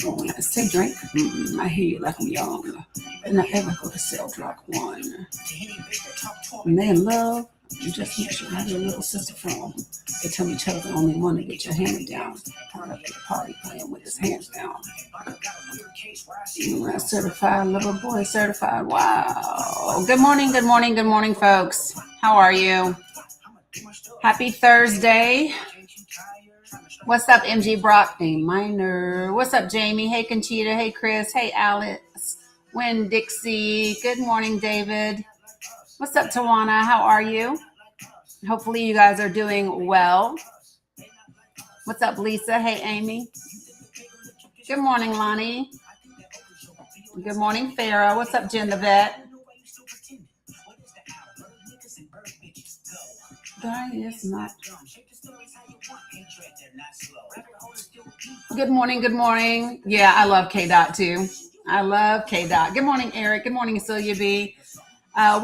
When I say drink, I hear you like I'm young. And I ever go to sell drop one. When they in love, you just make sure have your little sister from. They tell me each other the only one to get your hand down. Turn up at the party playing with his hands down. Certified little boy, certified. Wow. Good morning, good morning, good morning, folks. How are you? Happy Thursday. What's up, MG Brock? A minor. What's up, Jamie? Hey, Conchita. Hey, Chris. Hey, Alex. Win Dixie. Good morning, David. What's up, Tawana? How are you? Hopefully you guys are doing well. What's up, Lisa? Hey, Amy. Good morning, Lonnie. Good morning, Farah. What's up, Jen the Vet? Dani is not. Good morning, good morning. Yeah, I love K-Dot too. I love K-Dot. Good morning, Eric. Good morning, Celia B. I'm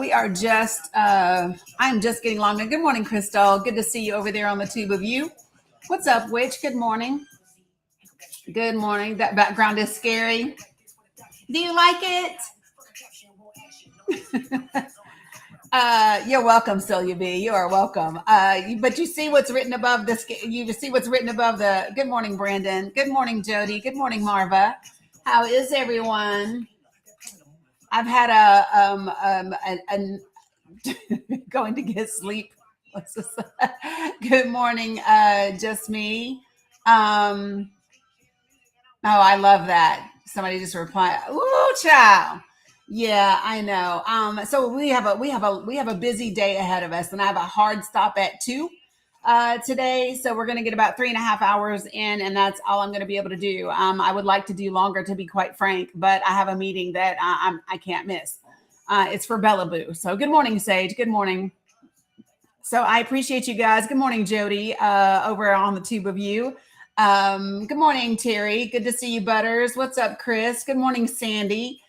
just getting longer. Good morning, Crystal. Good to see you over there on the tube of you. What's up, Witch? Good morning. Good morning. That background is scary. Do you like it? You're welcome, Celia B. You are welcome. But you see what's written above this. You see what's written above the. Good morning, Brandon. Good morning, Jody. Good morning, Marva. How is everyone? I've had a going to get sleep. What's this? Good morning, just me. Oh, I love that. Somebody just replied. Ooh, child. Yeah, I know. So we have a busy day ahead of us, and I have a hard stop at 2 today. So we're going to get about 3.5 hours in, and that's all I'm going to be able to do. I would like to do longer, to be quite frank, but I have a meeting that I can't miss. It's for Bella Boo. So good morning, Sage. Good morning. So I appreciate you guys. Good morning, Jody, over on the tube of you. Good morning, Terry. Good to see you, Butters. What's up, Chris? Good morning, Sandy.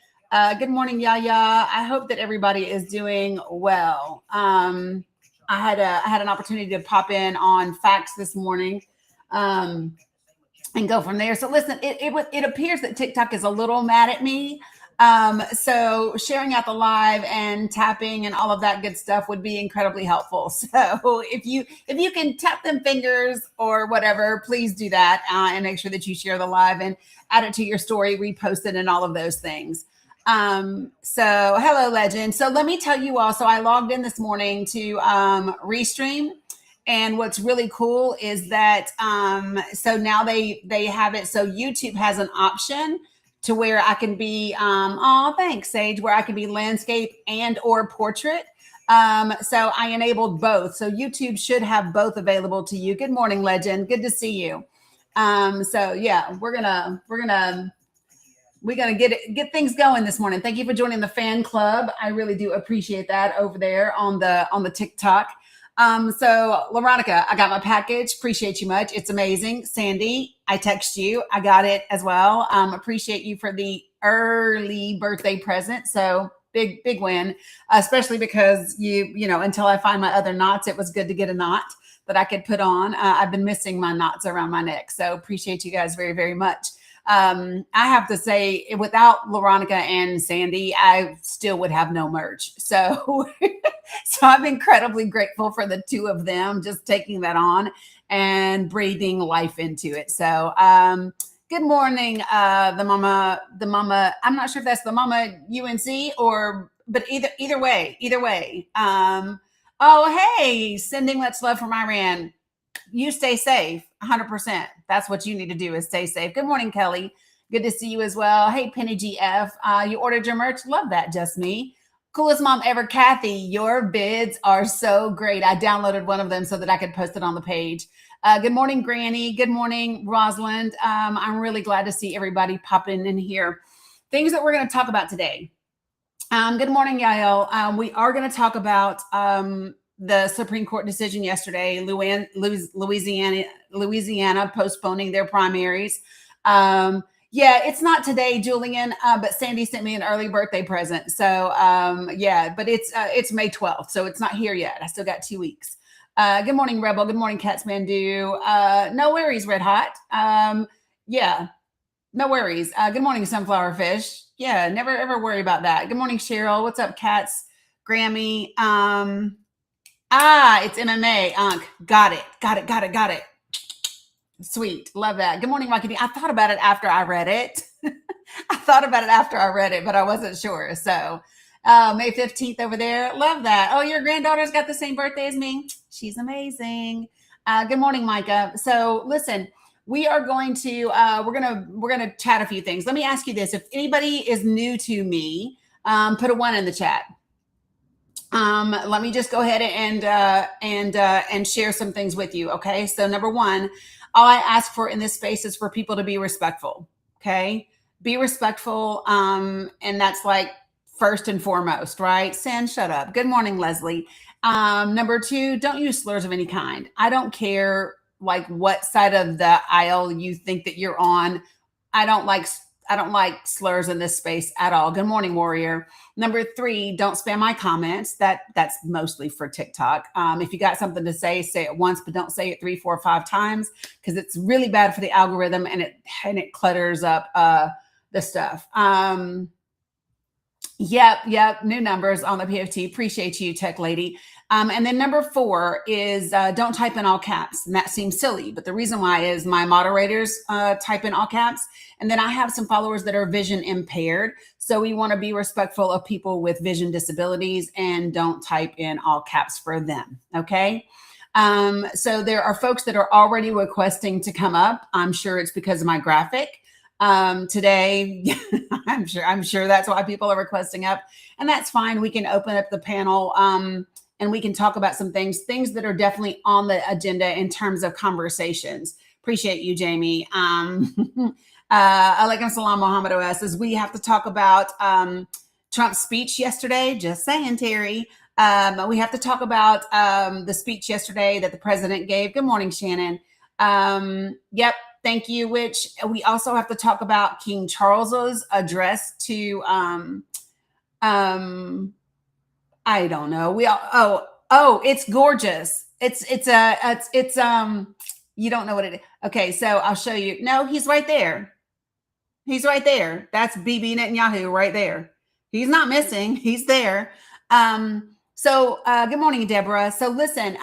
Good morning, Yaya. I hope that everybody is doing well. I had an opportunity to pop in on Facts this morning and go from there. So listen, it appears that TikTok is a little mad at me. So sharing out the live and tapping and all of that good stuff would be incredibly helpful. So if you can tap them fingers or whatever, please do that and make sure that you share the live and add it to your story, repost it, and all of those things. So hello, legend. So let me tell you all, so I logged in this morning to Restream, and what's really cool is that so now they have it, so YouTube has an option to where I can be thanks, Sage, where I can be landscape and or portrait. So I enabled both, so YouTube should have both available to you. Good morning, legend. Good to see you. So yeah, we're gonna get things going this morning. Thank you for joining the fan club. I really do appreciate that over there on the TikTok. So Veronica, I got my package. Appreciate you much. It's amazing. Sandy, I text you. I got it as well. Appreciate you for the early birthday present. So big win, especially because you know, until I find my other knots, it was good to get a knot that I could put on. I've been missing my knots around my neck. So appreciate you guys very, very much. I have to say, without Veronica and Sandy, I still would have no merch. So, so I'm incredibly grateful for the two of them just taking that on and breathing life into it. So, good morning, the mama. I'm not sure if that's the mama UNC but either way. Oh, hey, sending much love from Iran. You stay safe, 100%. That's what you need to do, is stay safe. Good morning, Kelly. Good to see you as well. Hey, Penny GF. You ordered your merch? Love that, just me. Coolest mom ever, Kathy. Your bids are so great. I downloaded one of them so that I could post it on the page. Good morning, Granny. Good morning, Rosalind. I'm really glad to see everybody popping in here. Things that we're going to talk about today. Good morning, Yael. We are going to talk about the Supreme Court decision yesterday, Louisiana postponing their primaries. Yeah, it's not today, Julian, but Sandy sent me an early birthday present. So yeah, but it's May 12th, so it's not here yet. I still got 2 weeks. Good morning, Rebel. Good morning, Katsmandu. No worries, Red Hot. Yeah. No worries. Good morning, sunflower fish. Yeah, never ever worry about that. Good morning, Cheryl. What's up, Cats? Grammy. It's MMA. Got it. Got it. Got it. Got it. Sweet. Love that. Good morning, Mikey D. I thought about it after I read it. I thought about it after I read it, but I wasn't sure. So May 15th over there. Love that. Oh, your granddaughter's got the same birthday as me. She's amazing. Good morning, Micah. So listen, we are going to we're gonna chat a few things. Let me ask you this: if anybody is new to me, put a 1 in the chat. Let me just go ahead and share some things with you. Okay. So number 1, all I ask for in this space is for people to be respectful. Okay. Be respectful. And that's like first and foremost, right? San, shut up. Good morning, Leslie. Number 2, don't use slurs of any kind. I don't care like what side of the aisle you think that you're on. I don't like slurs in this space at all. Good morning, warrior. Number 3, don't spam my comments. That's mostly for TikTok. If you got something to say it once, but don't say it 3, 4, 5 times because it's really bad for the algorithm and it clutters up the stuff. Yep. New numbers on the PFT. Appreciate you, tech lady. And then number 4 is don't type in all caps. And that seems silly, but the reason why is my moderators type in all caps. And then I have some followers that are vision impaired. So we want to be respectful of people with vision disabilities and don't type in all caps for them. Okay. So there are folks that are already requesting to come up. I'm sure it's because of my graphic. Today, I'm sure that's why people are requesting up, and that's fine. We can open up the panel, and we can talk about some things that are definitely on the agenda in terms of conversations. Appreciate you, Jamie. Alaikum salam, Muhammad OS says we have to talk about Trump's speech yesterday. Just saying, Terry. We have to talk about the speech yesterday that the president gave. Good morning, Shannon. Yep. Thank you. Which we also have to talk about King Charles's address to, I don't know. It's gorgeous. It's you don't know what it is. Okay. So I'll show you. No, he's right there. He's right there. That's Bibi Netanyahu right there. He's not missing. He's there. So good morning, Deborah. So listen,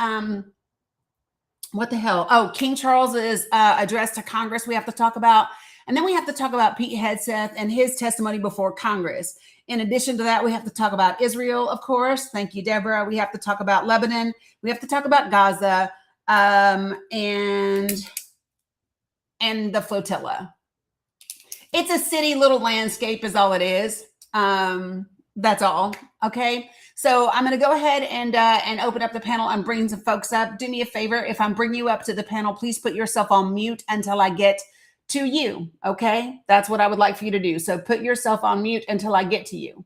what the hell? Oh, King Charles's address to Congress we have to talk about. And then we have to talk about Pete Hegseth and his testimony before Congress. In addition to that, we have to talk about Israel, of course. Thank you, Deborah. We have to talk about Lebanon. We have to talk about Gaza and the flotilla. It's a city, little landscape is all it is. That's all. Okay. So I'm going to go ahead and open up the panel and bring some folks up. Do me a favor. If I'm bringing you up to the panel, please put yourself on mute until I get to you. Okay. That's what I would like for you to do. So put yourself on mute until I get to you.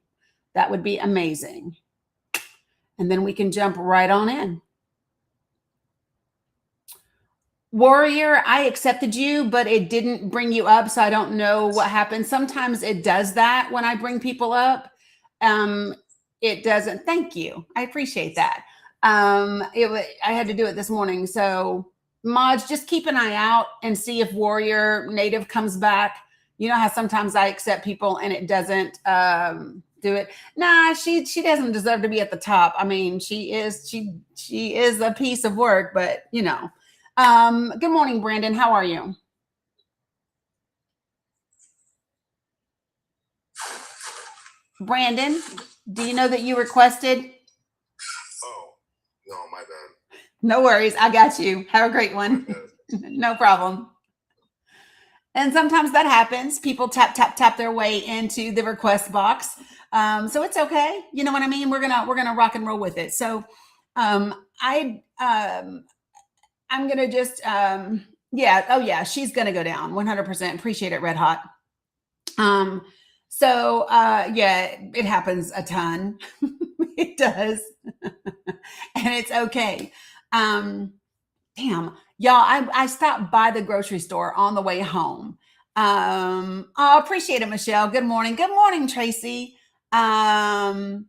That would be amazing. And then we can jump right on in. Warrior, I accepted you, but it didn't bring you up. So I don't know what happened. Sometimes it does that when I bring people up. It doesn't. Thank you. I appreciate that. I had to do it this morning. So mods, just keep an eye out and see if Warrior Native comes back. You know how sometimes I accept people and it doesn't do it. Nah, she doesn't deserve to be at the top. I mean, she is a piece of work, but you know. Good morning, Brandon. How are you? Brandon, do you know that you requested? Oh, no, my bad. No worries. I got you. Have a great one. No problem. And sometimes that happens. People tap their way into the request box. So it's okay. You know what I mean? We're gonna rock and roll with it. So I'm gonna just she's gonna go down 100%. Appreciate it, Red Hot. It happens a ton. It does. And it's okay. Damn, y'all, I stopped by the grocery store on the way home. Appreciate it, Michelle. Good morning. Good morning, Tracy. That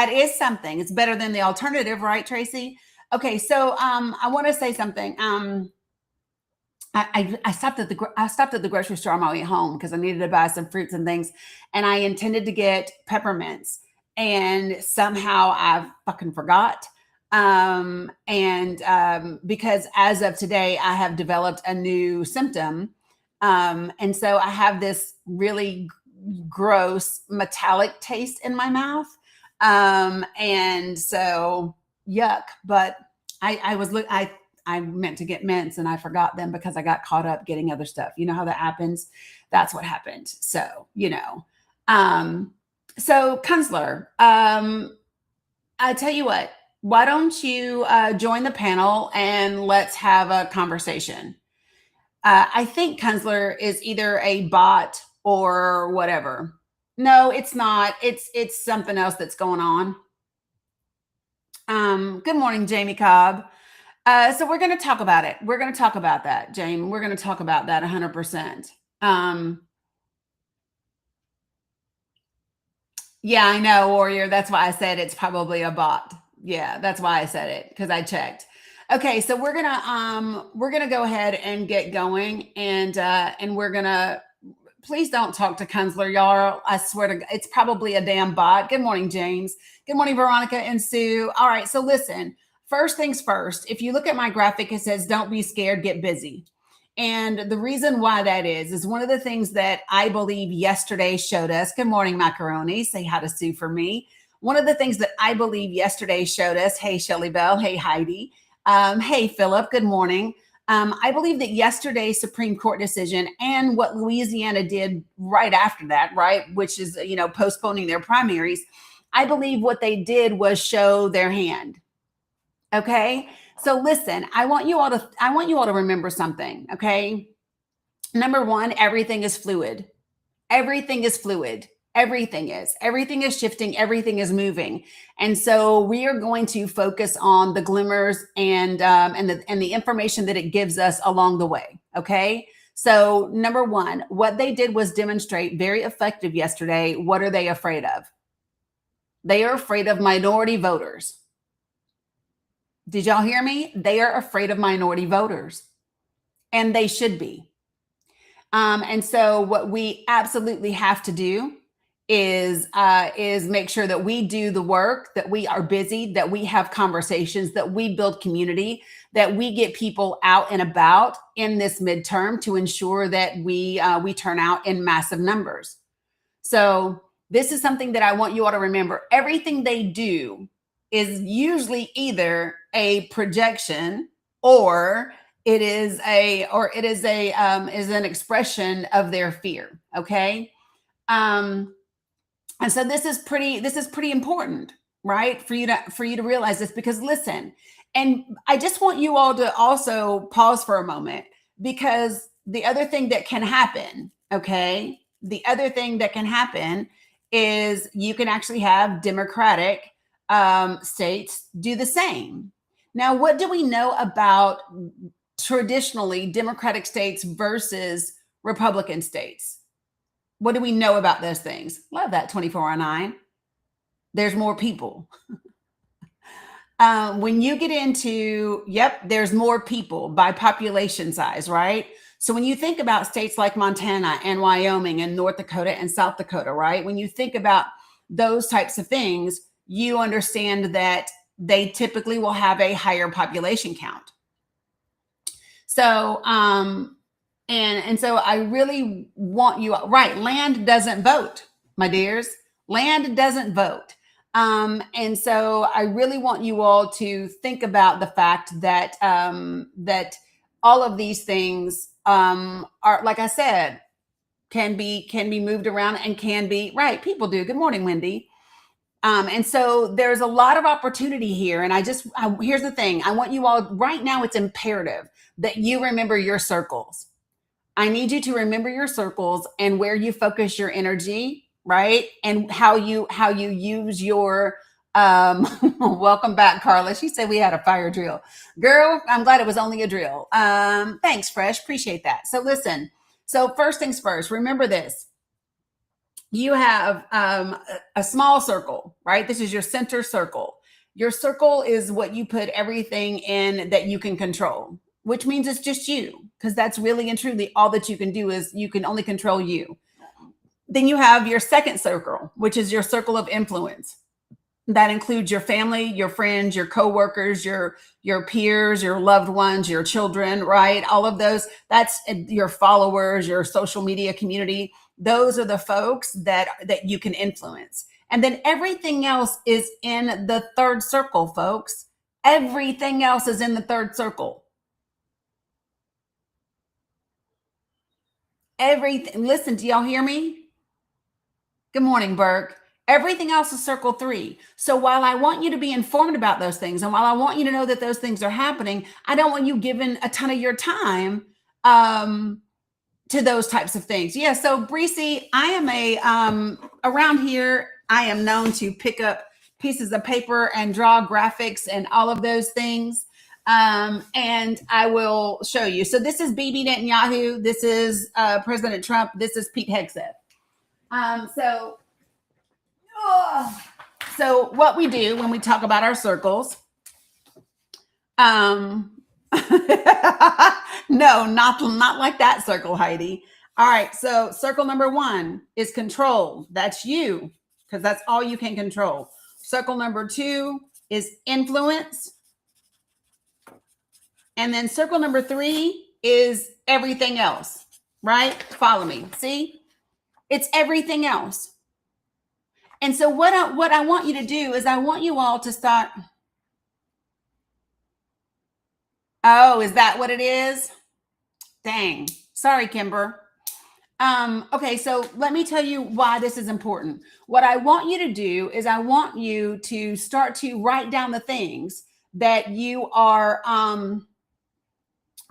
is something. It's better than the alternative, right, Tracy? Okay, so I want to say something. I stopped at the grocery store on my way home because I needed to buy some fruits and things, and I intended to get peppermints, and somehow I fucking forgot. And because as of today, I have developed a new symptom, and so I have this really gross metallic taste in my mouth, and so yuck. But I was look I meant to get mints and I forgot them because I got caught up getting other stuff. You know how that happens? That's what happened. So, so Kunzler, I tell you what, why don't you join the panel and let's have a conversation? I think Kunzler is either a bot or whatever. No, it's not. It's something else that's going on. Good morning, Jamie Cobb. So we're going to talk about it. We're going to talk about that, Jamie. We're going to talk about that 100%. Yeah, I know, Warrior. That's why I said it's probably a bot. Yeah, that's why I said it, because I checked. Okay, so we're gonna go ahead and get going, and we're gonna, please don't talk to Kunzler, y'all. I swear to God, it's probably a damn bot. Good morning, James. Good morning, Veronica and Sue. All right, so listen. First things first, if you look at my graphic, it says, don't be scared, get busy. And the reason why that is one of the things that I believe yesterday showed us. Good morning, Macaroni. Say hi to Sue for me. One of the things that I believe yesterday showed us, hey, Shelly Bell, hey, Heidi, hey, Philip, good morning. I believe that yesterday's Supreme Court decision and what Louisiana did right after that, right, which is, postponing their primaries, I believe what they did was show their hand. Okay. So listen, I want you all to remember something. Okay. Number one, everything is fluid. Everything is fluid. Everything is shifting. Everything is moving. And so we are going to focus on the glimmers and the information that it gives us along the way. Okay. So number one, what they did was demonstrate very effective yesterday. What are they afraid of? They are afraid of minority voters. Did y'all hear me? They are afraid of minority voters, and they should be. And so what we absolutely have to do is make sure that we do the work, that we are busy, that we have conversations, that we build community, that we get people out and about in this midterm to ensure that we turn out in massive numbers. So this is something that I want you all to remember. Everything they do is usually either a projection or it is an expression of their fear. Okay. And so this is pretty important, right? For you to realize this, because listen, and I just want you all to also pause for a moment, because the other thing that can happen, okay, the other thing that can happen is you can actually have Democratic states do the same. Now, what do we know about traditionally Democratic states versus Republican states? What do we know about those things? Love that 24/9. There's more people. When you get into, there's more people by population size, right? So when you think about states like Montana and Wyoming and North Dakota and South Dakota, right? When you think about those types of things, you understand that they typically will have a higher population count. So, and so I really want you, right? Land doesn't vote, my dears. Land doesn't vote. And so I really want you all to think about the fact that that all of these things are, like I said, can be moved around and can be, right. People do. Good morning, Wendy. And so there's a lot of opportunity here. And here's the thing. I want you all right now. It's imperative that you remember your circles. I need you to remember your circles and where you focus your energy, right? And how you use your welcome back, Carla. She said we had a fire drill. Girl, I'm glad it was only a drill. Thanks, Fresh. Appreciate that. So listen. So first things first, remember this. You have a small circle, right? This is your center circle. Your circle is what you put everything in that you can control, which means it's just you, because that's really and truly all that you can do is you can only control you. Then you have your second circle, which is your circle of influence. That includes your family, your friends, your coworkers, your peers, your loved ones, your children, right? All of those. That's your followers, your social media community. Those are the folks that you can influence. And then everything else is in the third circle, folks. Everything else is in the third circle. Everything. Listen, do y'all hear me? Good morning, Burke. Everything else is circle 3. So while I want you to be informed about those things, and while I want you to know that those things are happening, I don't want you giving a ton of your time to those types of things. Yeah. So Breesy, I am around here, I am known to pick up pieces of paper and draw graphics and all of those things. And I will show you. So this is Bibi Netanyahu. This is President Trump. This is Pete Hegseth. So what we do when we talk about our circles, no, not like that circle, Heidi. All right. So circle number 1 is control. That's you, because that's all you can control. Circle number 2 is influence. And then circle number 3 is everything else, right? Follow me. See, it's everything else. And so what I want you to do is I want you all to start. Oh, is that what it is? Dang. Sorry, Kimber. Okay, so let me tell you why this is important. What I want you to do is I want you to start to write down the things that you are, I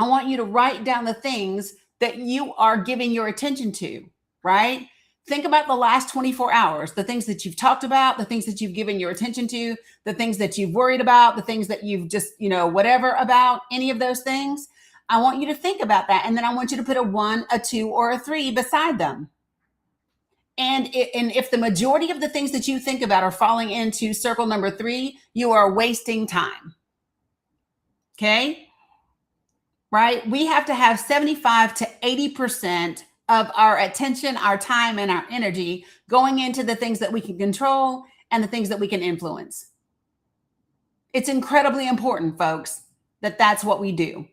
want you to write down the things that you are giving your attention to, right? Think about the last 24 hours, the things that you've talked about, the things that you've given your attention to, the things that you've worried about, the things that you've just, whatever about, any of those things. I want you to think about that. And then I want you to put a 1, a 2, or a 3 beside them. And if the majority of the things that you think about are falling into circle number 3, you are wasting time. Okay? Right? We have to have 75 to 80% of our attention, our time, and our energy going into the things that we can control and the things that we can influence. It's incredibly important, folks, that that's what we do.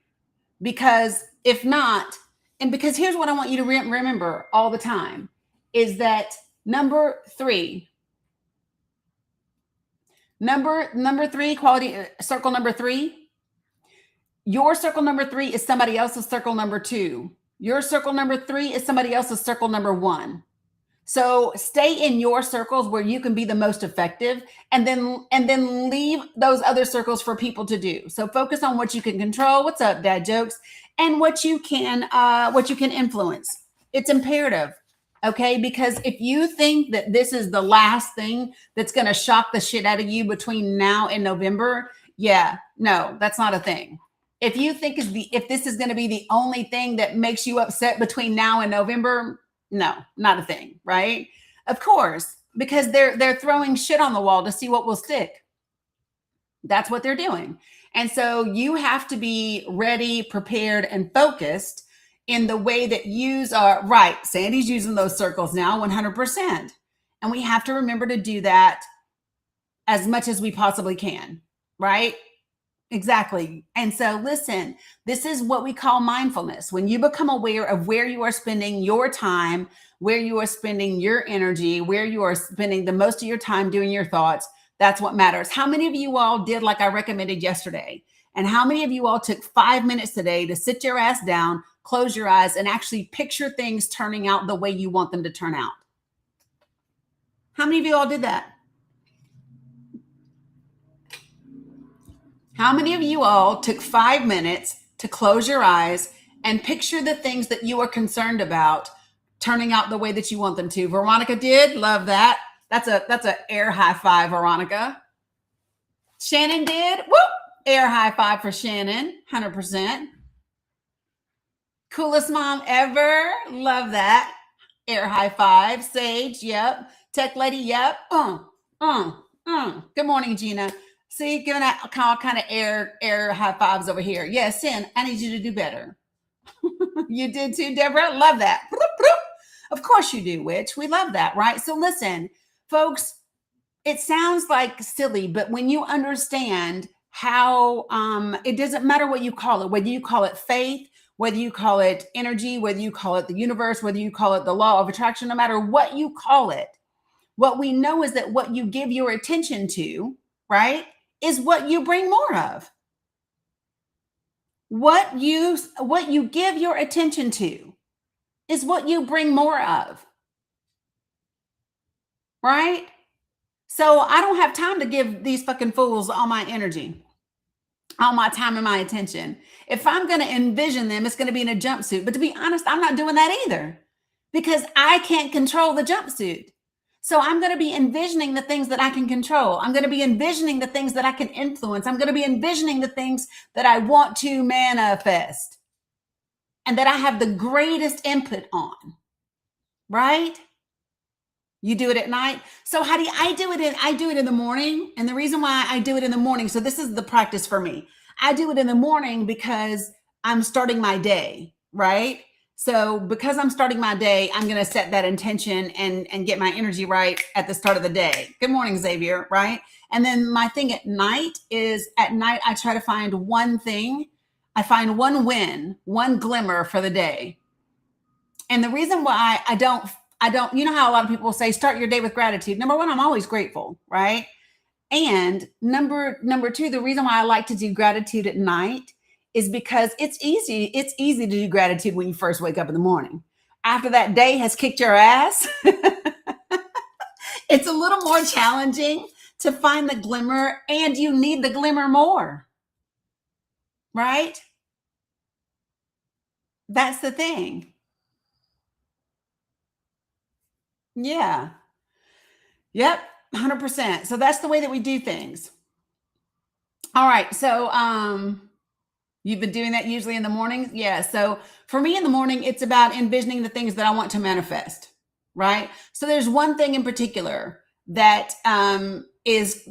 Because if not, and because here's what I want you to remember all the time, is that number 3, quality circle number 3, your circle number 3 is somebody else's circle number 2. Your circle number 3 is somebody else's circle number 1. So stay in your circles where you can be the most effective, and then leave those other circles for people to do. So focus on what you can control. What's up, Dad Jokes? And what you can influence. It's imperative. Okay, because if you think that this is the last thing that's going to shock the shit out of you between now and November, no, that's not a thing. If you think if this is going to be the only thing that makes you upset between now and November, no, not a thing, right? Of course, because they're throwing shit on the wall to see what will stick. That's what they're doing. And so you have to be ready, prepared, and focused in the way that yous are. Right, Sandy's using those circles now 100%. And we have to remember to do that as much as we possibly can, right? Exactly. And so listen, this is what we call mindfulness. When you become aware of where you are spending your time, where you are spending your energy, where you are spending the most of your time doing your thoughts, that's what matters. How many of you all did like I recommended yesterday? And how many of you all took 5 minutes today to sit your ass down, close your eyes, and actually picture things turning out the way you want them to turn out? How many of you all did that? How many of you all took 5 minutes to close your eyes and picture the things that you are concerned about turning out the way that you want them to? Veronica did. Love that. That's a air high five, Veronica. Shannon did. Whoop. Air high five for Shannon. 100%. Coolest mom ever. Love that. Air high five. Sage. Yep. Tech lady. Yep. Good morning, Gina. See, giving that kind of air high fives over here. Yes, Sin, I need you to do better. You did too, Deborah. Love that. Of course you do, Witch. We love that, right? So listen, folks, it sounds like silly, but when you understand how it doesn't matter what you call it, whether you call it faith, whether you call it energy, whether you call it the universe, whether you call it the law of attraction, no matter what you call it, what we know is that what you give your attention to, right, is what you bring more of. What you give your attention to is what you bring more of. Right? So I don't have time to give these fucking fools all my energy, all my time and my attention. If I'm going to envision them, it's going to be in a jumpsuit. But to be honest, I'm not doing that either because I can't control the jumpsuit. So I'm going to be envisioning the things that I can control. I'm going to be envisioning the things that I can influence. I'm going to be envisioning the things that I want to manifest and that I have the greatest input on, right? You do it at night. So how do I do it? I do it in the morning. And the reason why I do it in the morning, so this is the practice for me. I do it in the morning because I'm starting my day, right? So because I'm starting my day, I'm going to set that intention and get my energy right at the start of the day. Good morning, Xavier, right? And then my thing at night is at night, I try to find one thing. I find one win, one glimmer for the day. And the reason why I don't, you know how a lot of people say, start your day with gratitude. Number one, I'm always grateful, right? And number two, the reason why I like to do gratitude at night is because it's easy. It's easy to do gratitude when you first wake up in the morning. After that day has kicked your ass, it's a little more challenging to find the glimmer, and you need the glimmer more, right? That's the thing. Yeah. Yep. 100%. So that's the way that we do things. All right. So, you've been doing that usually in the mornings? Yeah. So for me in the morning, it's about envisioning the things that I want to manifest, right? So there's one thing in particular that is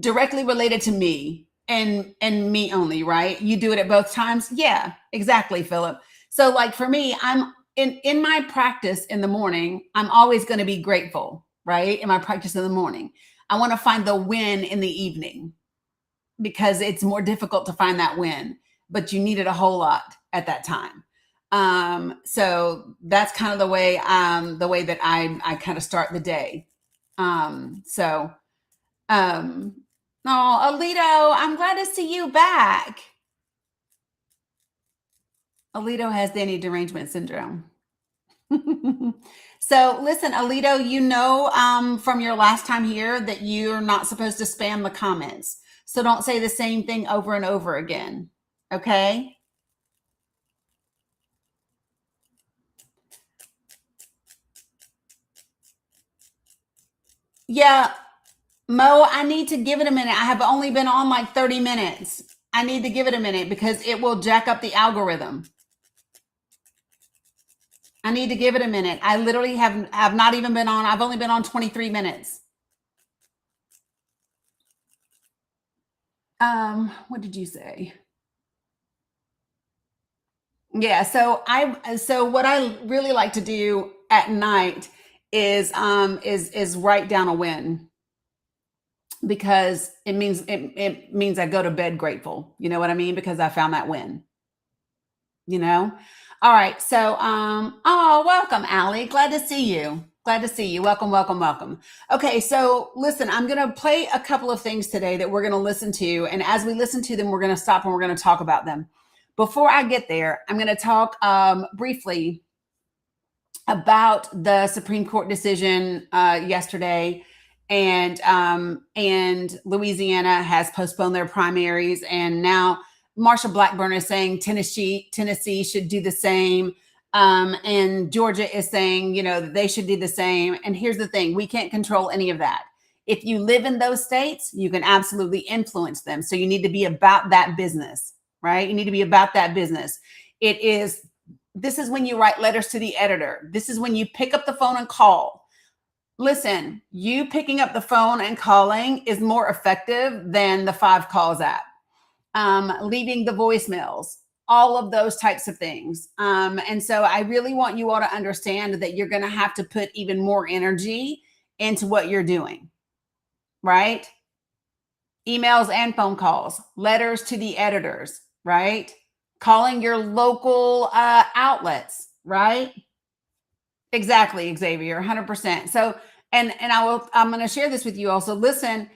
directly related to me and me only, right? You do it at both times? Yeah, exactly, Philip. So like for me, I'm in my practice in the morning, I'm always going to be grateful, right? In my practice in the morning. I want to find the win in the evening, because it's more difficult to find that win, but you need it a whole lot at that time. So that's kind of the way that I kind of start the day. Oh, Alito, I'm glad to see you back. Alito has Dani derangement syndrome. So listen, Alito, you know, from your last time here that you're not supposed to spam the comments. So don't say the same thing over and over again. Okay. Yeah. Mo, I need to give it a minute. I have only been on like 30 minutes. I need to give it a minute because it will jack up the algorithm. I need to give it a minute. I literally have not even been on. I've only been on 23 minutes. What did you say? Yeah, so what I really like to do at night is write down a win, because it means I go to bed grateful. You know what I mean? Because I found that win. You know? All right. So oh, welcome, Allie. Glad to see you. Glad to see you. Welcome, welcome, welcome. Okay, so listen, I'm going to play a couple of things today that we're going to listen to. And as we listen to them, we're going to stop and we're going to talk about them. Before I get there, I'm going to talk briefly about the Supreme Court decision yesterday. And Louisiana has postponed their primaries. And now Marsha Blackburn is saying Tennessee should do the same. And Georgia is saying, you know, they should do the same. And here's the thing, we can't control any of that. If you live in those states, you can absolutely influence them. So you need to be about that business, right? You need to be about that business. This is when you write letters to the editor. This is when you pick up the phone and call. Listen, you picking up the phone and calling is more effective than the 5 calls app. Leaving the voicemails, all of those types of things. And so I really want you all to understand that you're going to have to put even more energy into what you're doing, right? Emails and phone calls, letters to the editors, right? Calling your local outlets, right? Exactly, Xavier, 100%. So, and I'm going to share this with you also. Listen,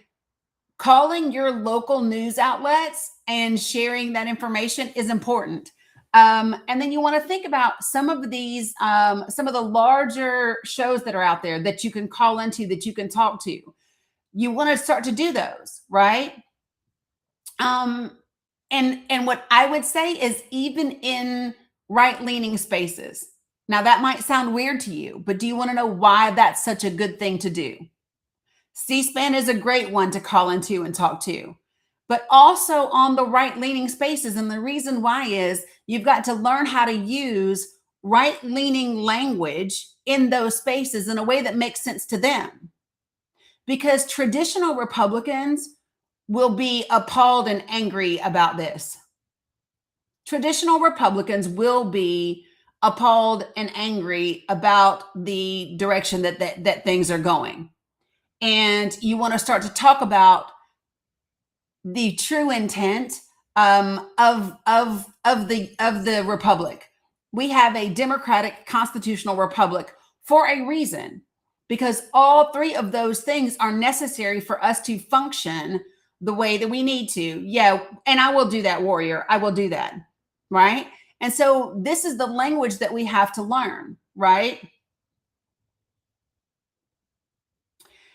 calling your local news outlets and sharing that information is important. And then you want to think about some of these, some of the larger shows that are out there that you can call into, that you can talk to. You want to start to do those, right? And what I would say is, even in right-leaning spaces. Now that might sound weird to you, but do you want to know why that's such a good thing to do? C-SPAN is a great one to call into and talk to, but also on the right-leaning spaces. And the reason why is you've got to learn how to use right-leaning language in those spaces in a way that makes sense to them. Because traditional Republicans will be appalled and angry about this. Traditional Republicans will be appalled and angry about the direction that things are going. And you want to start to talk about the true intent of the republic. We have a democratic constitutional republic for a reason, because all three of those things are necessary for us to function the way that we need to. Yeah, and I will do that, warrior. I will do that, right? And so this is the language that we have to learn, right?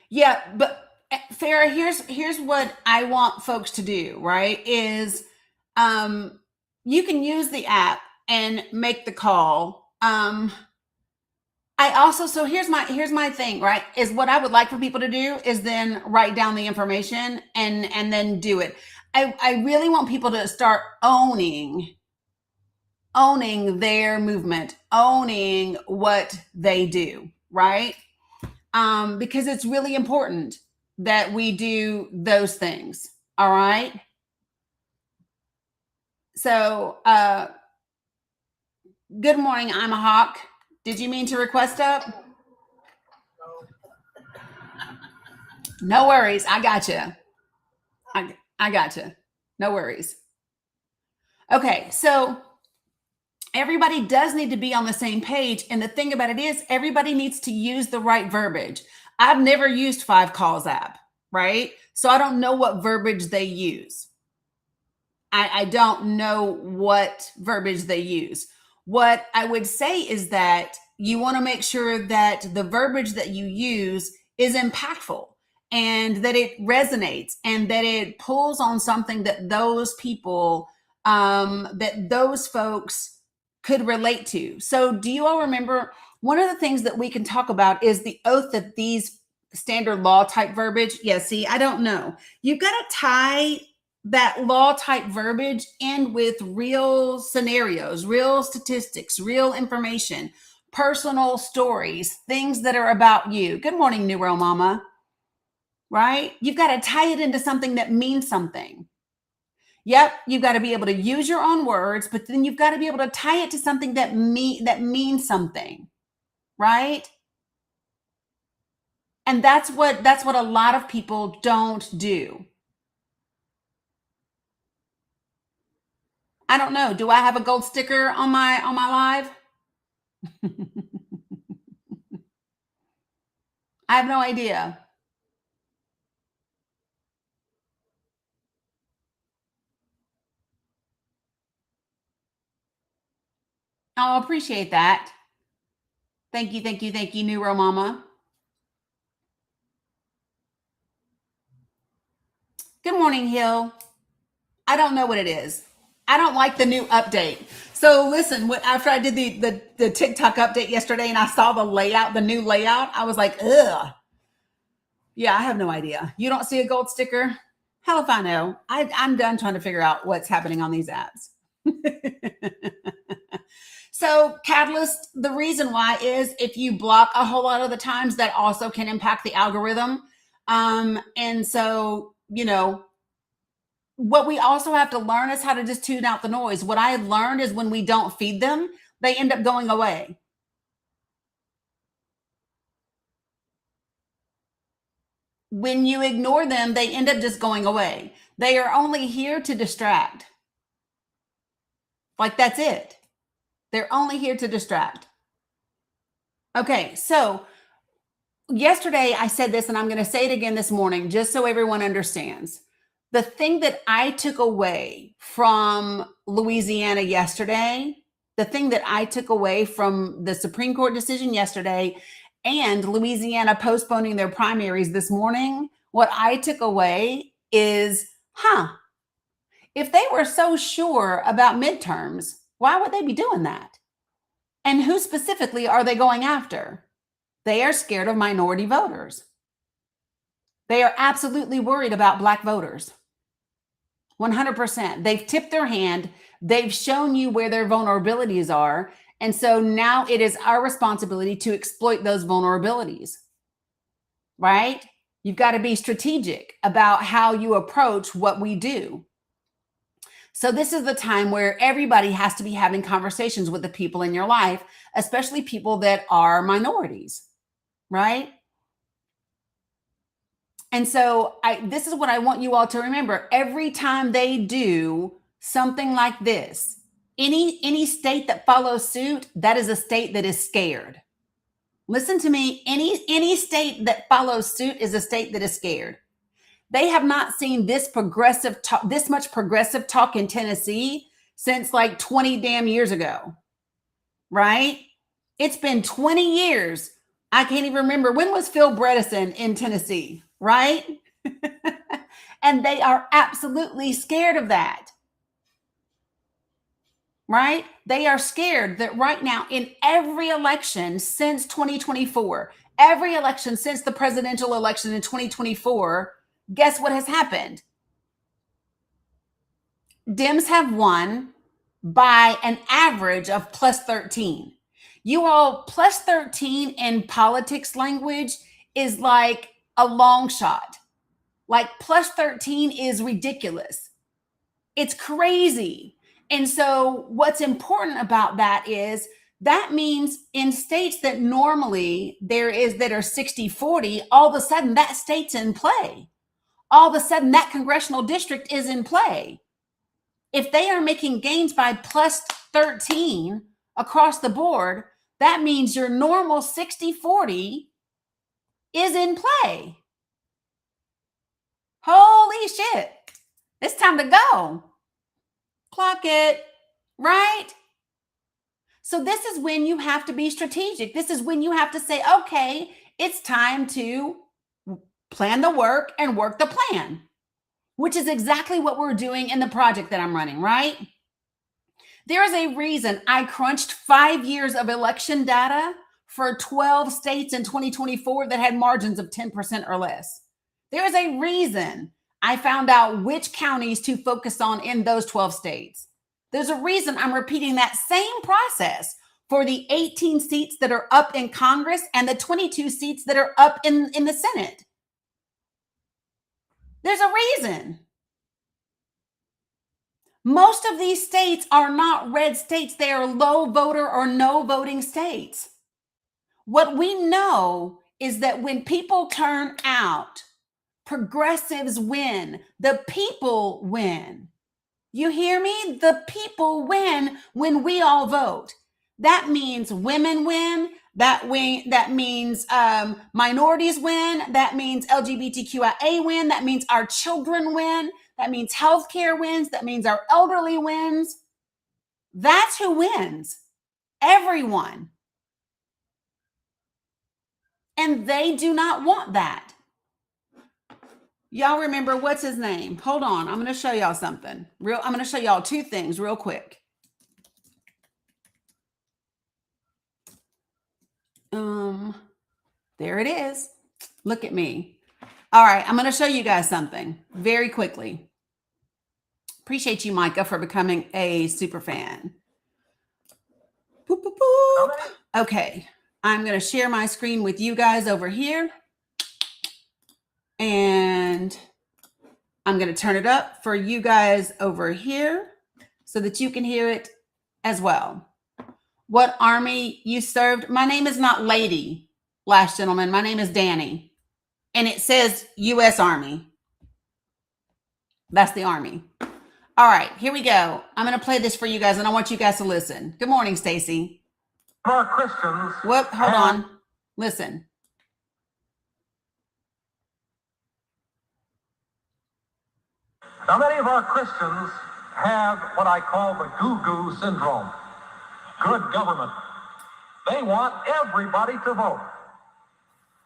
Yeah, but Farah, here's what I want folks to do, right? Is you can use the app and make the call. I also, so here's my thing, right? Is what I would like for people to do is then write down the information and then do it. I really want people to start owning their movement, owning what they do, right? Because it's really important that we do those things. All right. So, good morning. I'm a hawk. Did you mean to request up? No worries. I got you. I got you. No worries. Okay. So everybody does need to be on the same page. And the thing about it is, everybody needs to use the right verbiage. I've never used 5 calls app, right? So I don't know what verbiage they use. I don't know what verbiage they use. What I would say is that you want to make sure that the verbiage that you use is impactful and that it resonates and that it pulls on something that those people, that those folks could relate to. So do you all remember, one of the things that we can talk about is the oath that these standard law type verbiage. Yeah, see, I don't know. You've got to tie that law type verbiage in with real scenarios, real statistics, real information, personal stories, things that are about you. Good morning, Neuro Mama. Right? You've got to tie it into something that means something. Yep, you've got to be able to use your own words, but then you've got to be able to tie it to something that means something, right? And that's what a lot of people don't do. I don't know. Do I have a gold sticker on my live? I have no idea. Oh, appreciate that. Thank you, Neuro Mama. Good morning, Hill. I don't know what it is. I don't like the new update. So listen, after I did the TikTok update yesterday and I saw the layout, the new layout, I was like, ugh. Yeah, I have no idea. You don't see a gold sticker? Hell if I know. I'm done trying to figure out what's happening on these apps. So Catalyst, the reason why is if you block a whole lot of the times, that also can impact the algorithm. And so, what we also have to learn is how to just tune out the noise. What I learned is when we don't feed them, they end up going away. When you ignore them, they end up just going away. They are only here to distract. Like, that's it. They're only here to distract. Okay, so yesterday I said this, and I'm going to say it again this morning, just so everyone understands. The thing that I took away from Louisiana yesterday, the thing that I took away from the Supreme Court decision yesterday and Louisiana postponing their primaries this morning, what I took away is, if they were so sure about midterms, why would they be doing that? And who specifically are they going after? They are scared of minority voters. They are absolutely worried about Black voters. 100%. They've tipped their hand. They've shown you where their vulnerabilities are. And so now it is our responsibility to exploit those vulnerabilities, right? You've got to be strategic about how you approach what we do. So this is the time where everybody has to be having conversations with the people in your life, especially people that are minorities, right? And so this is what I want you all to remember. Every time they do something like this, any state that follows suit, that is a state that is scared. Listen to me. Any state that follows suit is a state that is scared. They have not seen this much progressive talk in Tennessee since like 20 damn years ago, right? It's been 20 years. I can't even remember. When was Phil Bredesen in Tennessee, right? And they are absolutely scared of that, right? They are scared that right now in every election since 2024, every election since the presidential election in 2024, guess what has happened? Dems have won by an average of plus 13. You all, plus 13 in politics language is like a long shot. Like, plus 13 is ridiculous. It's crazy. And so what's important about that is that means in states that normally that are 60-40, all of a sudden that state's in play. All of a sudden that congressional district is in play. If they are making gains by plus 13 across the board, that means your normal 60-40 is in play. Holy shit. It's time to go. Clock it, right? So this is when you have to be strategic. This is when you have to say, okay, it's time to plan the work and work the plan, which is exactly what we're doing in the project that I'm running, right? There is a reason I crunched 5 years of election data for 12 states in 2024 that had margins of 10% or less. There is a reason I found out which counties to focus on in those 12 states. There's a reason I'm repeating that same process for the 18 seats that are up in Congress and the 22 seats that are up in the Senate. There's a reason. Most of these states are not red states. They are low voter or no voting states. What we know is that when people turn out, progressives win. The people win. You hear me? The people win when we all vote. That means women win. That means minorities win. That means LGBTQIA win. That means our children win. That means healthcare wins. That means our elderly wins. That's who wins. Everyone. And they do not want that. Y'all remember, what's his name? Hold on. I'm going to show y'all something. I'm going to show y'all two things real quick. There it is. Look at me. All right. I'm going to show you guys something very quickly. Appreciate you, Micah, for becoming a super fan. Boop, boop, boop. Okay, I'm going to share my screen with you guys over here. And I'm going to turn it up for you guys over here so that you can hear it as well. What army you served? My name is not Lady, last gentleman. My name is Dani. And it says U.S. Army. That's the Army. All right, here we go. I'm going to play this for you guys, and I want you guys to listen. Good morning, Stacy. Our Christians. Whoop, hold on. Listen. Now, many of our Christians have what I call the goo-goo syndrome. Good government. They want everybody to vote.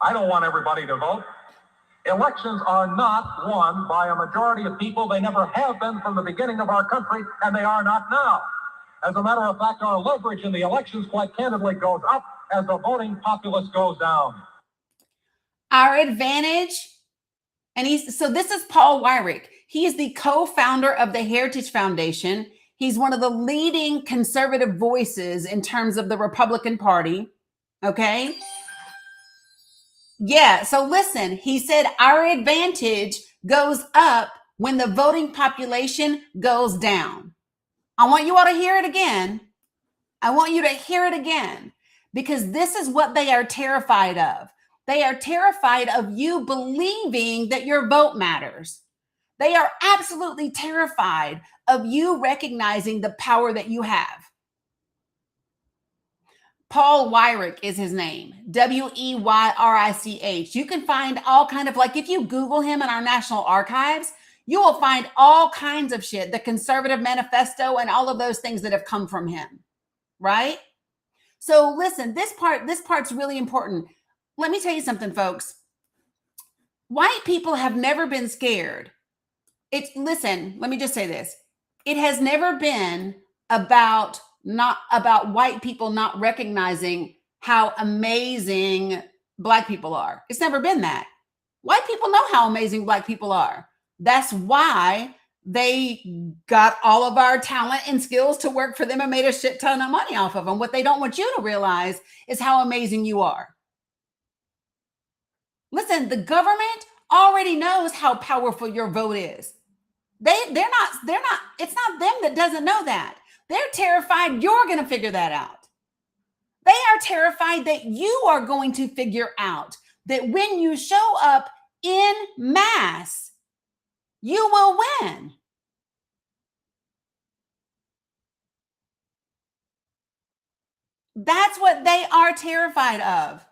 I don't want everybody to vote. Elections are not won by a majority of people. They never have been from the beginning of our country, and they are not now. As a matter of fact, our leverage in the elections, quite candidly, goes up as the voting populace goes down. Our advantage, so this is Paul Weyrich. He is the co-founder of the Heritage Foundation. He's one of the leading conservative voices in terms of the Republican Party. Okay. Yeah. So listen, he said our advantage goes up when the voting population goes down. I want you all to hear it again. I want you to hear it again, because this is what they are terrified of. They are terrified of you believing that your vote matters. They are absolutely terrified of you recognizing the power that you have. Paul Weyrich is his name. Weyrich. You can find all kind of, like, if you Google him in our National Archives, you will find all kinds of shit, the Conservative Manifesto and all of those things that have come from him, right? So listen, this part's really important. Let me tell you something, folks. White people have never been scared. Listen, let me just say this. It has never been about white people not recognizing how amazing Black people are. It's never been that. White people know how amazing Black people are. That's why they got all of our talent and skills to work for them and made a shit ton of money off of them. What they don't want you to realize is how amazing you are. Listen, the government already knows how powerful your vote is. They're not, it's not them that doesn't know that. They're terrified you're going to figure that out. They are terrified that you are going to figure out that when you show up in mass, you will win. That's what they are terrified of.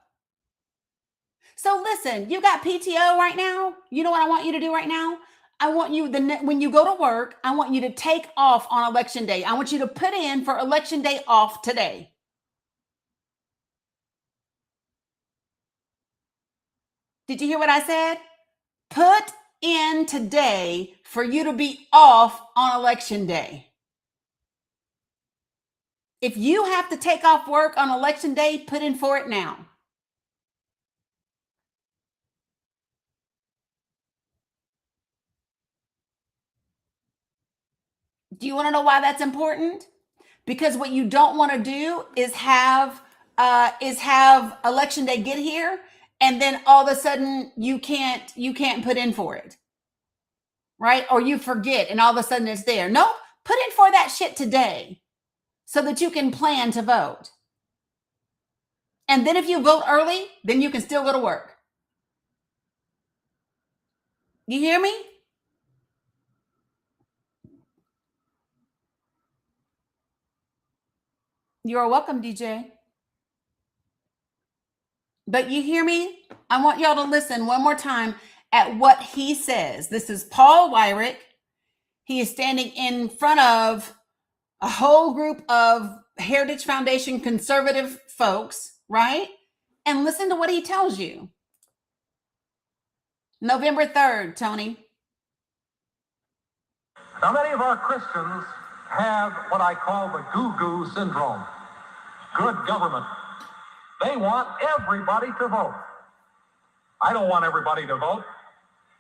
So listen, you got PTO right now. You know what I want you to do right now? I want you, when you go to work, I want you to take off on election day. I want you to put in for election day off today. Did you hear what I said? Put in today for you to be off on election day. If you have to take off work on election day, put in for it now. Do you want to know why that's important? Because what you don't want to do is have election day get here, and then all of a sudden you can't put in for it, right? Or you forget, and all of a sudden it's there. Nope, put in for that shit today, so that you can plan to vote. And then if you vote early, then you can still go to work. You hear me? You're welcome, DJ. But you hear me? I want y'all to listen one more time at what he says. This is Paul Weyrich. He is standing in front of a whole group of Heritage Foundation conservative folks, right? And listen to what he tells you. November 3rd, Tony. Now, many of our Christians have what I call the goo-goo syndrome. Good government. They want everybody to vote. I don't want everybody to vote.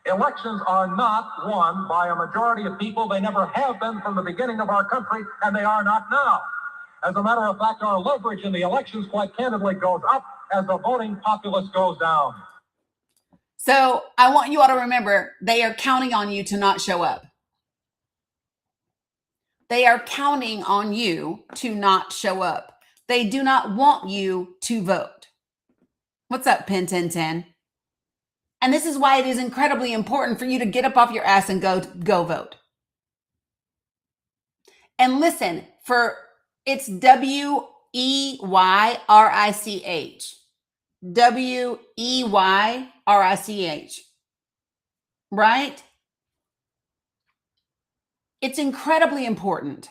Elections are not won by a majority of people. They never have been from the beginning of our country, and they are not now. As a matter of fact, our leverage in the elections quite candidly goes up as the voting populace goes down. So I want you all to remember, they are counting on you to not show up. They are counting on you to not show up. They do not want you to vote. What's up, Pin 1010? And this is why it is incredibly important for you to get up off your ass and go vote. And listen, it's W-E-Y-R-I-C-H. W-E-Y-R-I-C-H. Right? It's incredibly important.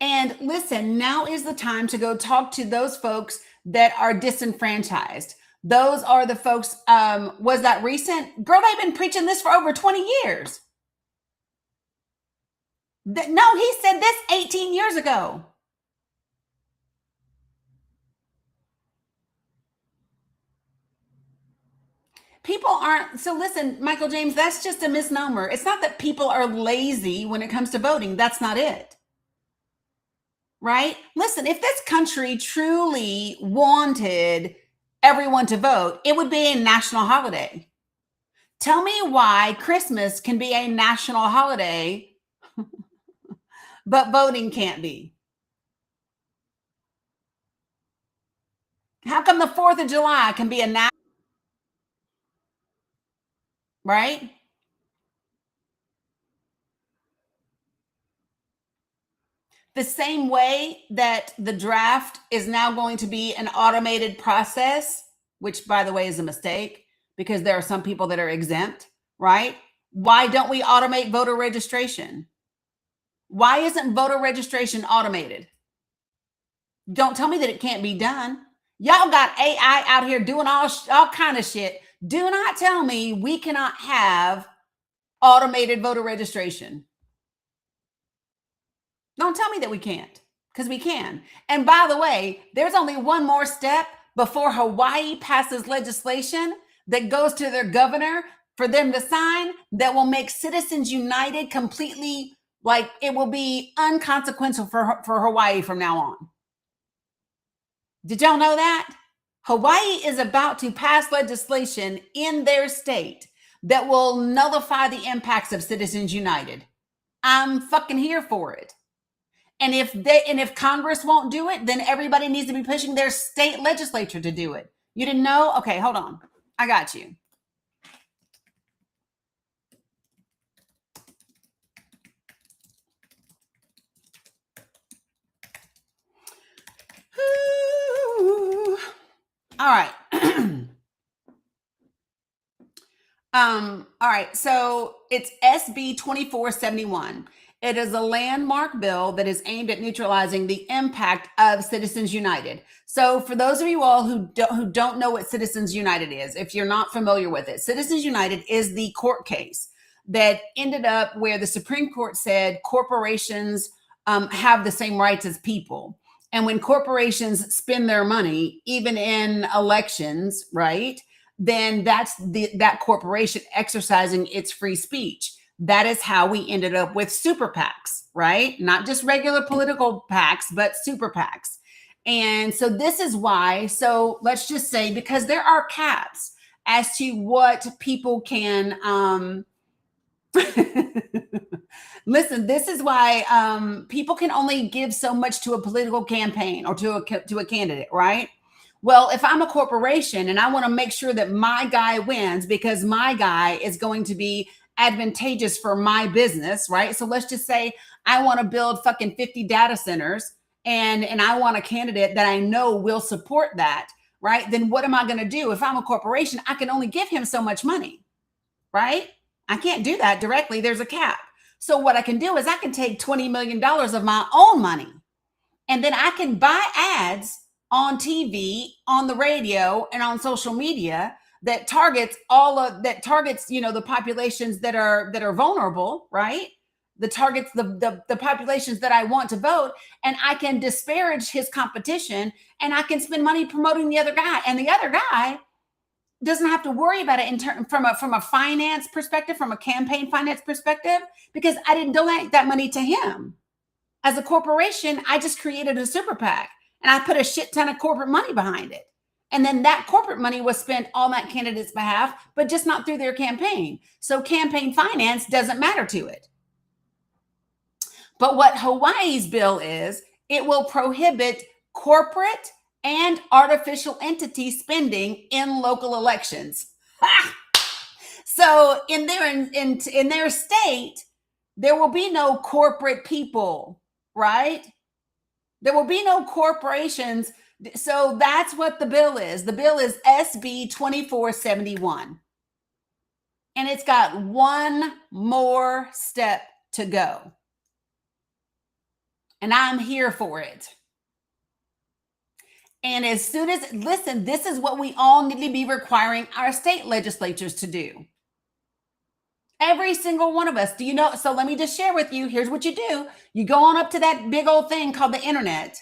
And listen, now is the time to go talk to those folks that are disenfranchised. Those are the folks, was that recent? Girl, they've been preaching this for over 20 years. No, he said this 18 years ago. People aren't, so listen, Michael James, that's just a misnomer. It's not that people are lazy when it comes to voting. That's not it. Right? Listen, if this country truly wanted everyone to vote, it would be a national holiday. Tell me why Christmas can be a national holiday, but voting can't be. How come the 4th of July can be a national, right? The same way that the draft is now going to be an automated process, which by the way is a mistake because there are some people that are exempt, right? Why don't we automate voter registration? Why isn't voter registration automated? Don't tell me that it can't be done. Y'all got AI out here doing all kind of shit. Do not tell me we cannot have automated voter registration. Don't tell me that we can't, because we can. And by the way, there's only one more step before Hawaii passes legislation that goes to their governor for them to sign that will make Citizens United completely, like, it will be unconsequential for Hawaii from now on. Did y'all know that? Hawaii is about to pass legislation in their state that will nullify the impacts of Citizens United. I'm fucking here for it. And if Congress won't do it, then everybody needs to be pushing their state legislature to do it. You didn't know? Okay, hold on. I got you. Ooh. All right. All right. So it's SB 2471. It is a landmark bill that is aimed at neutralizing the impact of Citizens United. So for those of you all who don't know what Citizens United is, if you're not familiar with it, Citizens United is the court case that ended up where the Supreme Court said corporations have the same rights as people. And when corporations spend their money, even in elections, right, then that's that corporation exercising its free speech. That is how we ended up with super PACs, right? Not just regular political PACs, but super PACs. And so this is why, so let's just say, because there are caps as to what people can, listen, this is why people can only give so much to a political campaign or to a candidate, right? Well, if I'm a corporation and I want to make sure that my guy wins because my guy is going to be advantageous for my business, right? So let's just say I want to build fucking 50 data centers and I want a candidate that I know will support that, right? Then what am I going to do? If I'm a corporation, I can only give him so much money, right? I can't do that directly. There's a cap. So what I can do is I can take $20 million of my own money and then I can buy ads on TV, on the radio, and on social media that targets the populations that are vulnerable, right? The targets the populations that I want to vote, and I can disparage his competition, and I can spend money promoting the other guy, and the other guy doesn't have to worry about it from a finance perspective, from a campaign finance perspective, because I didn't donate that money to him. As a corporation, I just created a super PAC and I put a shit ton of corporate money behind it. And then that corporate money was spent on that candidate's behalf, but just not through their campaign. So campaign finance doesn't matter to it. But what Hawaii's bill is, it will prohibit corporate and artificial entity spending in local elections. Ha! So in their state, there will be no corporate people, right? There will be no corporations. So that's what the bill is. The bill is SB 2471. And it's got one more step to go. And I'm here for it. And as soon as, listen, this is what we all need to be requiring our state legislatures to do. Every single one of us. Do you know? So let me just share with you. Here's what you do. You go on up to that big old thing called the internet.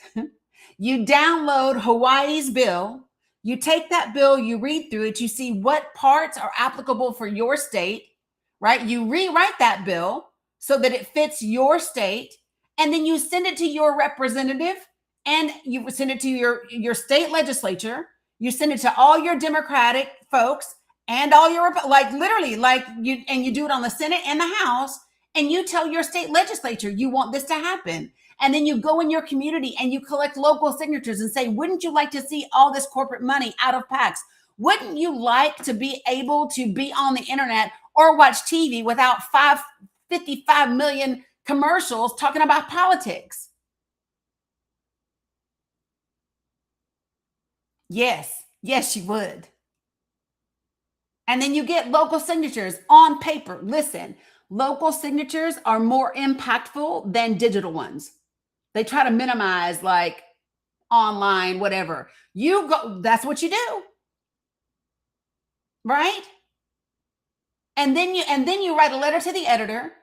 You download Hawaii's bill. You take that bill, you read through it, you see what parts are applicable for your state, right? You rewrite that bill so that it fits your state, and then you send it to your representative, and you send it to your state legislature. You send it to all your Democratic folks and all your, like literally, like you, and you do it on the Senate and the House, and you tell your state legislature you want this to happen. And then you go in your community and you collect local signatures and say, wouldn't you like to see all this corporate money out of PACs? Wouldn't you like to be able to be on the internet or watch TV without 55 million commercials talking about politics? Yes, you would. And then you get local signatures on paper. Listen, local signatures are more impactful than digital ones. They try to minimize like online, whatever. You go, that's what you do. Right? And then you write a letter to the editor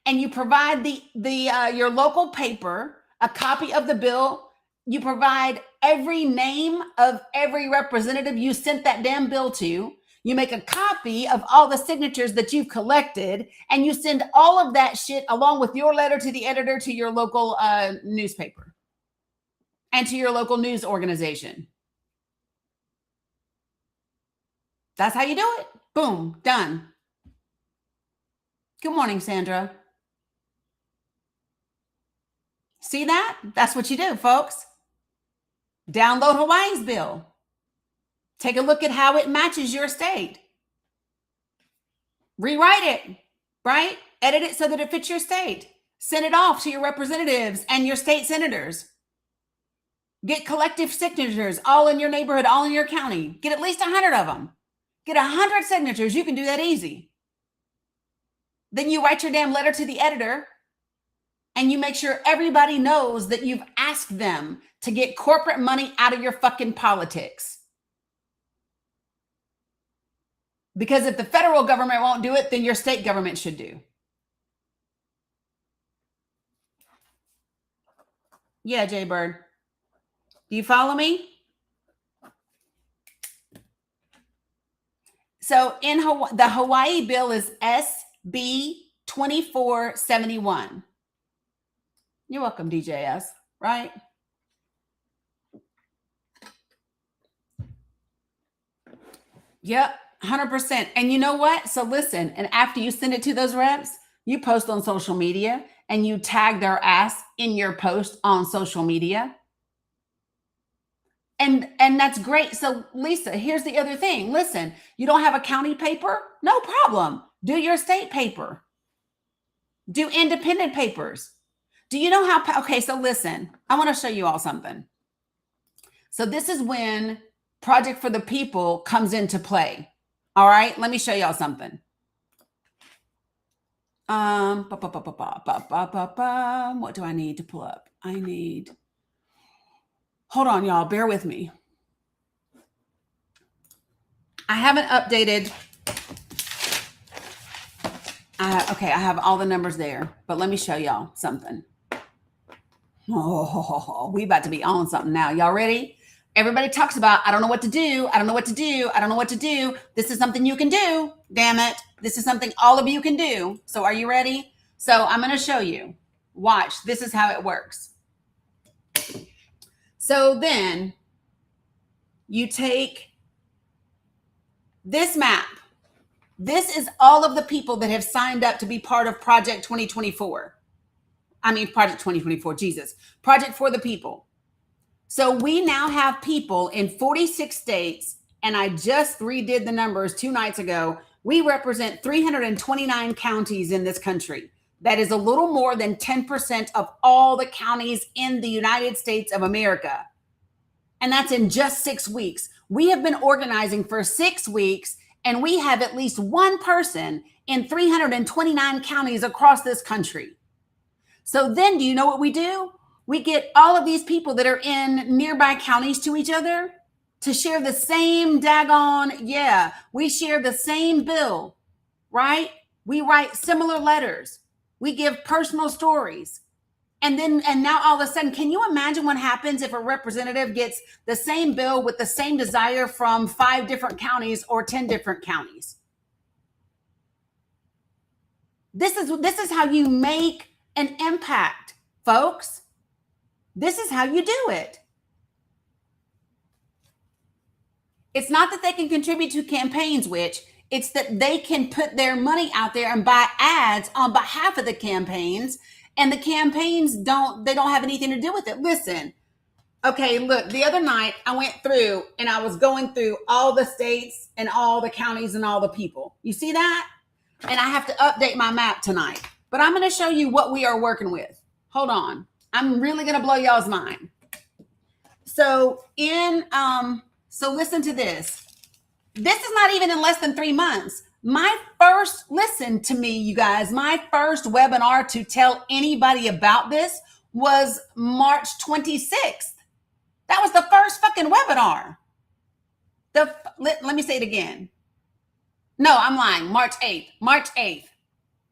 and you provide your local paper a copy of the bill. You provide every name of every representative you sent that damn bill to. You make a copy of all the signatures that you've collected, and you send all of that shit along with your letter to the editor to your local newspaper and to your local news organization. That's how you do it. Boom, done. Good morning, Sandra. See that? That's what you do, folks. Download Hawaii's bill. Take a look at how it matches your state. Rewrite it, right? Edit it so that it fits your state. Send it off to your representatives and your state senators. Get collective signatures all in your neighborhood, all in your county. Get at least 100 of them. Get 100 signatures. You can do that easy. Then you write your damn letter to the editor and you make sure everybody knows that you've asked them to get corporate money out of your fucking politics. Because if the federal government won't do it, then your state government should do. Yeah, Jay Bird. Do you follow me? So in Hawaii, the Hawaii bill is SB 2471. You're welcome, DJS, right? Yep. 100%. And you know what? So listen, and after you send it to those reps, you post on social media and you tag their ass in your post on social media. And that's great. So Lisa, here's the other thing. Listen, you don't have a county paper? No problem. Do your state paper. Do independent papers. Do you know how, okay, so listen, I want to show you all something. So this is when Project for the People comes into play. All right, let me show y'all something. What do I need to pull up? Hold on, y'all, bear with me. I haven't updated. Okay, I have all the numbers there, but let me show y'all something. Oh, we about to be on something now. Y'all ready? Everybody talks about, I don't know what to do. I don't know what to do. I don't know what to do. This is something you can do. Damn it. This is something all of you can do. So are you ready? So I'm going to show you. Watch, this is how it works. So then you take this map. This is all of the people that have signed up to be part of Project 2024. Project 2024, Jesus. Project for the People. So we now have people in 46 states, and I just redid the numbers 2 nights ago. We represent 329 counties in this country. That is a little more than 10% of all the counties in the United States of America. And that's in just 6 weeks. We have been organizing for 6 weeks, and we have at least one person in 329 counties across this country. So then do you know what we do? We get all of these people that are in nearby counties to each other to share the same we share the same bill, right? We write similar letters. We give personal stories. And now all of a sudden, can you imagine what happens if a representative gets the same bill with the same desire from 5 different counties or 10 different counties? This is how you make an impact, folks. This is how you do it. It's not that they can contribute to campaigns, it's that they can put their money out there and buy ads on behalf of the campaigns, and the campaigns don't have anything to do with it. Listen, okay, look, the other night I went through and I was going through all the states and all the counties and all the people. You see that? And I have to update my map tonight. But I'm going to show you what we are working with. Hold on. I'm really going to blow y'all's mind. So listen to this. This is not even in less than 3 months. Listen to me, you guys. My first webinar to tell anybody about this was March 26th. That was the first fucking webinar. Let me say it again. No, I'm lying. March 8th.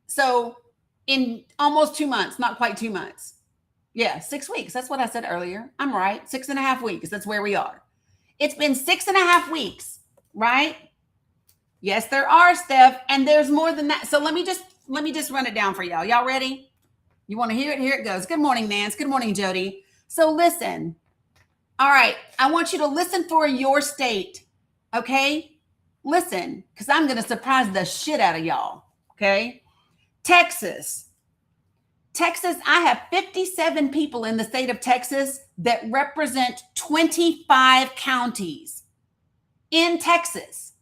So in almost 2 months, not quite 2 months. Yeah, 6 weeks. That's what I said earlier. I'm right. 6.5 weeks. That's where we are. It's been 6.5 weeks, right? Yes, there are, Steph, and there's more than that. So let me just run it down for y'all. Y'all ready? You want to hear it? Here it goes. Good morning, Nance. Good morning, Jody. So listen. All right. I want you to listen for your state. Okay? Listen, because I'm going to surprise the shit out of y'all. Okay? Texas, I have 57 people in the state of Texas that represent 25 counties in Texas.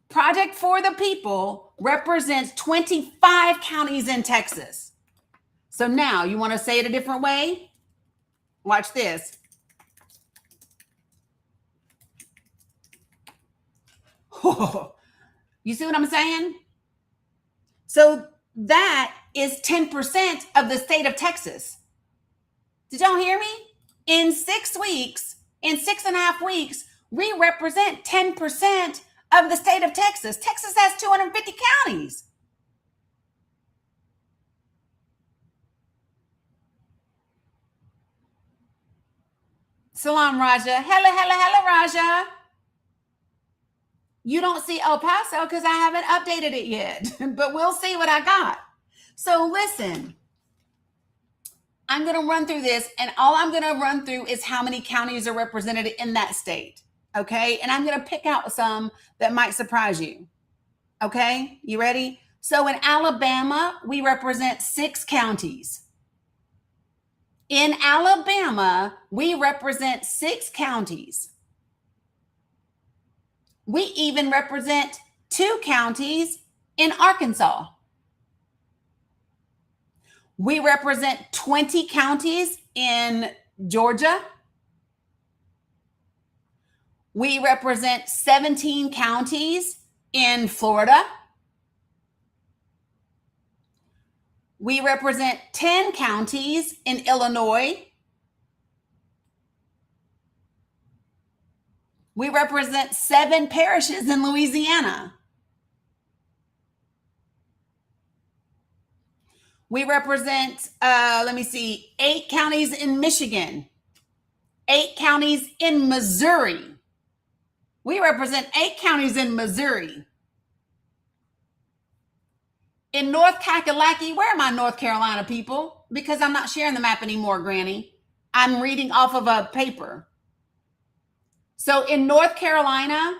Project for the People represents 25 counties in Texas. So now you want to say it a different way? Watch this. You see what I'm saying? So that is 10% of the state of Texas. Did y'all hear me? In 6 weeks, in 6.5 weeks, we represent 10% of the state of Texas. Texas has 250 counties. Salam, Raja. Hello, Raja. You don't see El Paso because I haven't updated it yet, but we'll see what I got. So listen, I'm going to run through this, and all I'm going to run through is how many counties are represented in that state, okay? And I'm going to pick out some that might surprise you, okay? You ready? So in Alabama, we represent 6 counties. In Alabama, we represent 6 counties. We even represent 2 counties in Arkansas. We represent 20 counties in Georgia. We represent 17 counties in Florida. We represent 10 counties in Illinois. We represent 7 parishes in Louisiana. We represent, 8 counties in Michigan, 8 counties in Missouri. We represent 8 counties in Missouri. In North Kakalaki, where are my North Carolina people? Because I'm not sharing the map anymore, Granny. I'm reading off of a paper. So in North Carolina,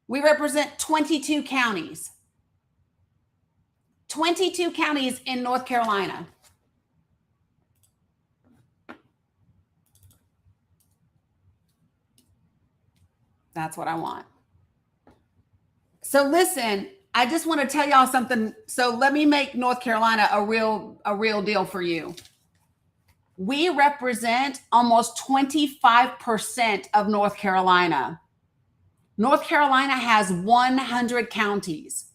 we represent 22 counties. 22 counties in North Carolina. That's what I want. So listen, I just want to tell y'all something. So let me make North Carolina a real deal for you. We represent almost 25% of North Carolina. North Carolina has 100 counties.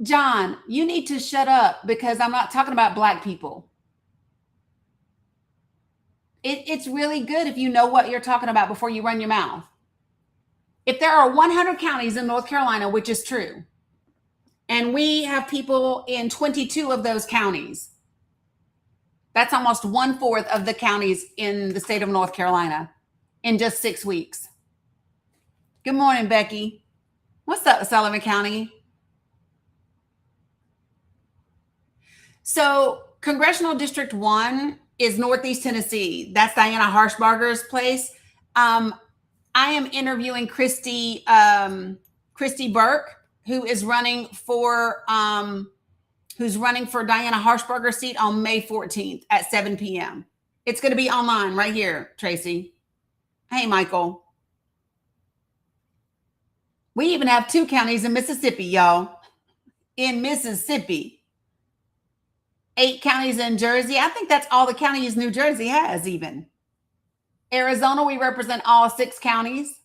John, you need to shut up because I'm not talking about Black people. It's really good if you know what you're talking about before you run your mouth. If there are 100 counties in North Carolina, which is true, and we have people in 22 of those counties, that's almost 1/4 of the counties in the state of North Carolina in just 6 weeks. Good morning, Becky. What's up, Sullivan County? So Congressional District 1 is Northeast Tennessee. That's Diana Harshbarger's place. I am interviewing Christy Burke, who is running for Diana Harshbarger's seat on May 14th at 7 p.m. It's going to be online right here, Tracy. Hey, Michael. We even have 2 counties in Mississippi, y'all. In Mississippi. 8 counties in Jersey. I think that's all the counties New Jersey has even. Arizona, we represent all 6 counties.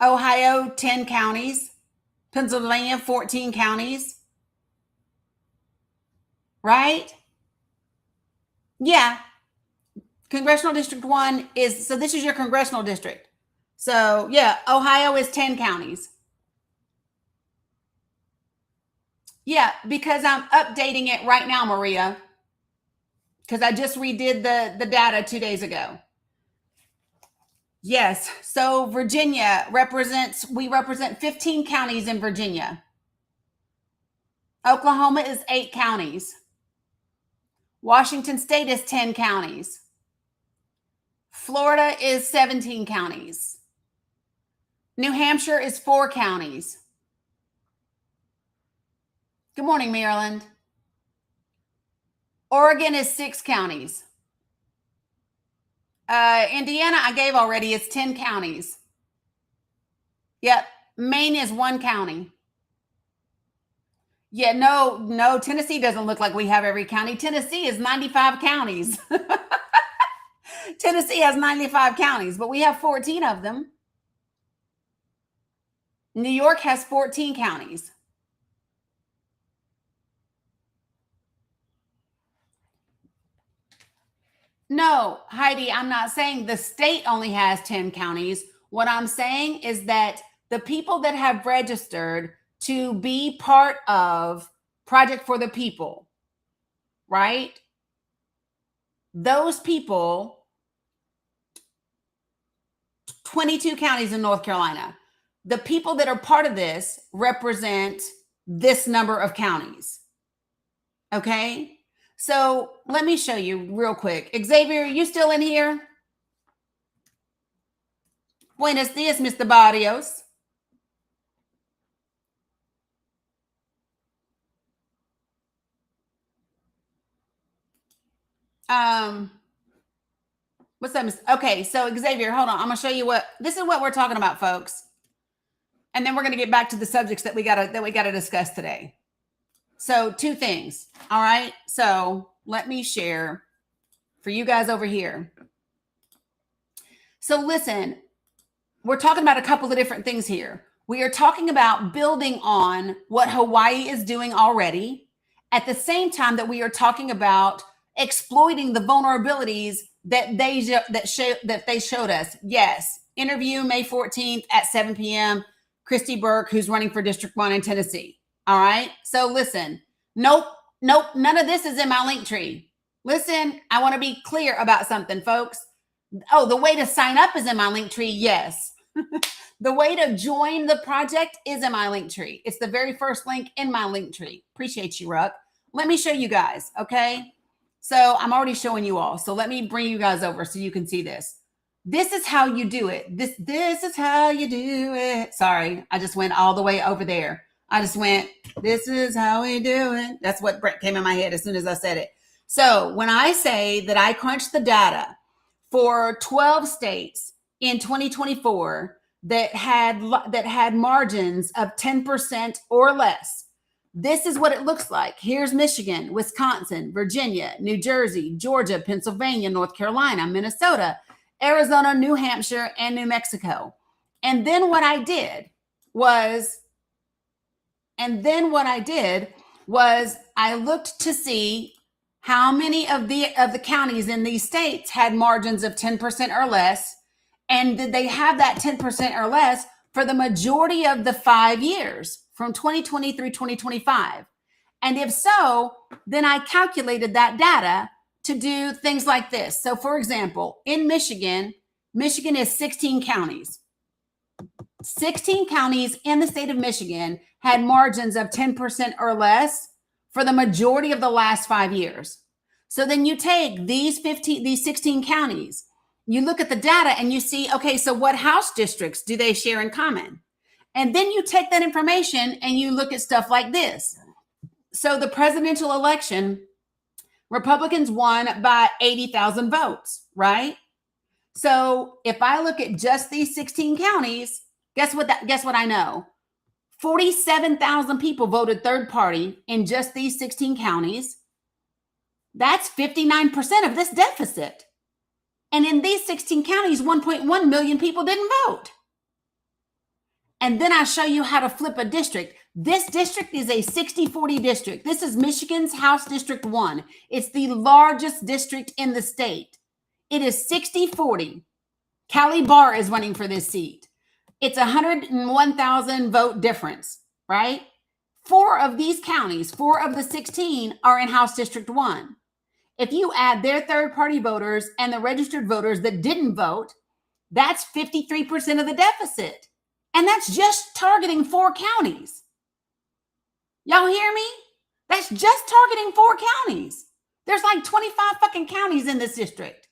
Ohio, 10 counties. Pennsylvania, 14 counties. Right? Yeah. Congressional District 1 is, so this is your congressional district. So yeah, Ohio is 10 counties. Yeah, because I'm updating it right now, Maria. Because I just redid the data 2 days ago. Yes. So Virginia we represent 15 counties in Virginia. Oklahoma is 8 counties. Washington State is 10 counties. Florida is 17 counties. New Hampshire is 4 counties. Good morning, Maryland. Oregon is 6 counties. Indiana, I gave already. It's 10 counties. Yep. Maine is 1 county. Yeah, no, Tennessee doesn't look like we have every county. Tennessee is 95 counties. Tennessee has 95 counties, but we have 14 of them. New York has 14 counties. No, Heidi, I'm not saying the state only has 10 counties. What I'm saying is that the people that have registered to be part of Project for the People, right? Those people, 22 counties in North Carolina, the people that are part of this represent this number of counties. Okay? So let me show you real quick. Xavier, you still in here? Buenos dias, Mr. Barrios. What's up? Okay, so Xavier, hold on. I'm gonna show you this is what we're talking about, folks. And then we're gonna get back to the subjects that we gotta discuss today. So 2 things. All right. So let me share for you guys over here. So listen, we're talking about a couple of different things here. We are talking about building on what Hawaii is doing already, at the same time that we are talking about exploiting the vulnerabilities that they showed us. Yes, interview May 14th at 7 p.m. Christy Burke, who's running for District 1 in Tennessee. All right. So listen, nope. None of this is in my link tree. Listen, I want to be clear about something, folks. Oh, the way to sign up is in my link tree. Yes. The way to join the project is in my link tree. It's the very first link in my link tree. Appreciate you, Ruck. Let me show you guys, okay? So I'm already showing you all. So let me bring you guys over so you can see this. This is how you do it. This is how you do it. Sorry, I just went all the way over there. I just went, this is how we do it. That's what came in my head as soon as I said it. So when I say that I crunched the data for 12 states in 2024 that had margins of 10% or less, this is what it looks like. Here's Michigan, Wisconsin, Virginia, New Jersey, Georgia, Pennsylvania, North Carolina, Minnesota, Arizona, New Hampshire, and New Mexico. And then what I did was I looked to see how many of the counties in these states had margins of 10% or less, and did they have that 10% or less for the majority of the 5 years from 2020 through 2025. And if so, then I calculated that data to do things like this. So for example, in Michigan is 16 counties. 16 counties in the state of Michigan had margins of 10% or less for the majority of the last 5 years. So then you take these 16 counties, you look at the data and you see, okay, so what House districts do they share in common? And then you take that information and you look at stuff like this. So the presidential election, Republicans won by 80,000 votes, right? So if I look at just these 16 counties, guess what I know? 47,000 people voted third party in just these 16 counties. That's 59% of this deficit. And in these 16 counties, 1.1 million people didn't vote. And then I show you how to flip a district. This district is a 60-40 district. This is Michigan's House District 1. It's the largest district in the state. It is 60-40. Callie Barr is running for this seat. It's 101,000 vote difference, right? 4 of these counties, 4 of the 16 are in House District 1. If you add their third-party voters and the registered voters that didn't vote, that's 53% of the deficit. And that's just targeting 4 counties. Y'all hear me? That's just targeting 4 counties. There's like 25 fucking counties in this district.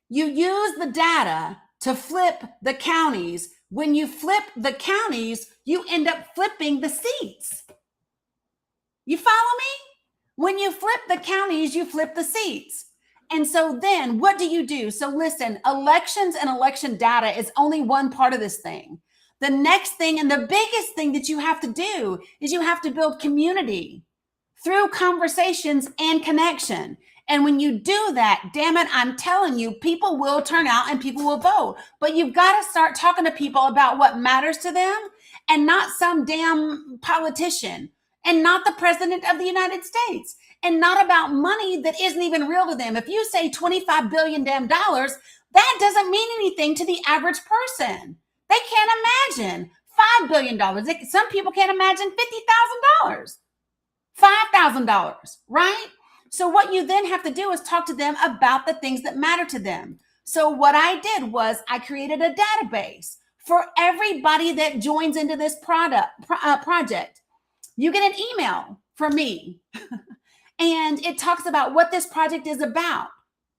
You use the data to flip the counties. When you flip the counties, you end up flipping the seats. You follow me? When you flip the counties, you flip the seats. And so then what do you do? So listen, elections and election data is only one part of this thing. The next thing and the biggest thing that you have to do is you have to build community through conversations and connection. And when you do that, damn it, I'm telling you, people will turn out and people will vote. But you've got to start talking to people about what matters to them, and not some damn politician, and not the president of the United States, and not about money that isn't even real to them. If you say $25 billion damn dollars, that doesn't mean anything to the average person. They can't imagine $5 billion. Some people can't imagine $50,000, $5,000, right? So what you then have to do is talk to them about the things that matter to them. So what I did was I created a database for everybody that joins into this project. You get an email from me and it talks about what this project is about,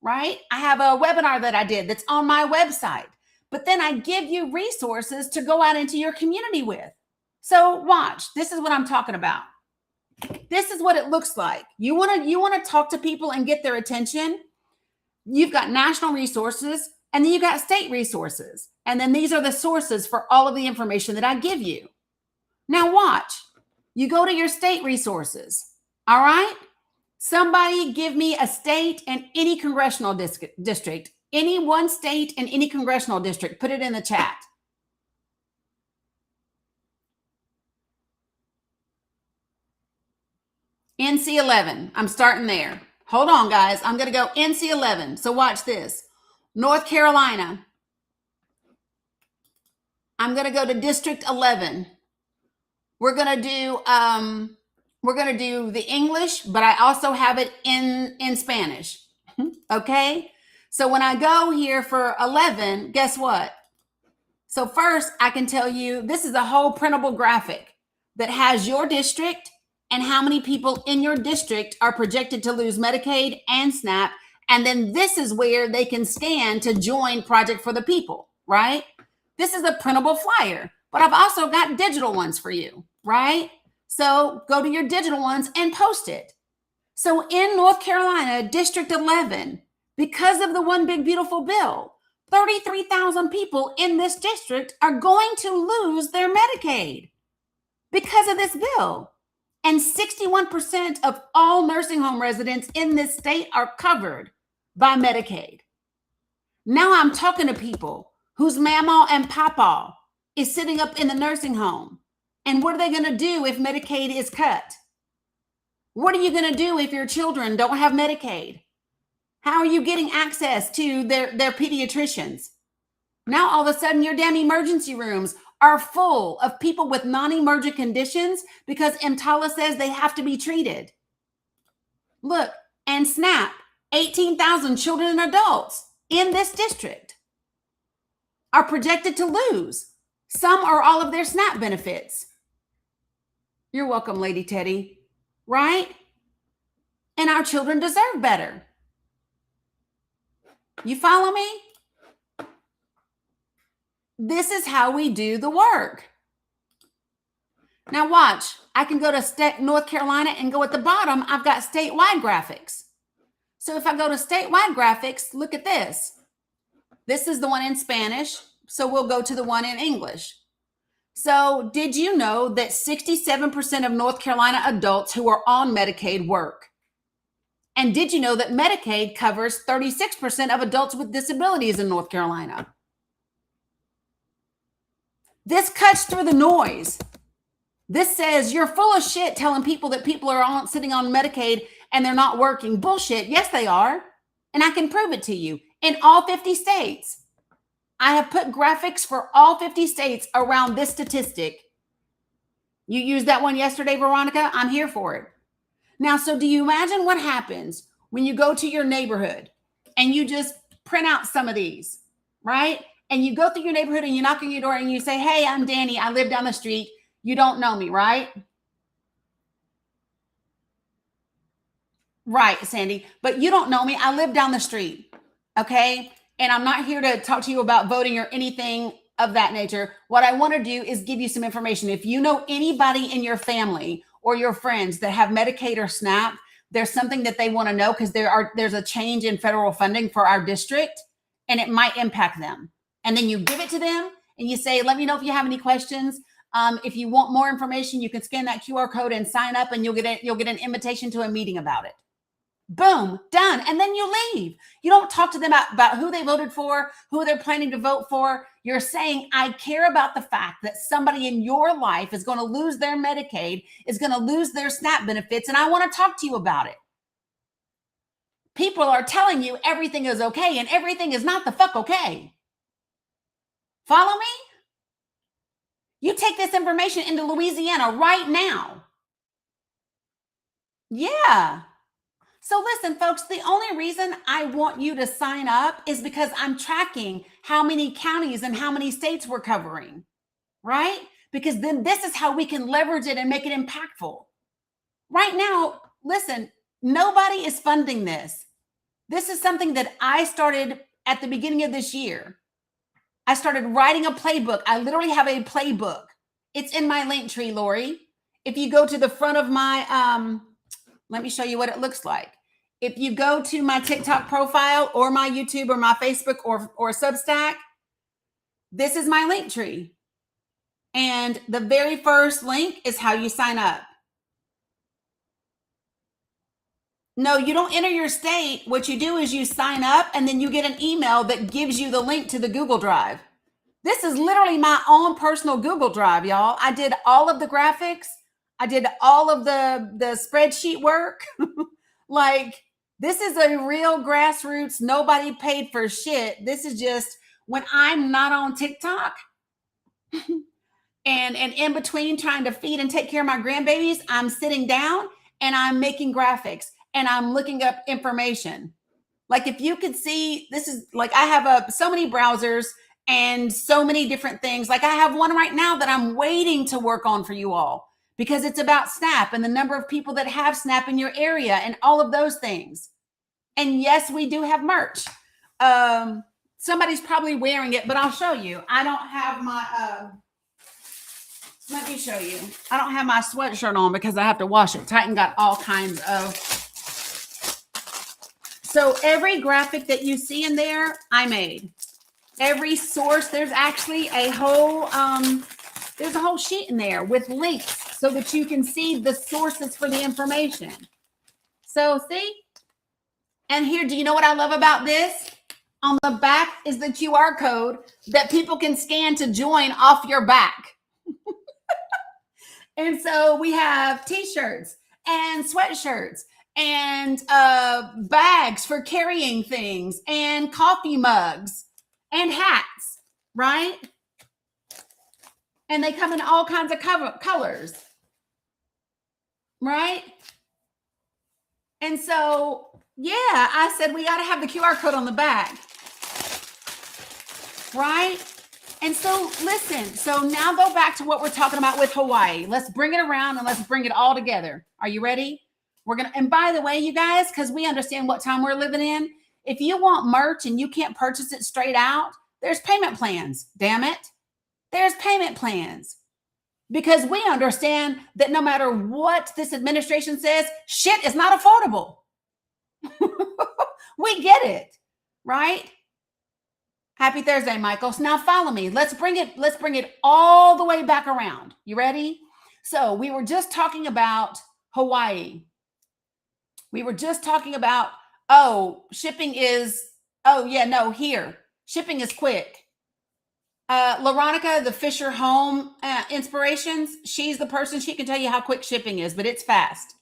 right? I have a webinar that I did that's on my website, but then I give you resources to go out into your community with. So watch, this is what I'm talking about. This is what it looks like. You want to talk to people and get their attention. You've got national resources, and then you've got state resources. And then these are the sources for all of the information that I give you. Now watch. You go to your state resources. All right? Somebody give me a state and any congressional district. Any one state and any congressional district. Put it in the chat. NC11. I'm starting there. Hold on, guys. I'm going to go NC11. So watch this. North Carolina. I'm going to go to District 11. We're going to do the English, but I also have it in Spanish. Okay? So when I go here for 11, guess what? So first, I can tell you this is a whole printable graphic that has your district and how many people in your district are projected to lose Medicaid and SNAP. And then this is where they can scan to join Project for the People, right? This is a printable flyer, but I've also got digital ones for you, right? So go to your digital ones and post it. So in North Carolina, District 11, because of the One Big Beautiful Bill, 33,000 people in this district are going to lose their Medicaid because of this bill. And 61% of all nursing home residents in this state are covered by Medicaid. Now I'm talking to people whose mama and papa is sitting up in the nursing home. And what are they going to do if Medicaid is cut? What are you going to do if your children don't have Medicaid? How are you getting access to their pediatricians? Now, all of a sudden, your damn emergency rooms are full of people with non-emergent conditions because EMTALA says they have to be treated. Look, and SNAP, 18,000 children and adults in this district are projected to lose some or all of their SNAP benefits. You're welcome, Lady Teddy, right? And our children deserve better. You follow me? This is how we do the work. Now watch, I can go to North Carolina and go at the bottom. I've got statewide graphics. So if I go to statewide graphics, look at this. This is the one in Spanish. So we'll go to the one in English. So did you know that 67% of North Carolina adults who are on Medicaid work? And did you know that Medicaid covers 36% of adults with disabilities in North Carolina? This cuts through the noise. This says you're full of shit telling people that people are sitting on Medicaid and they're not working. Bullshit. Yes, they are. And I can prove it to you in all 50 states. I have put graphics for all 50 states around this statistic. You used that one yesterday, Veronica? I'm here for it. Now, so do you imagine what happens when you go to your neighborhood and you just print out some of these, right? And you go through your neighborhood and you knock on your door and you say, hey, I'm Dani. I live down the street. You don't know me, right? Right, Sandy. But you don't know me. I live down the street, okay? And I'm not here to talk to you about voting or anything of that nature. What I want to do is give you some information. If you know anybody in your family or your friends that have Medicaid or SNAP, there's something that they want to know because there's a change in federal funding for our district and it might impact them. And then you give it to them and you say, let me know if you have any questions. If you want more information, you can scan that QR code and sign up and you'll get an invitation to a meeting about it. Boom, done. And then you leave. You don't talk to them about who they voted for, who they're planning to vote for. You're saying, I care about the fact that somebody in your life is going to lose their Medicaid, is going to lose their SNAP benefits, and I want to talk to you about it. People are telling you everything is okay, and everything is not the fuck okay. Follow me? You take this information into Louisiana right now. Yeah. So listen, folks, the only reason I want you to sign up is because I'm tracking how many counties and how many states we're covering, right? Because then this is how we can leverage it and make it impactful. Right now, listen, nobody is funding this. This is something that I started at the beginning of this year. I started writing a playbook. I literally have a playbook. It's in my link tree, Lori. If you go to the front of my, let me show you what it looks like. If you go to my TikTok profile or my YouTube or my Facebook or Substack, this is my link tree. And the very first link is how you sign up. No, you don't enter your state. What you do is you sign up and then you get an email that gives you the link to the Google Drive. This is literally my own personal Google Drive, y'all. I did all of the graphics. I did all of the spreadsheet work. Like, this is a real grassroots, nobody paid for shit. This is just when I'm not on TikTok and in between trying to feed and take care of my grandbabies, I'm sitting down and I'm making graphics and I'm looking up information. Like, if you could see, this is like, I have so many browsers and so many different things. Like I have one right now that I'm waiting to work on for you all because it's about SNAP and the number of people that have SNAP in your area and all of those things. And yes, we do have merch. Somebody's probably wearing it, but I'll show you. I don't have my, let me show you. I don't have my sweatshirt on because I have to wash it. Titan got all kinds of. So every graphic that you see in there, I made. Every source, there's actually a whole sheet in there with links so that you can see the sources for the information. So see, and here, do you know what I love about this? On the back is the QR code that people can scan to join off your back. And so we have t-shirts and sweatshirts and bags for carrying things and coffee mugs and hats, right? And they come in all kinds of colors, right? And so, yeah, I said we got to have the QR code on the back, right? And so, listen, so now go back to what we're talking about with Hawaii. Let's bring it around and let's bring it all together. Are you ready? We're going to, and by the way, you guys, because we understand what time we're living in, if you want merch and you can't purchase it straight out, there's payment plans, damn it. There's payment plans. Because we understand that no matter what this administration says, shit is not affordable. We get it, right? Happy Thursday, Michael. So now follow me. Let's bring it all the way back around. You ready? So we were just talking about Hawaii. We were just talking about, shipping is, here. Shipping is quick. LaRonica, the Fisher Home Inspirations, she's the person, she can tell you how quick shipping is, but it's fast.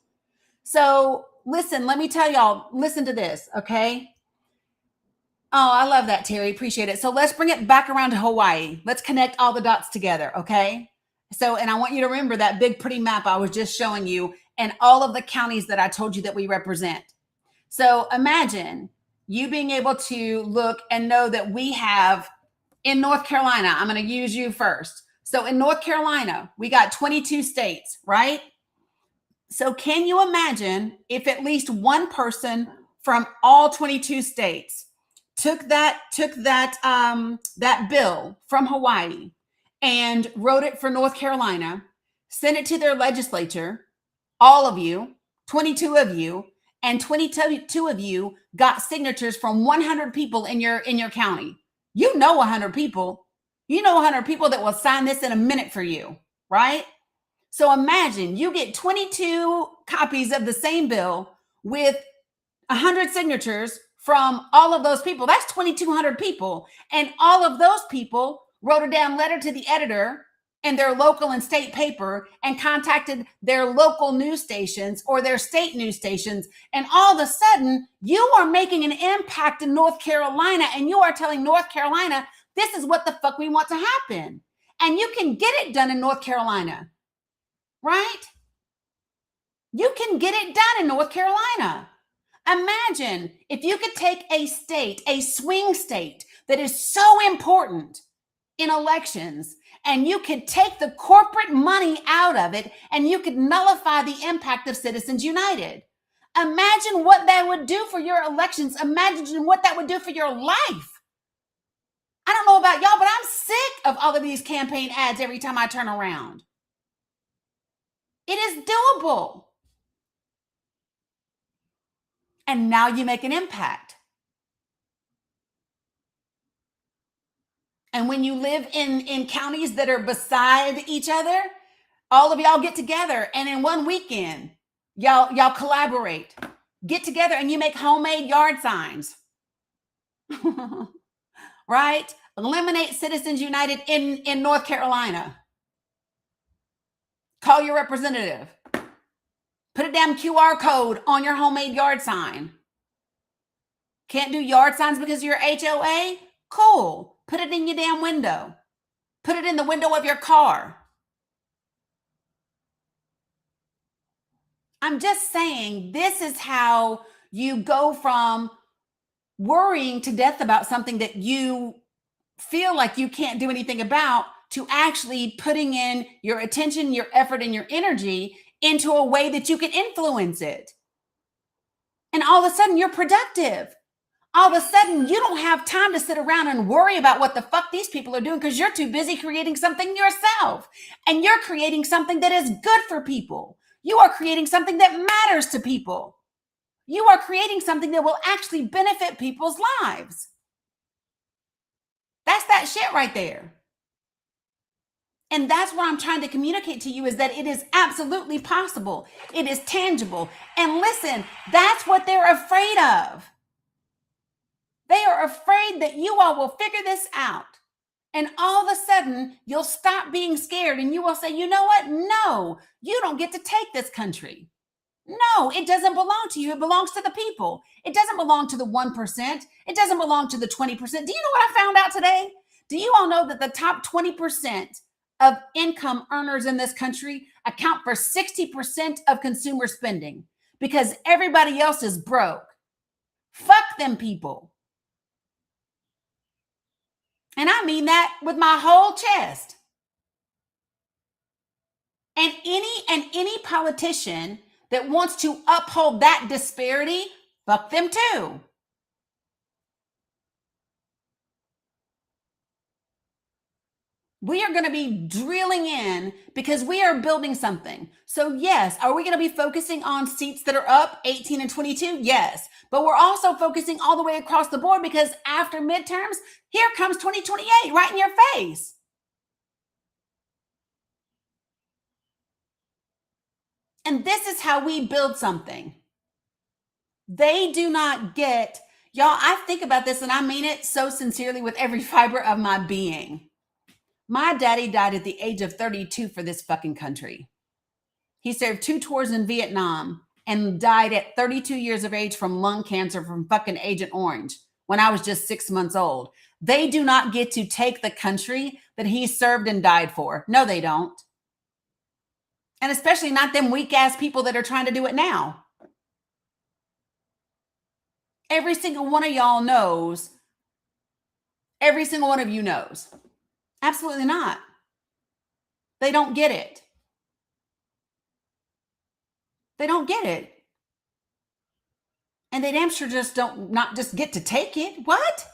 So listen, let me tell y'all, listen to this, okay? Oh, I love that, Terry. Appreciate it. So let's bring it back around to Hawaii. Let's connect all the dots together, okay? So, and I want you to remember that big, pretty map I was just showing you and all of the counties that I told you that we represent. So imagine you being able to look and know that we have in North Carolina, I'm going to use you first. So in North Carolina, we got 22 states, right? So can you imagine if at least one person from all 22 states took that bill from Hawaii and wrote it for North Carolina, sent it to their legislature, all of you, 22 of you, and 22 of you got signatures from 100 people in your county. You know 100 people. You know 100 people that will sign this in a minute for you, right? So imagine you get 22 copies of the same bill with 100 signatures from all of those people. That's 2,200 people. And all of those people wrote a damn letter to the editor in their local and state paper and contacted their local news stations or their state news stations. And all of a sudden, you are making an impact in North Carolina and you are telling North Carolina, this is what the fuck we want to happen. And you can get it done in North Carolina, right? You can get it done in North Carolina. Imagine if you could take a state, a swing state that is so important in elections, and you could take the corporate money out of it and you could nullify the impact of Citizens United. Imagine what that would do for your elections. Imagine what that would do for your life. I don't know about y'all, but I'm sick of all of these campaign ads every time I turn around. It is doable. And now you make an impact. And when you live in counties that are beside each other, all of y'all get together and in one weekend, y'all collaborate, get together and you make homemade yard signs, right? Eliminate Citizens United in North Carolina. Call your representative. Put a damn QR code on your homemade yard sign. Can't do yard signs because you're HOA? Cool. Put it in your damn window. Put it in the window of your car. I'm just saying, this is how you go from worrying to death about something that you feel like you can't do anything about, to actually putting in your attention, your effort, and your energy into a way that you can influence it. And all of a sudden you're productive. All of a sudden you don't have time to sit around and worry about what the fuck these people are doing, because you're too busy creating something yourself. And you're creating something that is good for people. You are creating something that matters to people. You are creating something that will actually benefit people's lives. That's that shit right there. And that's what I'm trying to communicate to you, is that it is absolutely possible. It is tangible. And listen, that's what they're afraid of. They are afraid that you all will figure this out. And all of a sudden, you'll stop being scared and you will say, you know what? No, you don't get to take this country. No, it doesn't belong to you. It belongs to the people. It doesn't belong to the 1%. It doesn't belong to the 20%. Do you know what I found out today? Do you all know that the top 20% of income earners in this country account for 60% of consumer spending, because everybody else is broke? Fuck them people. And I mean that with my whole chest. And any politician that wants to uphold that disparity, fuck them too. We are going to be drilling in because we are building something. So yes, are we going to be focusing on seats that are up 18 and 22? Yes. But we're also focusing all the way across the board, because after midterms, here comes 2028 right in your face. And this is how we build something. They do not get, y'all, I think about this and I mean it so sincerely with every fiber of my being. My daddy died at the age of 32 for this fucking country. He served 2 tours in Vietnam and died at 32 years of age from lung cancer from fucking Agent Orange when I was just 6 months old. They do not get to take the country that he served and died for. No, they don't. And especially not them weak ass people that are trying to do it now. Every single one of y'all knows. Every single one of you knows. Absolutely not. They don't get it. They don't get it. And they damn sure just don't not just get to take it. What?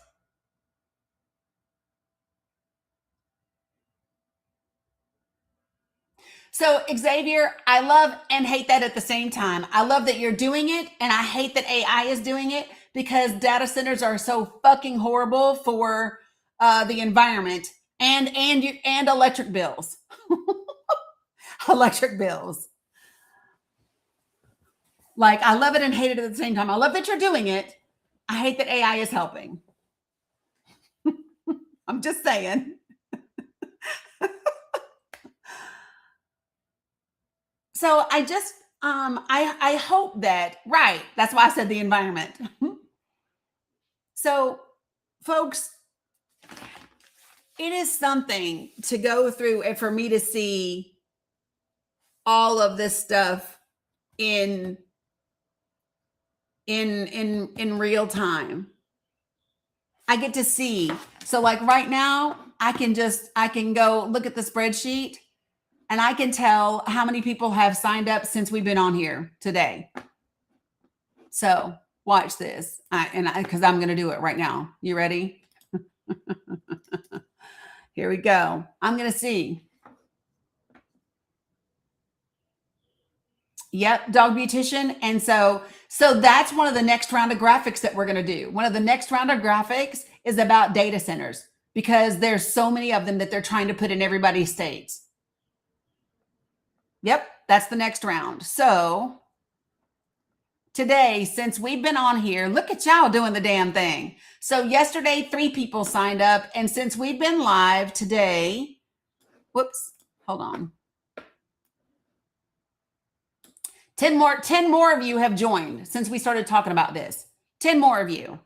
So Xavier, I love and hate that at the same time. I love that you're doing it, and I hate that AI is doing it, because data centers are so fucking horrible for the environment and electric bills. Electric bills. Like, I love it and hate it at the same time. I love that you're doing it. I hate that AI is helping. I'm just saying. So I just, I hope that, right, that's why I said the environment. So folks, it is something to go through and for me to see all of this stuff in real time. I get to see. So like right now, I can go look at the spreadsheet and I can tell how many people have signed up since we've been on here today. So watch this. Because I'm going to do it right now. You ready? Here we go. I'm going to see. Yep, dog beautician. And so that's one of the next round of graphics that we're going to do. One of the next round of graphics is about data centers, because there's so many of them that they're trying to put in everybody's states. Yep, that's the next round. So today, since we've been on here, look at y'all doing the damn thing. So yesterday, 3 people signed up. And since we've been live today, whoops, hold on. 10 more of you have joined since we started talking about this. 10 more of you.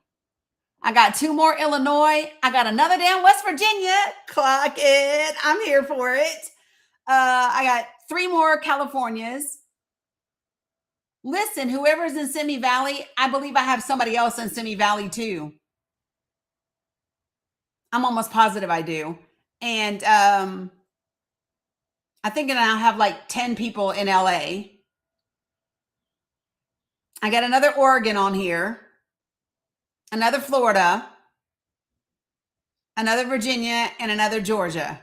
I got 2 more Illinois. I got another damn West Virginia. Clock it. I'm here for it. I got 3 more Californias. Listen, whoever's in Simi Valley, I believe I have somebody else in Simi Valley too. I'm almost positive I do. And I think I now have like 10 people in LA. I got another Oregon on here, another Florida, another Virginia, and another Georgia.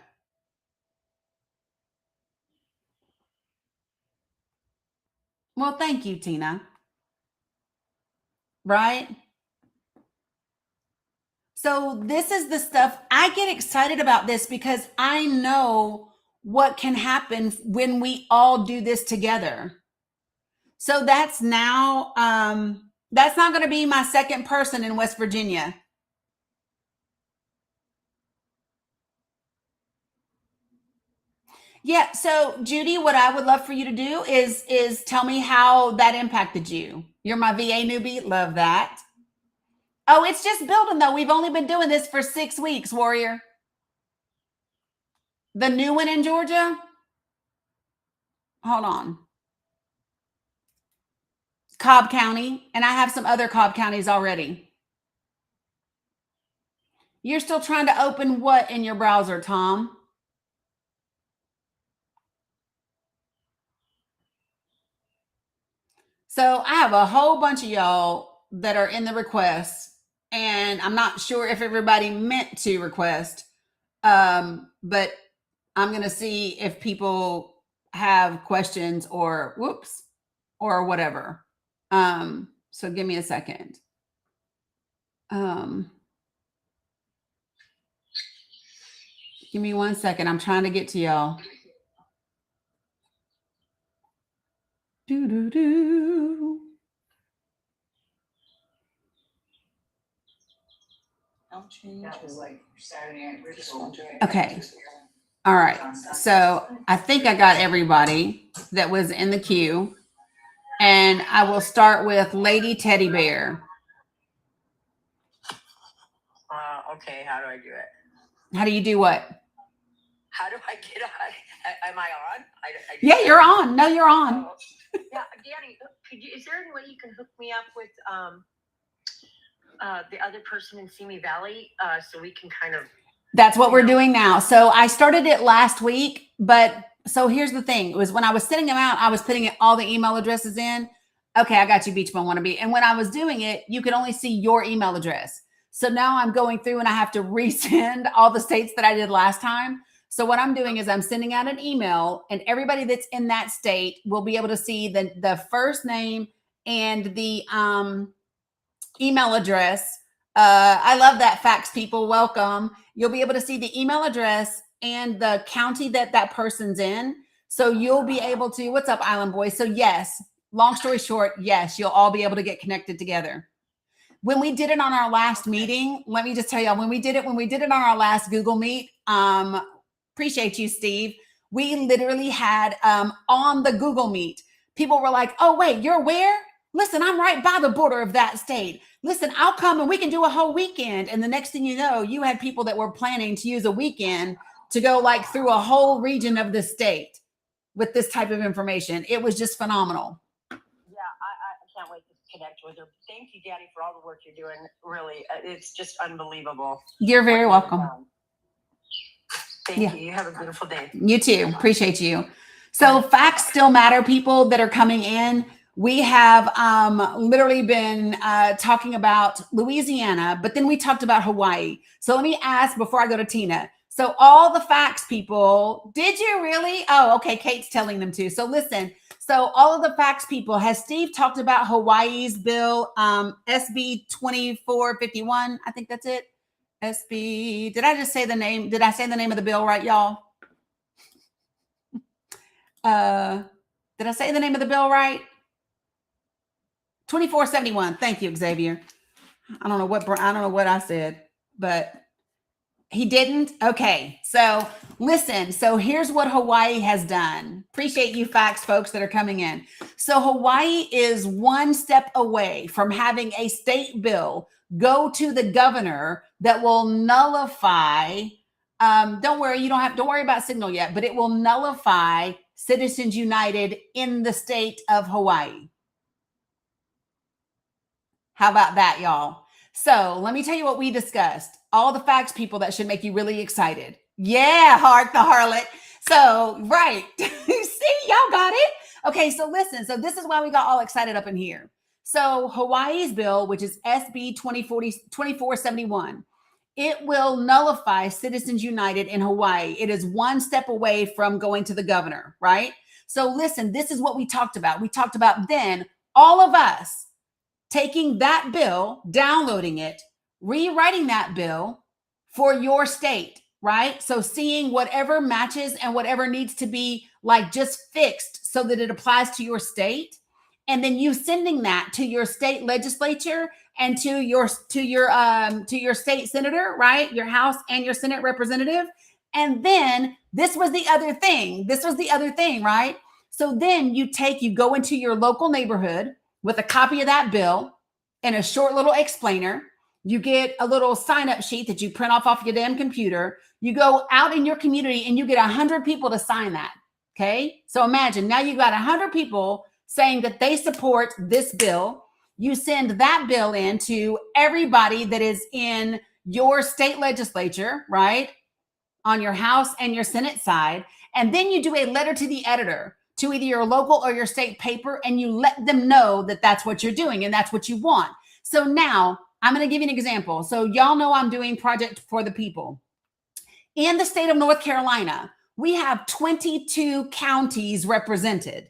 Well, thank you, Tina. Right? So this is the stuff I get excited about this because I know what can happen when we all do this together. So that's now that's not going to be my second person in West Virginia. Yeah, so Judy, what I would love for you to do is tell me how that impacted you. You're my VA newbie, love that. Oh, it's just building though. We've only been doing this for 6 weeks, Warrior. The new one in Georgia? Hold on. Cobb County, and I have some other Cobb counties already. You're still trying to open what in your browser, Tom? So I have a whole bunch of y'all that are in the requests, and I'm not sure if everybody meant to request, but I'm going to see if people have questions or whoops or whatever. So give me a second. Give me 1 second. I'm trying to get to y'all. Do. Don't change to like Saturday night ritual. Okay. All right. So I think I got everybody that was in the queue. And I will start with Lady Teddy Bear. Okay, how do I do it? How do you do what? How do I get on? Am I on? Yeah, you're on. No, you're on. Oh. Yeah, Dani, is there any way you can hook me up with the other person in Simi Valley so we can kind of... That's what we're doing now. So I started it last week, but so here's the thing. It was when I was sending them out, I was putting all the email addresses in. Okay, I got you, Beach Bum Wannabe. And when I was doing it, you could only see your email address. So now I'm going through and I have to resend all the states that I did last time. So what I'm doing is I'm sending out an email, and everybody that's in that state will be able to see the first name and the email address. I love that, fax people. Welcome. You'll be able to see the email address and the county that that person's in. So you'll be able to, what's up, Island Boys? So yes, long story short, yes, you'll all be able to get connected together. When we did it on our last meeting, let me just tell y'all, when we did it on our last Google Meet, appreciate you, Steve. We literally had on the Google Meet, people were like, oh, wait, you're where? Listen, I'm right by the border of that state. Listen, I'll come and we can do a whole weekend. And the next thing you know, you had people that were planning to use a weekend to go like through a whole region of the state with this type of information. It was just phenomenal. Yeah, I can't wait to connect with her. Thank you, Dani, for all the work you're doing. Really, it's just unbelievable. You're very welcome. Thank you. You have a beautiful day. You too. Appreciate you. So facts still matter, people that are coming in. We have literally been talking about Louisiana, but then we talked about Hawaii. So let me ask before I go to Tina. So all the facts, people, did you really? Oh, okay. Kate's telling them to. So listen. So all of the facts, people, has Steve talked about Hawaii's bill, SB 2451? I think that's it. SB. Did I just say the name? Did I say the name of the bill right, y'all? Did I say the name of the bill right? 2471. Thank you, Xavier. I don't know what I said, but he didn't. Okay. So listen. So here's what Hawaii has done. Appreciate you facts, folks that are coming in. So Hawaii is one step away from having a state bill go to the governor that will nullify. Don't worry. Don't worry about Signal yet, but it will nullify Citizens United in the state of Hawaii. How about that, y'all? So let me tell you what we discussed. All the facts, people, that should make you really excited. Yeah, Hart the harlot. So, right. See, y'all got it. Okay, so listen. So this is why we got all excited up in here. So Hawaii's bill, which is SB 2471, it will nullify Citizens United in Hawaii. It is one step away from going to the governor, right? So listen, this is what we talked about. We talked about then all of us taking that bill, downloading it, rewriting that bill for your state, right? So seeing whatever matches and whatever needs to be like just fixed so that it applies to your state. And then you sending that to your state legislature and to your state senator, right? Your House and your Senate representative. And then this was the other thing. This was the other thing, right? So then you go into your local neighborhood with a copy of that bill and a short little explainer. You get a little sign-up sheet that you print off your damn computer. You go out in your community and you get 100 people to sign that, okay? So imagine now you got 100 people saying that they support this bill. You send that bill in to everybody that is in your state legislature, right? On your House and your Senate side. And then you do a letter to the editor, to either your local or your state paper, and you let them know that that's what you're doing and that's what you want. So now I'm going to give you an example. So y'all know I'm doing Project for the People. In the state of North Carolina, we have 22 counties represented.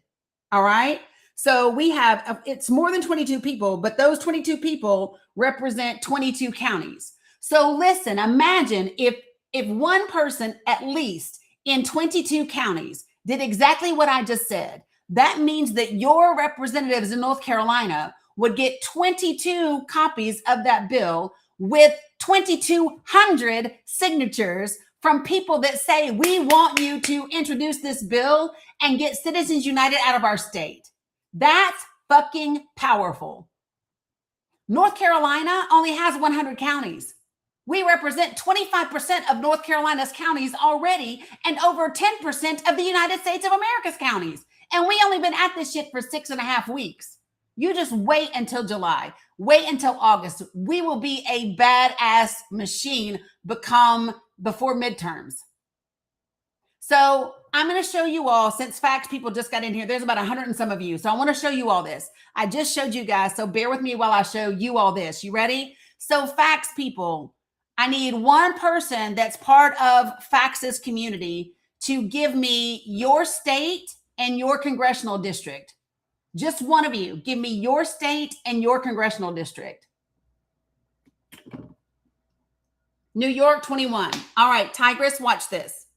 All right. So we have, it's more than 22 people, but those 22 people represent 22 counties. So listen, imagine if one person at least in 22 counties did exactly what I just said. That means that your representatives in North Carolina would get 22 copies of that bill with 2,200 signatures from people that say, we want you to introduce this bill and get Citizens United out of our state. That's fucking powerful. North Carolina only has 100 counties. We represent 25% of North Carolina's counties already and over 10% of the United States of America's counties. And we only been at this shit for 6.5 weeks. You just wait until July. Wait until August. We will be a badass machine before midterms. So I'm going to show you all, since facts people just got in here, there's about 100 and some of you. So I want to show you all this. I just showed you guys. So bear with me while I show you all this. You ready? So facts people, I need one person that's part of Fax's community to give me your state and your congressional district. Just one of you. Give me your state and your congressional district. New York 21. All right, Tigress, watch this.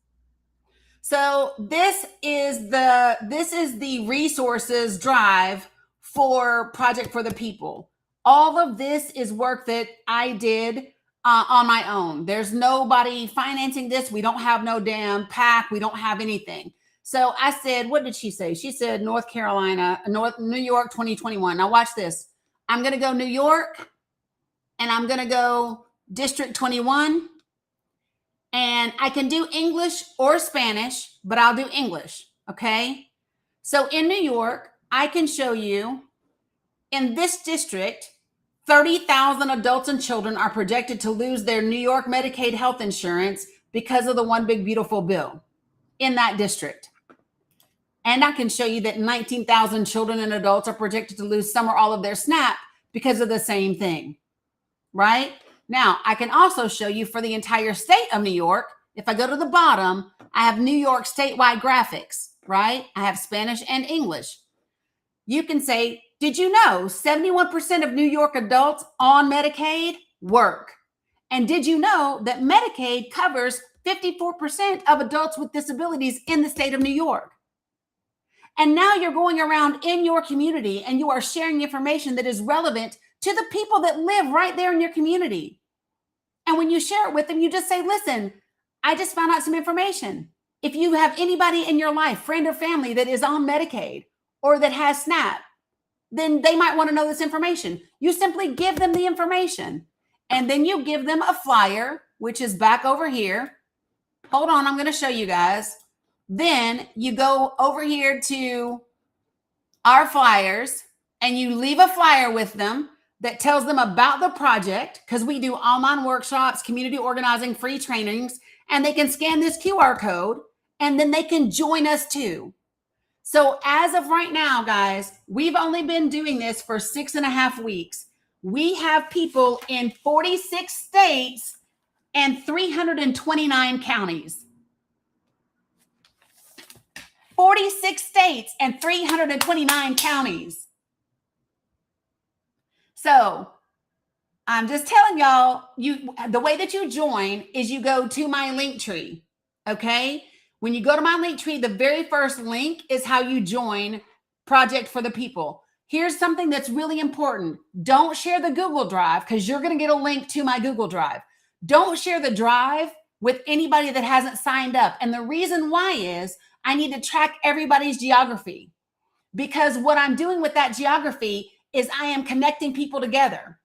So this is the resources drive for Project for the People. All of this is work that I did on my own. There's nobody financing this. We don't have no damn PAC. We don't have anything. So I said, what did she say? She said New York 2021. Now watch this. I'm going to go New York and I'm going to go District 21. And I can do English or Spanish, but I'll do English, okay? So in New York, I can show you in this district, 30,000 adults and children are projected to lose their New York Medicaid health insurance because of the One Big Beautiful Bill in that district. And I can show you that 19,000 children and adults are projected to lose some or all of their SNAP because of the same thing, right? Now, I can also show you for the entire state of New York, if I go to the bottom, I have New York statewide graphics, right? I have Spanish and English. You can say, did you know 71% of New York adults on Medicaid work? And did you know that Medicaid covers 54% of adults with disabilities in the state of New York? And now you're going around in your community and you are sharing information that is relevant to the people that live right there in your community. And when you share it with them, you just say, listen, I just found out some information. If you have anybody in your life, friend or family that is on Medicaid or that has SNAP, then they might want to know this information. You simply give them the information and then you give them a flyer, which is back over here. Hold on, I'm going to show you guys. Then you go over here to our flyers and you leave a flyer with them. that tells them about the project, because we do online workshops, community organizing, free trainings, and they can scan this QR code and then they can join us too. So as of right now, guys, we've only been doing this for 6.5 weeks. We have people in 46 states and 329 counties. 46 states and 329 counties. So I'm just telling y'all, the way that you join is you go to my link tree. Okay. When you go to my link tree, the very first link is how you join Project for the People. Here's something that's really important. Don't share the Google Drive, because you're going to get a link to my Google Drive. Don't share the drive with anybody that hasn't signed up. And the reason why is I need to track everybody's geography, because what I'm doing with that geography is I am connecting people together.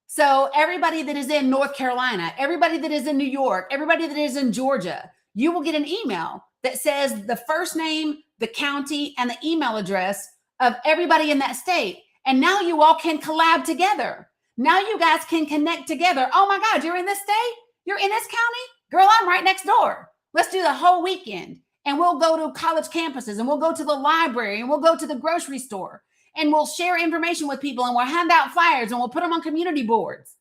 So everybody that is in North Carolina, everybody that is in New York, everybody that is in Georgia, you will get an email that says the first name, the county, and the email address of everybody in that state. And now you all can collab together. Now you guys can connect together. Oh my God, you're in this state? You're in this county? Girl, I'm right next door. Let's do the whole weekend. And we'll go to college campuses, and we'll go to the library, and we'll go to the grocery store, and we'll share information with people, and we'll hand out flyers, and we'll put them on community boards.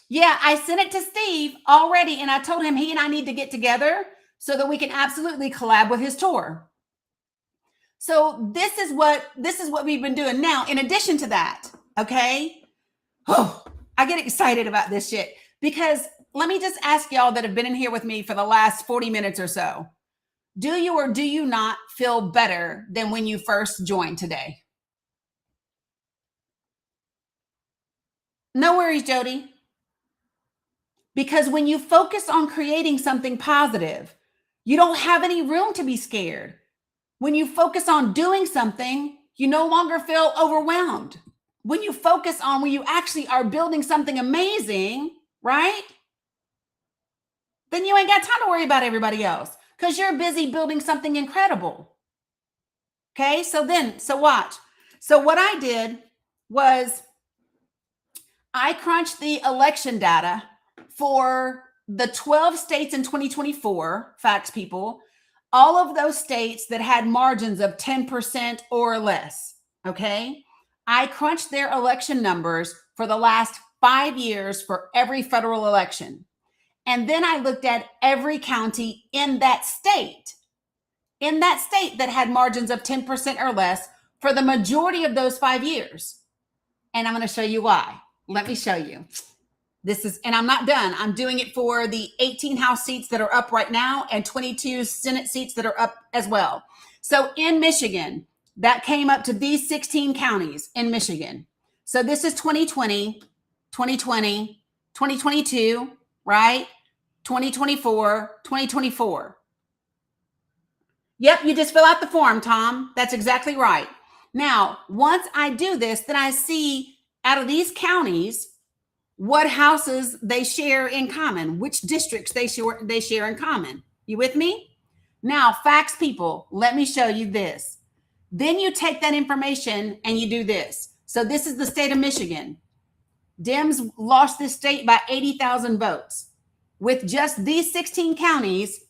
Yeah, I sent it to Steve already, and I told him he and I need to get together so that we can absolutely collab with his tour. So this is what we've been doing. Now, in addition to that, okay, I get excited about this shit, because let me just ask y'all that have been in here with me for the last 40 minutes or so. Do you or do you not feel better than when you first joined today? No worries, Jody. Because when you focus on creating something positive, you don't have any room to be scared. When you focus on doing something, you no longer feel overwhelmed. When you focus on when you actually are building something amazing, right? Then you ain't got time to worry about everybody else, because you're busy building something incredible. Okay, so watch. So what I did was I crunched the election data for the 12 states in 2024, facts people, all of those states that had margins of 10% or less, okay? I crunched their election numbers for the last 5 years for every federal election. And then I looked at every county in that state that had margins of 10% or less for the majority of those 5 years. And I'm going to show you why. Let me show you. And I'm not done. I'm doing it for the 18 House seats that are up right now and 22 Senate seats that are up as well. So in Michigan, that came up to these 16 counties in Michigan. So this is 2020, 2020, 2022, right? 2024, 2024. Yep, you just fill out the form, Tom. That's exactly right. Now, once I do this, then I see out of these counties what houses they share in common, which districts they share in common. You with me? Now, facts people, let me show you this. Then you take that information and you do this. So this is the state of Michigan. Dems lost this state by 80,000 votes. With just these 16 counties,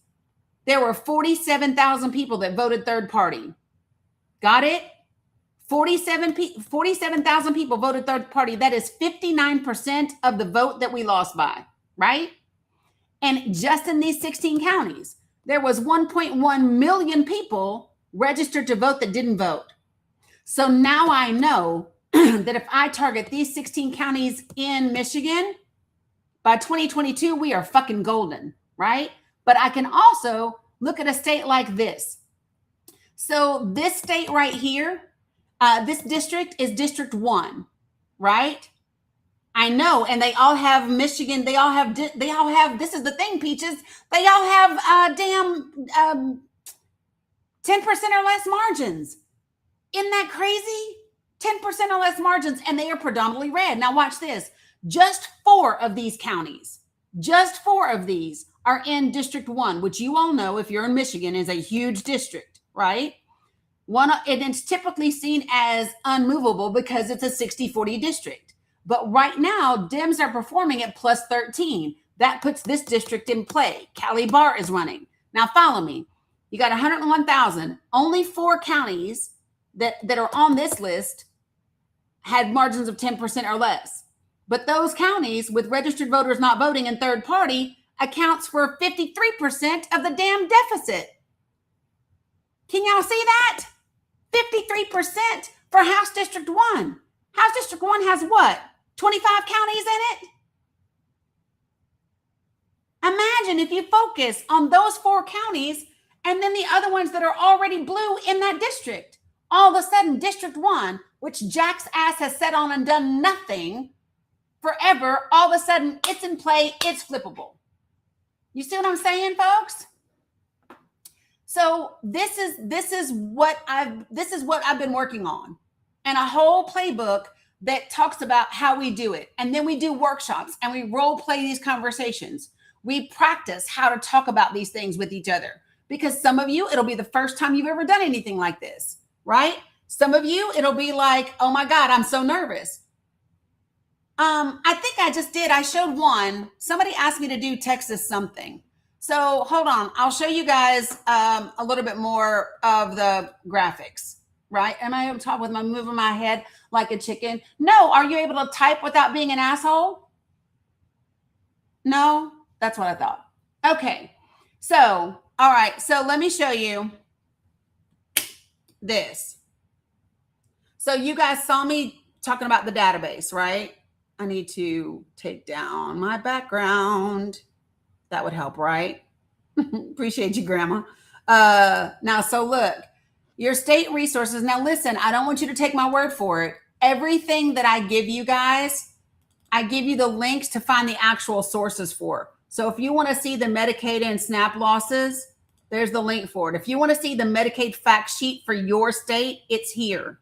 there were 47,000 people that voted third party. Got it? 47,000 people voted third party. That is 59% of the vote that we lost by, right? And just in these 16 counties, there was 1.1 million people registered to vote that didn't vote. So now I know that if I target these 16 counties in Michigan, by 2022, we are fucking golden, right? But I can also look at a state like this. So this state right here, this district is District 1, right? I know, and they all have Michigan. They all have. This is the thing, Peaches. They all have 10% or less margins. Isn't that crazy? 10% or less margins, and they are predominantly red. Now watch this. Just 4 of these counties, just 4 of these are in District 1, which you all know, if you're in Michigan, is a huge district, right? And it's typically seen as unmovable because it's a 60-40 district. But right now, Dems are performing at plus 13. That puts this district in play. Cali Bar is running. Now follow me. You got 101,000. Only 4 counties that are on this list had margins of 10% or less. But those counties with registered voters not voting and third party accounts for 53% of the damn deficit. Can y'all see that? 53% for House District 1. House District 1 has what? 25 counties in it? Imagine if you focus on those 4 counties and then the other ones that are already blue in that district. All of a sudden, District 1, which Jack's ass has sat on and done nothing forever, all of a sudden it's in play, it's flippable. You see what I'm saying, folks? So this is what I've been working on, and a whole playbook that talks about how we do it. And then we do workshops and we role play these conversations. We practice how to talk about these things with each other, because some of you, it'll be the first time you've ever done anything like this, right? Some of you, it'll be like, oh my God, I'm so nervous. I think I just did. I showed one. Somebody asked me to do Texas something. So hold on. I'll show you guys a little bit more of the graphics, right? Am I able to talk with my moving my head like a chicken? No. Are you able to type without being an asshole? No? That's what I thought. Okay. So, all right. So let me show you this. So you guys saw me talking about the database, right? I need to take down my background. That would help, right? Appreciate you, Grandma. Now, so look, your state resources. Now, listen, I don't want you to take my word for it. Everything that I give you guys, I give you the links to find the actual sources for. So if you want to see the Medicaid and SNAP losses, there's the link for it. If you want to see the Medicaid fact sheet for your state, it's here.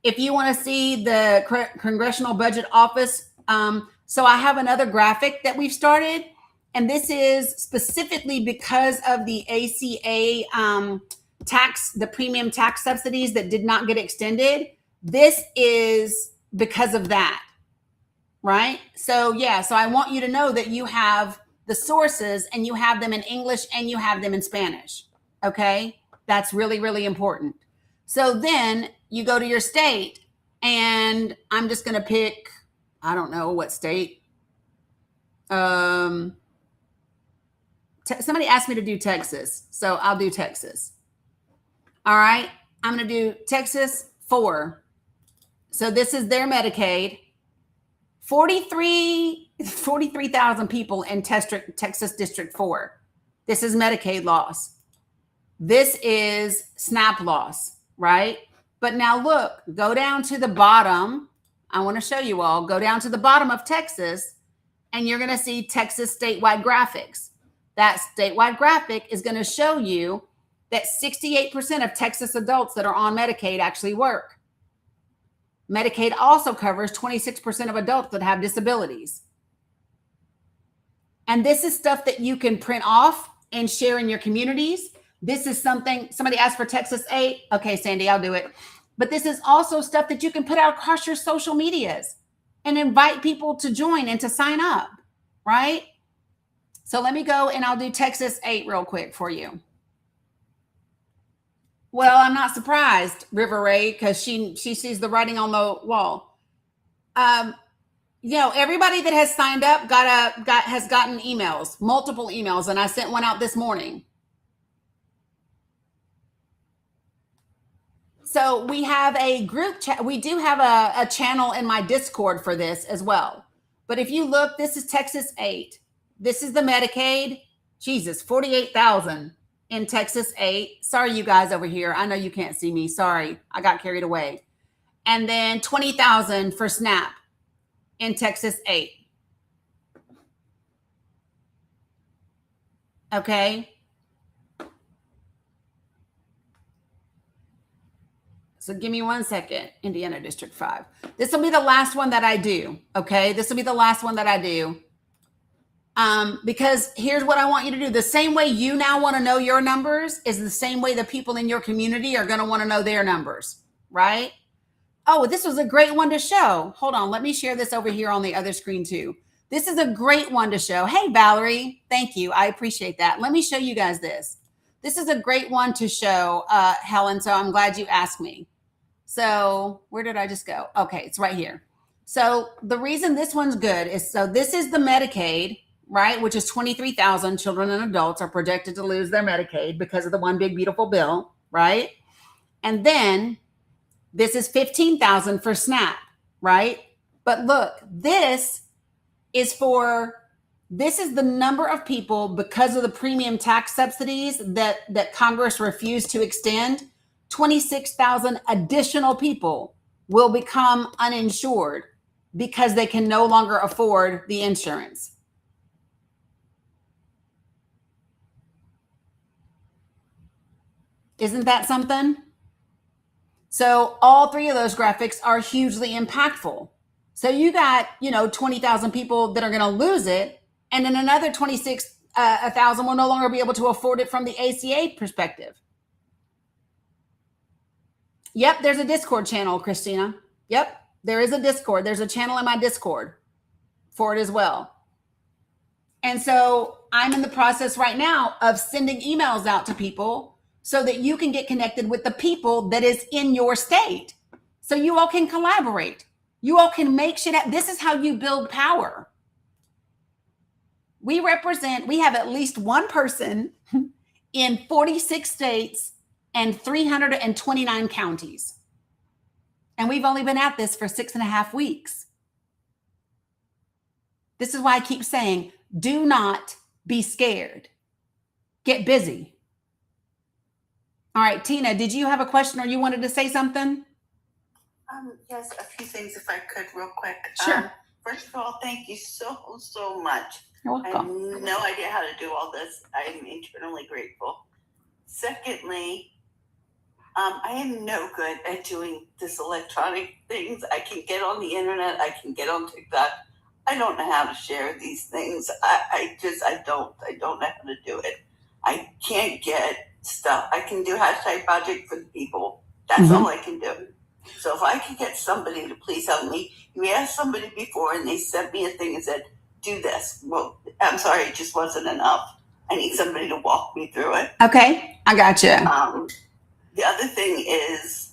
If you want to see the Congressional Budget Office, so I have another graphic that we've started, and this is specifically because of the ACA tax, the premium tax subsidies that did not get extended. This is because of that, right? So yeah, so I want you to know that you have the sources and you have them in English and you have them in Spanish, okay? That's really, really important. So then you go to your state, and I'm just going to pick, I don't know what state. Somebody asked me to do Texas, so I'll do Texas. All right, I'm going to do Texas 4. So this is their Medicaid. 43,000 people in Texas District 4. This is Medicaid loss. This is SNAP loss, right? But now look, go down to the bottom. I want to show you all. Go down to the bottom of Texas, and you're going to see Texas statewide graphics. That statewide graphic is going to show you that 68% of Texas adults that are on Medicaid actually work. Medicaid also covers 26% of adults that have disabilities. And this is stuff that you can print off and share in your communities. This is something, somebody asked for Texas 8. Okay, Sandy, I'll do it. But this is also stuff that you can put out across your social medias and invite people to join and to sign up, right? So let me go and I'll do Texas 8 real quick for you. Well, I'm not surprised, River Ray, because she sees the writing on the wall. You know, everybody that has signed up has gotten emails, multiple emails, and I sent one out this morning. So we have a group chat. We do have a channel in my Discord for this as well. But if you look, this is Texas 8. This is the Medicaid. Jesus, 48,000 in Texas 8. Sorry, you guys over here. I know you can't see me. Sorry, I got carried away. And then 20,000 for SNAP in Texas 8. Okay. So give me 1 second, Indiana District 5. This will be the last one that I do, okay? This will be the last one that I do. Because here's what I want you to do. The same way you now want to know your numbers is the same way the people in your community are going to want to know their numbers, right? Oh, this was a great one to show. Hold on. Let me share this over here on the other screen too. This is a great one to show. Hey, Valerie. Thank you. I appreciate that. Let me show you guys this. This is a great one to show, Helen. So I'm glad you asked me. So where did I just go? Okay, it's right here. So the reason this one's good is, so this is the Medicaid, right? Which is 23,000 children and adults are projected to lose their Medicaid because of the one big beautiful bill, right? And then this is 15,000 for SNAP, right? But look, this is the number of people, because of the premium tax subsidies that Congress refused to extend. 26,000 additional people will become uninsured because they can no longer afford the insurance. Isn't that something? So all three of those graphics are hugely impactful. So you got, 20,000 people that are going to lose it, and then another 26,000 will no longer be able to afford it from the ACA perspective. Yep, there's a Discord channel, Christina. Yep, there is a Discord. There's a channel in my Discord for it as well. And so I'm in the process right now of sending emails out to people so that you can get connected with the people that is in your state. So you all can collaborate. You all can make shit happen. This is how you build power. We have at least one person in 46 states and 329 counties. And we've only been at this for 6.5 weeks. This is why I keep saying, do not be scared. Get busy. All right, Tina, did you have a question or you wanted to say something? Yes, a few things if I could real quick. Sure. First of all, thank you so much. You're I welcome. have no idea how to do all this. I'm eternally grateful. Secondly, I am no good at doing this electronic things. I can get on the internet. I can get on TikTok. I don't know how to share these things. I don't know how to do it. I can't get stuff. I can do hashtag project for the people. That's all I can do. So if I could get somebody to please help me, you asked somebody before and they sent me a thing and said, do this. Well, I'm sorry, it just wasn't enough. I need somebody to walk me through it. Okay, I got you. The other thing is,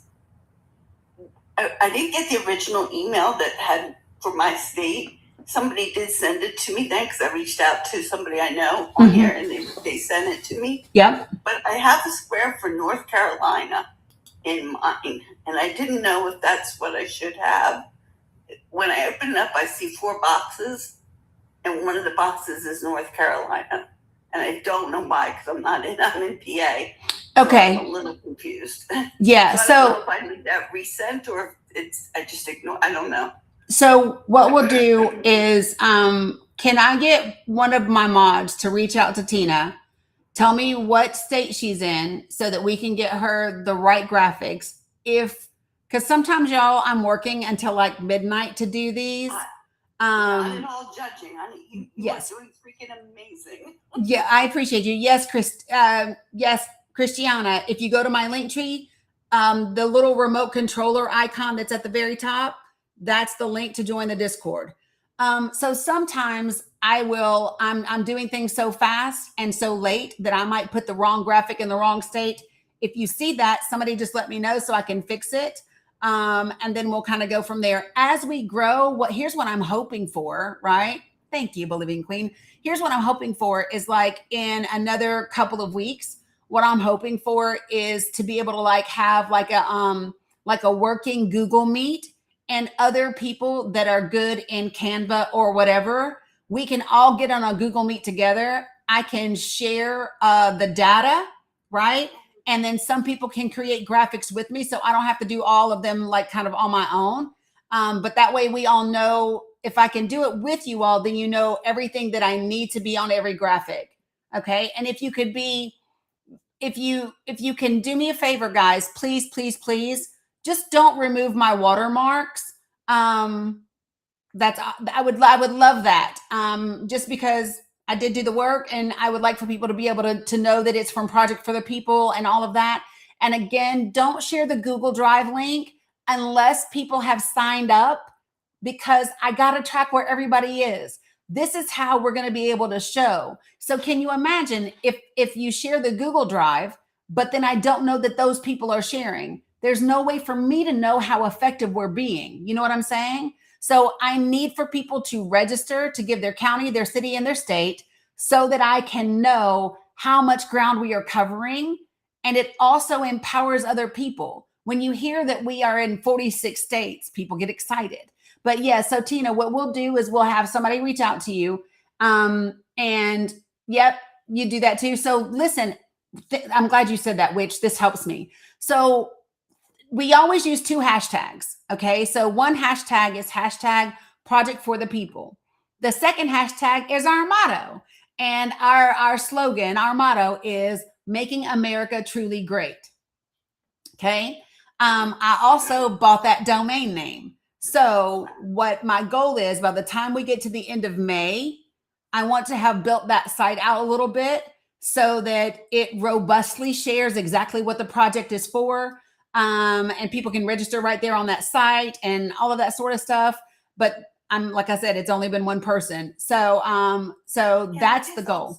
I didn't get the original email that had for my state. Somebody did send it to me. Thanks. I reached out to somebody I know on here and they sent it to me. Yep. But I have a square for North Carolina in mind, and I didn't know if that's what I should have. When I open it up, I see 4 boxes, and one of the boxes is North Carolina, and I don't know why because I'm in PA. Okay. So I'm a little confused. Yeah. So I don't know if I need that resent or if I just ignore. I don't know. So what we'll do is, can I get one of my mods to reach out to Tina? Tell me what state she's in so that we can get her the right graphics. Because sometimes, y'all, I'm working until like midnight to do these. Not at all judging. You Yes. are doing freaking amazing. Yeah, I appreciate you. Yes, Christiana, if you go to my link tree, the little remote controller icon that's at the very top, that's the link to join the Discord. So sometimes I'm doing things so fast and so late that I might put the wrong graphic in the wrong state. If you see that, somebody just let me know so I can fix it. And then we'll kind of go from there. As we grow, here's what I'm hoping for, right? Thank you, Bolivian Queen. Here's what I'm hoping for is like in another couple of weeks, what I'm hoping for is to be able to like have like a working Google Meet, and other people that are good in Canva or whatever, we can all get on a Google Meet together. I can share the data, right? And then some people can create graphics with me, so I don't have to do all of them like kind of on my own. But that way we all know, if I can do it with you all, then you know everything that I need to be on every graphic. Okay. And if you can do me a favor, guys, please, please, please, just don't remove my watermarks. I would love that. Just because I did do the work, and I would like for people to be able to know that it's from Project for the People and all of that. And again, don't share the Google Drive link unless people have signed up, because I got to track where everybody is. This is how we're going to be able to show. So can you imagine if you share the Google Drive, but then I don't know that those people are sharing? There's no way for me to know how effective we're being. You know what I'm saying? So I need for people to register, to give their county, their city, and their state, so that I can know how much ground we are covering. And it also empowers other people. When you hear that we are in 46 states, people get excited. But yeah, so Tina, what we'll do is we'll have somebody reach out to you. And yep, you do that too. So listen, I'm glad you said that, which this helps me. So we always use 2 hashtags. Okay. So one hashtag is hashtag Project for the People. The second hashtag is our motto. And our slogan, our motto is making America truly great. Okay. I also bought that domain name. So what my goal is, by the time we get to the end of May, I want to have built that site out a little bit so that it robustly shares exactly what the project is for. And people can register right there on that site and all of that sort of stuff. But like I said, it's only been one person. So that's the goal.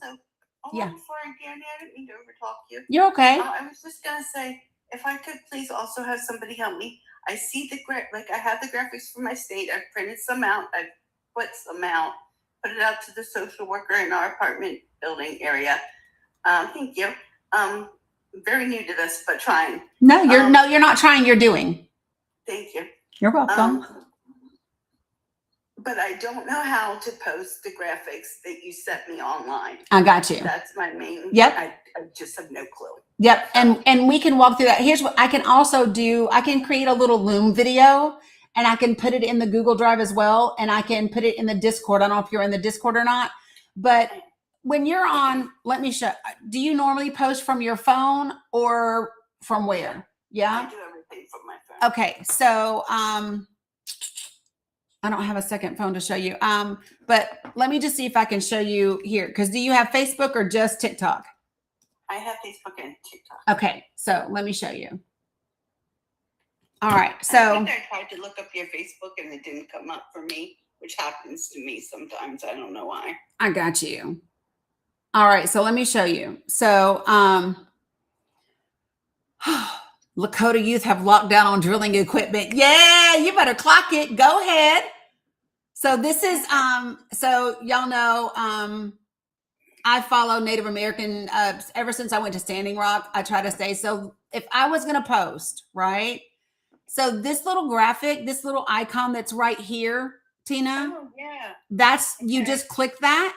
Yeah. Sorry, Dani, I didn't mean to overtalk you. You're okay. I was just gonna say, if I could please also have somebody help me. I see I have the graphics for my state. I've printed some out. I've put some out, put it out to the social worker in our apartment building area. Thank you. Very new to this, but trying. No, you're not trying. You're doing. Thank you. You're welcome. But I don't know how to post the graphics that you sent me online. I got you. That's my main. Yep. I just have no clue. Yep. And we can walk through that. Here's what I can also do. I can create a little Loom video, and I can put it in the Google Drive as well. And I can put it in the Discord. I don't know if you're in the Discord or not, but when you're on, let me show. Do you normally post from your phone or from where? Yeah. I do everything from my phone. Okay. So, I don't have a second phone to show you. But let me just see if I can show you here. Because do you have Facebook or just TikTok? I have Facebook and TikTok. Okay, so let me show you. All right, I so think I tried to look up your Facebook and it didn't come up for me, which happens to me sometimes. I don't know why. I got you. All right, so let me show you. So Lakota youth have locked down on drilling equipment. Yeah, you better clock it. Go ahead. So this is so y'all know I follow Native American ever since I went to Standing Rock. I try to stay. So if I was going to post, right? So this little graphic, this little icon that's right here, Tina. Oh, yeah. That's you just click that.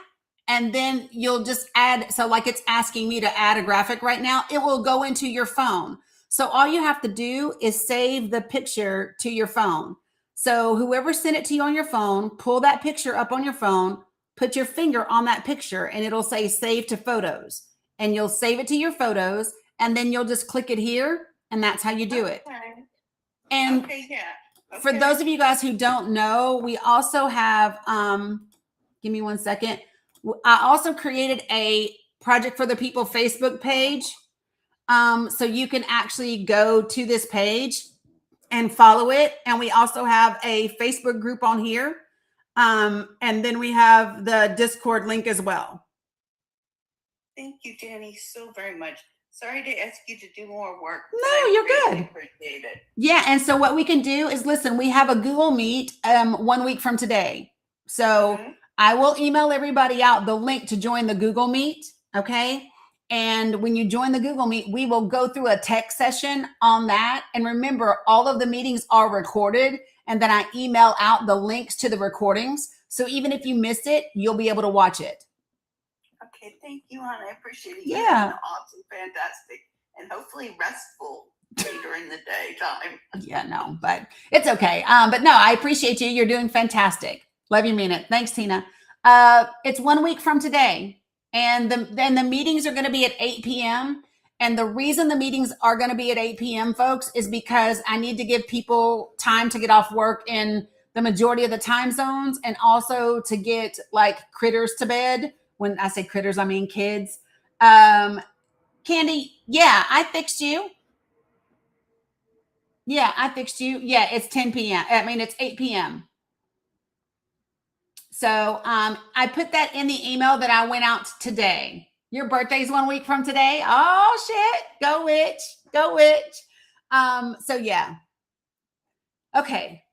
And then you'll just add. So like it's asking me to add a graphic right now. It will go into your phone. So all you have to do is save the picture to your phone. So whoever sent it to you on your phone, pull that picture up on your phone, put your finger on that picture, and it'll say save to photos. And you'll save it to your photos, and then you'll just click it here, and that's how you do it. Okay. And Okay, yeah. Okay. for those of you guys who don't know, we also have, give me one second. I also created a Project for the People Facebook page. So you can actually go to this page and follow it. And we also have a Facebook group on here. And then we have the Discord link as well. Thank you, Dani, so very much. Sorry to ask you to do more work. No, you're good. Appreciate it. Yeah. And so what we can do is listen, we have a Google Meet 1 week from today. So I will email everybody out the link to join the Google Meet. Okay. And when you join the Google Meet, we will go through a tech session on that. And remember, all of the meetings are recorded. And then I email out the links to the recordings. So even if you miss it, you'll be able to watch it. Okay, thank you, hon. I appreciate it. Yeah. Awesome, fantastic, and hopefully restful later in the daytime. Yeah, no, but it's okay. But no, I appreciate you. You're doing fantastic. Love you, mean it. Thanks, Tina. It's 1 week from today. And then the meetings are going to be at 8 p.m. And the reason the meetings are going to be at 8 p.m., folks, is because I need to give people time to get off work in the majority of the time zones, and also to get like critters to bed When I say critters, I mean kids. Candy, yeah, I fixed you. Yeah, I fixed you. Yeah, it's 10 p.m. I mean, it's 8 p.m. So I put that in the email that I went out today. Your birthday's 1 week from today. Oh shit. Go witch. Go witch. So yeah. Okay.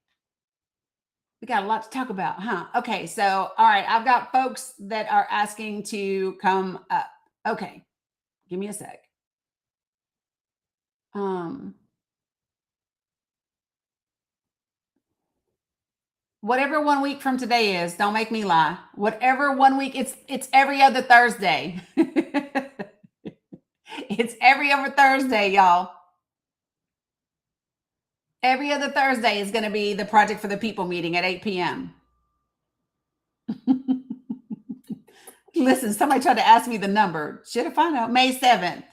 We got a lot to talk about, huh? Okay, so all right, I've got folks that are asking to come up. Okay, give me a sec. Whatever 1 week from today is, don't make me lie. Whatever 1 week, it's every other Thursday. It's every other Thursday, y'all. Every other Thursday is going to be the Project for the People meeting at 8 p.m. Listen, somebody tried to ask me the number. Should have found out. May 7th.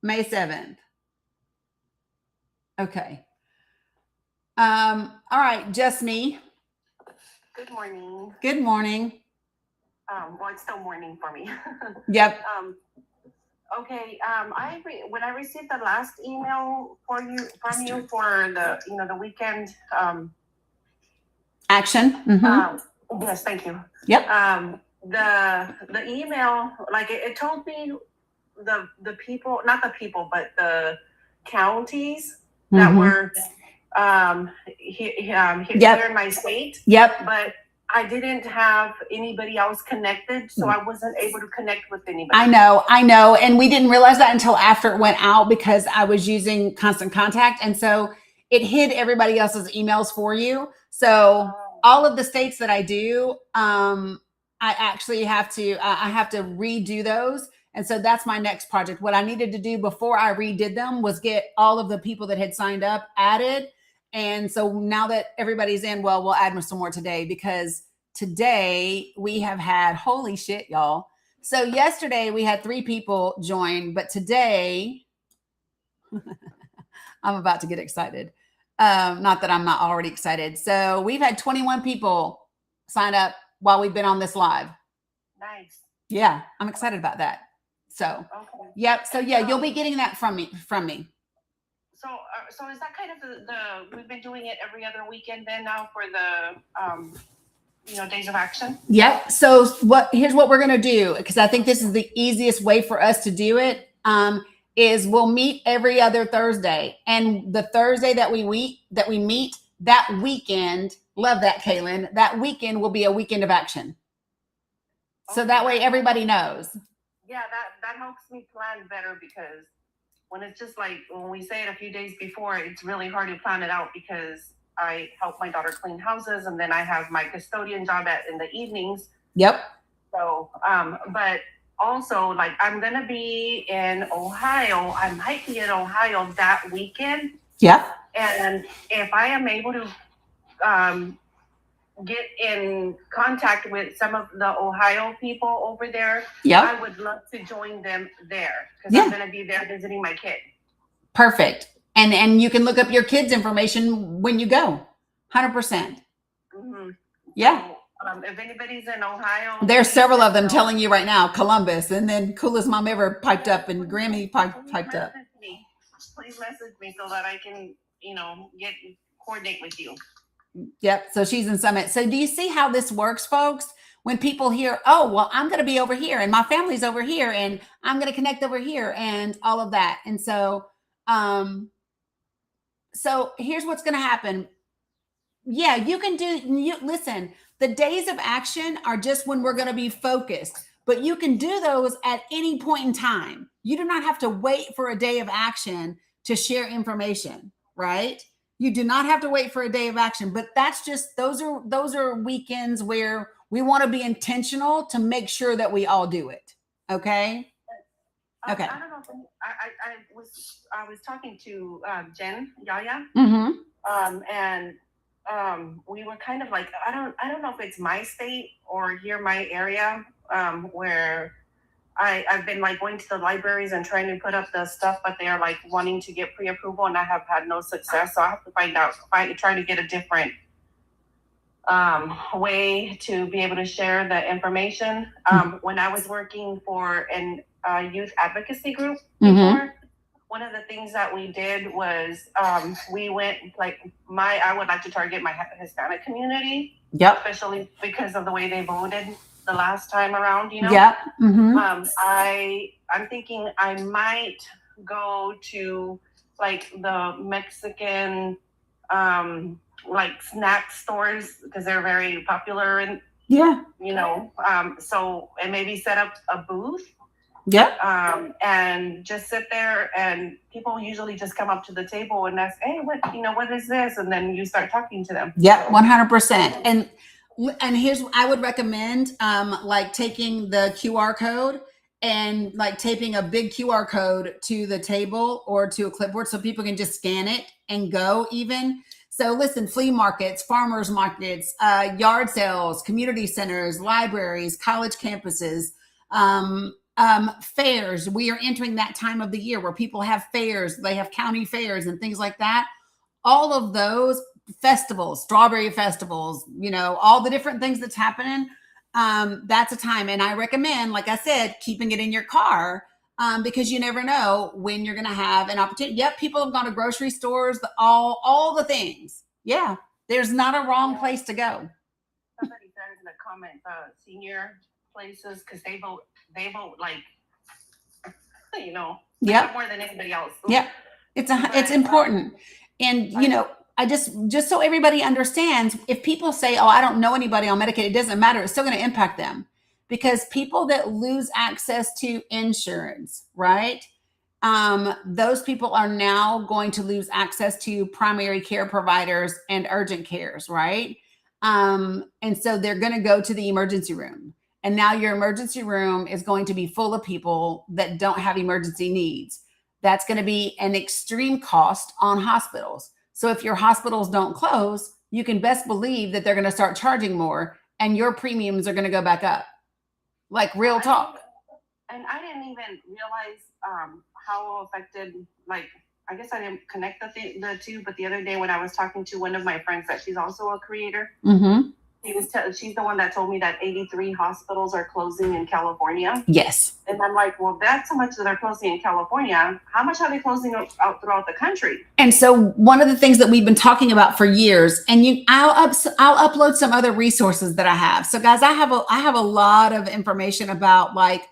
May 7th. Okay. All right, just me. Good morning. Good morning. Well, it's still morning for me. Yep. Okay. When I received the last email from you for the weekend. Action. Mm-hmm. Yes, thank you. Yep. The email, like it told me the people, not the people, but the counties that were here in my state. Yep. But I didn't have anybody else connected, so I wasn't able to connect with anybody. I know. And we didn't realize that until after it went out because I was using Constant Contact. And so it hid everybody else's emails for you. So all of the states that I do, I actually have to redo those. And so that's my next project. What I needed to do before I redid them was get all of the people that had signed up added. And so now that everybody's in, well, we'll add some more today because today we have had, holy shit, y'all. So yesterday we had 3 people join, but today I'm about to get excited. Not that I'm not already excited. So we've had 21 people sign up while we've been on this live. Nice. Yeah, I'm excited about that. So, okay. Yep. So yeah, you'll be getting that from me. So is that kind of the we've been doing it every other weekend then now for the days of action? Yep. So here's what we're going to do, because I think this is the easiest way for us to do it, is we'll meet every other Thursday. And the Thursday that we meet that weekend, love that, Kaylin, that weekend will be a weekend of action. So that way everybody knows. Yeah, that helps me plan better, because when it's just like when we say it a few days before, it's really hard to plan it out because I help my daughter clean houses and then I have my custodian job in the evenings. Yep. So, but also, like, I'm going to be in Ohio. I might be in Ohio that weekend. Yeah. And if I am able to get in contact with some of the Ohio people over there, I would love to join them there because I'm going to be there visiting my kid. Perfect. And you can look up your kids' information when you go. 100%. Mm-hmm. Yeah. So, if anybody's in Ohio, there's several of them telling you right now, Columbus, and then Coolest Mom Ever piped up, and Grammy piped up. Please message me so that I can, coordinate with you. Yep. So she's in Summit. So do you see how this works, folks? When people hear, oh, well, I'm going to be over here and my family's over here and I'm going to connect over here and all of that. And so, so here's what's going to happen. Yeah, listen, the days of action are just when we're going to be focused, but you can do those at any point in time. You do not have to wait for a day of action to share information, right? You do not have to wait for a day of action, but that's just, those are weekends where we want to be intentional to make sure that we all do it. Okay. Okay. I don't know. I was talking to Jen Yaya, and we were kind of like, I don't know if it's my state or here my area, where I've been like going to the libraries and trying to put up the stuff, but they're like wanting to get pre-approval and I have had no success. So I have to try to get a different way to be able to share the information. When I was working for an youth advocacy group before, one of the things that we did was we went I would like to target my Hispanic community, especially because of the way they voted the last time around. I'm thinking I might go to like the Mexican snack stores because they're very popular and so and maybe set up a booth and just sit there, and people usually just come up to the table and ask, hey, what is this, and then you start talking to them. 100%. And here's what I would recommend, like taking the QR code and like taping a big QR code to the table or to a clipboard so people can just scan it and go even. So listen, flea markets, farmers markets, yard sales, community centers, libraries, college campuses, fairs. We are entering that time of the year where people have fairs. They have county fairs and things like that. All of those festivals, strawberry festivals, all the different things that's happening. That's a time. And I recommend, like I said, keeping it in your car. Because you never know when you're going to have an opportunity. Yep, people have gone to grocery stores, all the things. Yeah, there's not a wrong place to go. Somebody said in the comments, senior places, because they vote like, more than anybody else. Yeah, it's important. And, I just so everybody understands, if people say, oh, I don't know anybody on Medicaid, it doesn't matter. It's still going to impact them. Because people that lose access to insurance, right? Those people are now going to lose access to primary care providers and urgent cares, right? And so they're going to go to the emergency room. And now your emergency room is going to be full of people that don't have emergency needs. That's going to be an extreme cost on hospitals. So if your hospitals don't close, you can best believe that they're going to start charging more and your premiums are going to go back up. Like real talk. And I didn't even realize how affected, I guess I didn't connect the two, but the other day when I was talking to one of my friends that she's also a creator, she's the one that told me that 83 hospitals are closing in California. Yes. And I'm like, well, that's how much they're closing in California. How much are they closing out throughout the country? And so one of the things that we've been talking about for years, and I'll upload some other resources that I have. So guys, I have a lot of information about like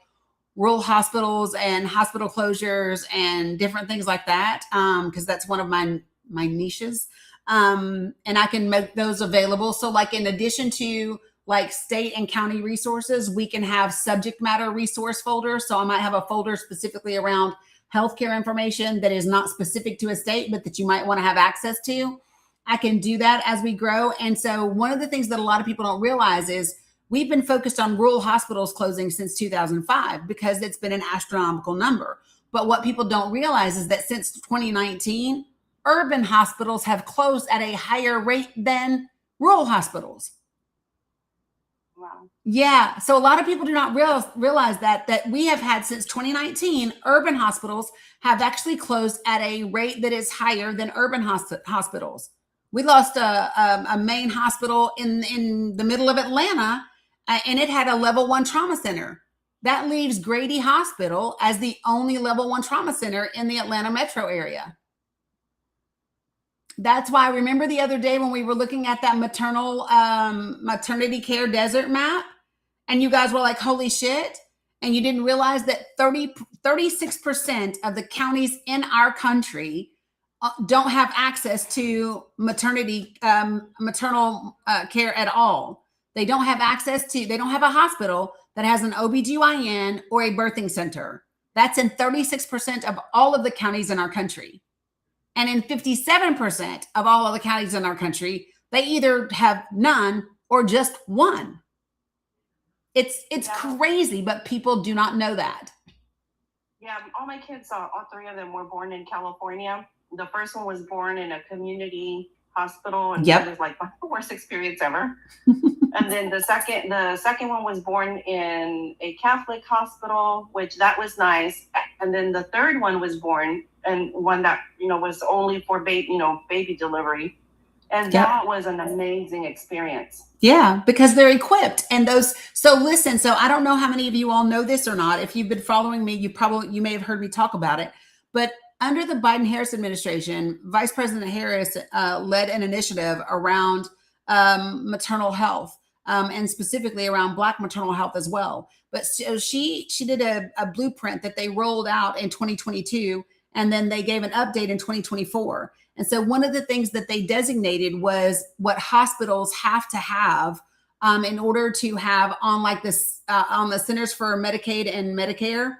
rural hospitals and hospital closures and different things like that. Because that's one of my niches. And I can make those available. So like in addition to like state and county resources, we can have subject matter resource folders. So I might have a folder specifically around healthcare information that is not specific to a state, but that you might want to have access to. I can do that as we grow. And so one of the things that a lot of people don't realize is we've been focused on rural hospitals closing since 2005 because it's been an astronomical number. But what people don't realize is that since 2019, urban hospitals have closed at a higher rate than rural hospitals. Wow. Yeah. So a lot of people do not realize that we have had since 2019, urban hospitals have actually closed at a rate that is higher than urban hospitals. We lost a main hospital in the middle of Atlanta, and it had a level 1 trauma center. That leaves Grady Hospital as the only level 1 trauma center in the Atlanta metro area. That's why, remember the other day when we were looking at that maternity care desert map and you guys were like, holy shit. And you didn't realize that 36% of the counties in our country don't have access to maternal care at all. They don't have they don't have a hospital that has an OBGYN or a birthing center. That's in 36% of all of the counties in our country. And in 57% of all of the counties in our country, they either have none or just one. It's crazy, but people do not know that. Yeah, all my kids, all three of them were born in California. The first one was born in a community hospital, and it was like the worst experience ever. And then the second one was born in a Catholic hospital, which that was nice. And then the third one was born and one that was only for baby delivery. And that was an amazing experience. Yeah, because they're equipped and so listen, so I don't know how many of you all know this or not. If you've been following me, you may have heard me talk about it, but under the Biden-Harris administration, Vice President Harris led an initiative around maternal health, and specifically around Black maternal health as well. But so she did a blueprint that they rolled out in 2022, and then they gave an update in 2024. And so one of the things that they designated was what hospitals have to have in order to have on like this on the Centers for Medicaid and Medicare.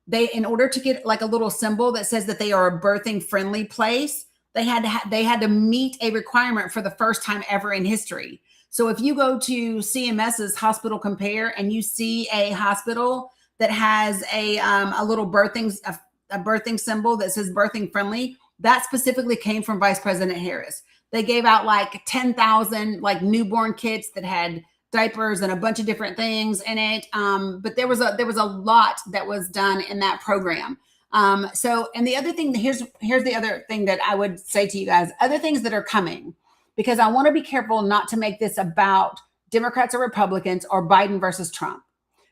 They, in order to get like a little symbol that says that they are a birthing friendly place, they had to meet a requirement for the first time ever in history. So if you go to CMS's Hospital Compare and you see a hospital that has a little birthing symbol that says birthing friendly, that specifically came from Vice President Harris. They gave out like 10,000 like newborn kits that had diapers and a bunch of different things in it. But there was a lot that was done in that program. So, and the other thing, here's the other thing that I would say to you guys, other things that are coming, because I want to be careful not to make this about Democrats or Republicans or Biden versus Trump.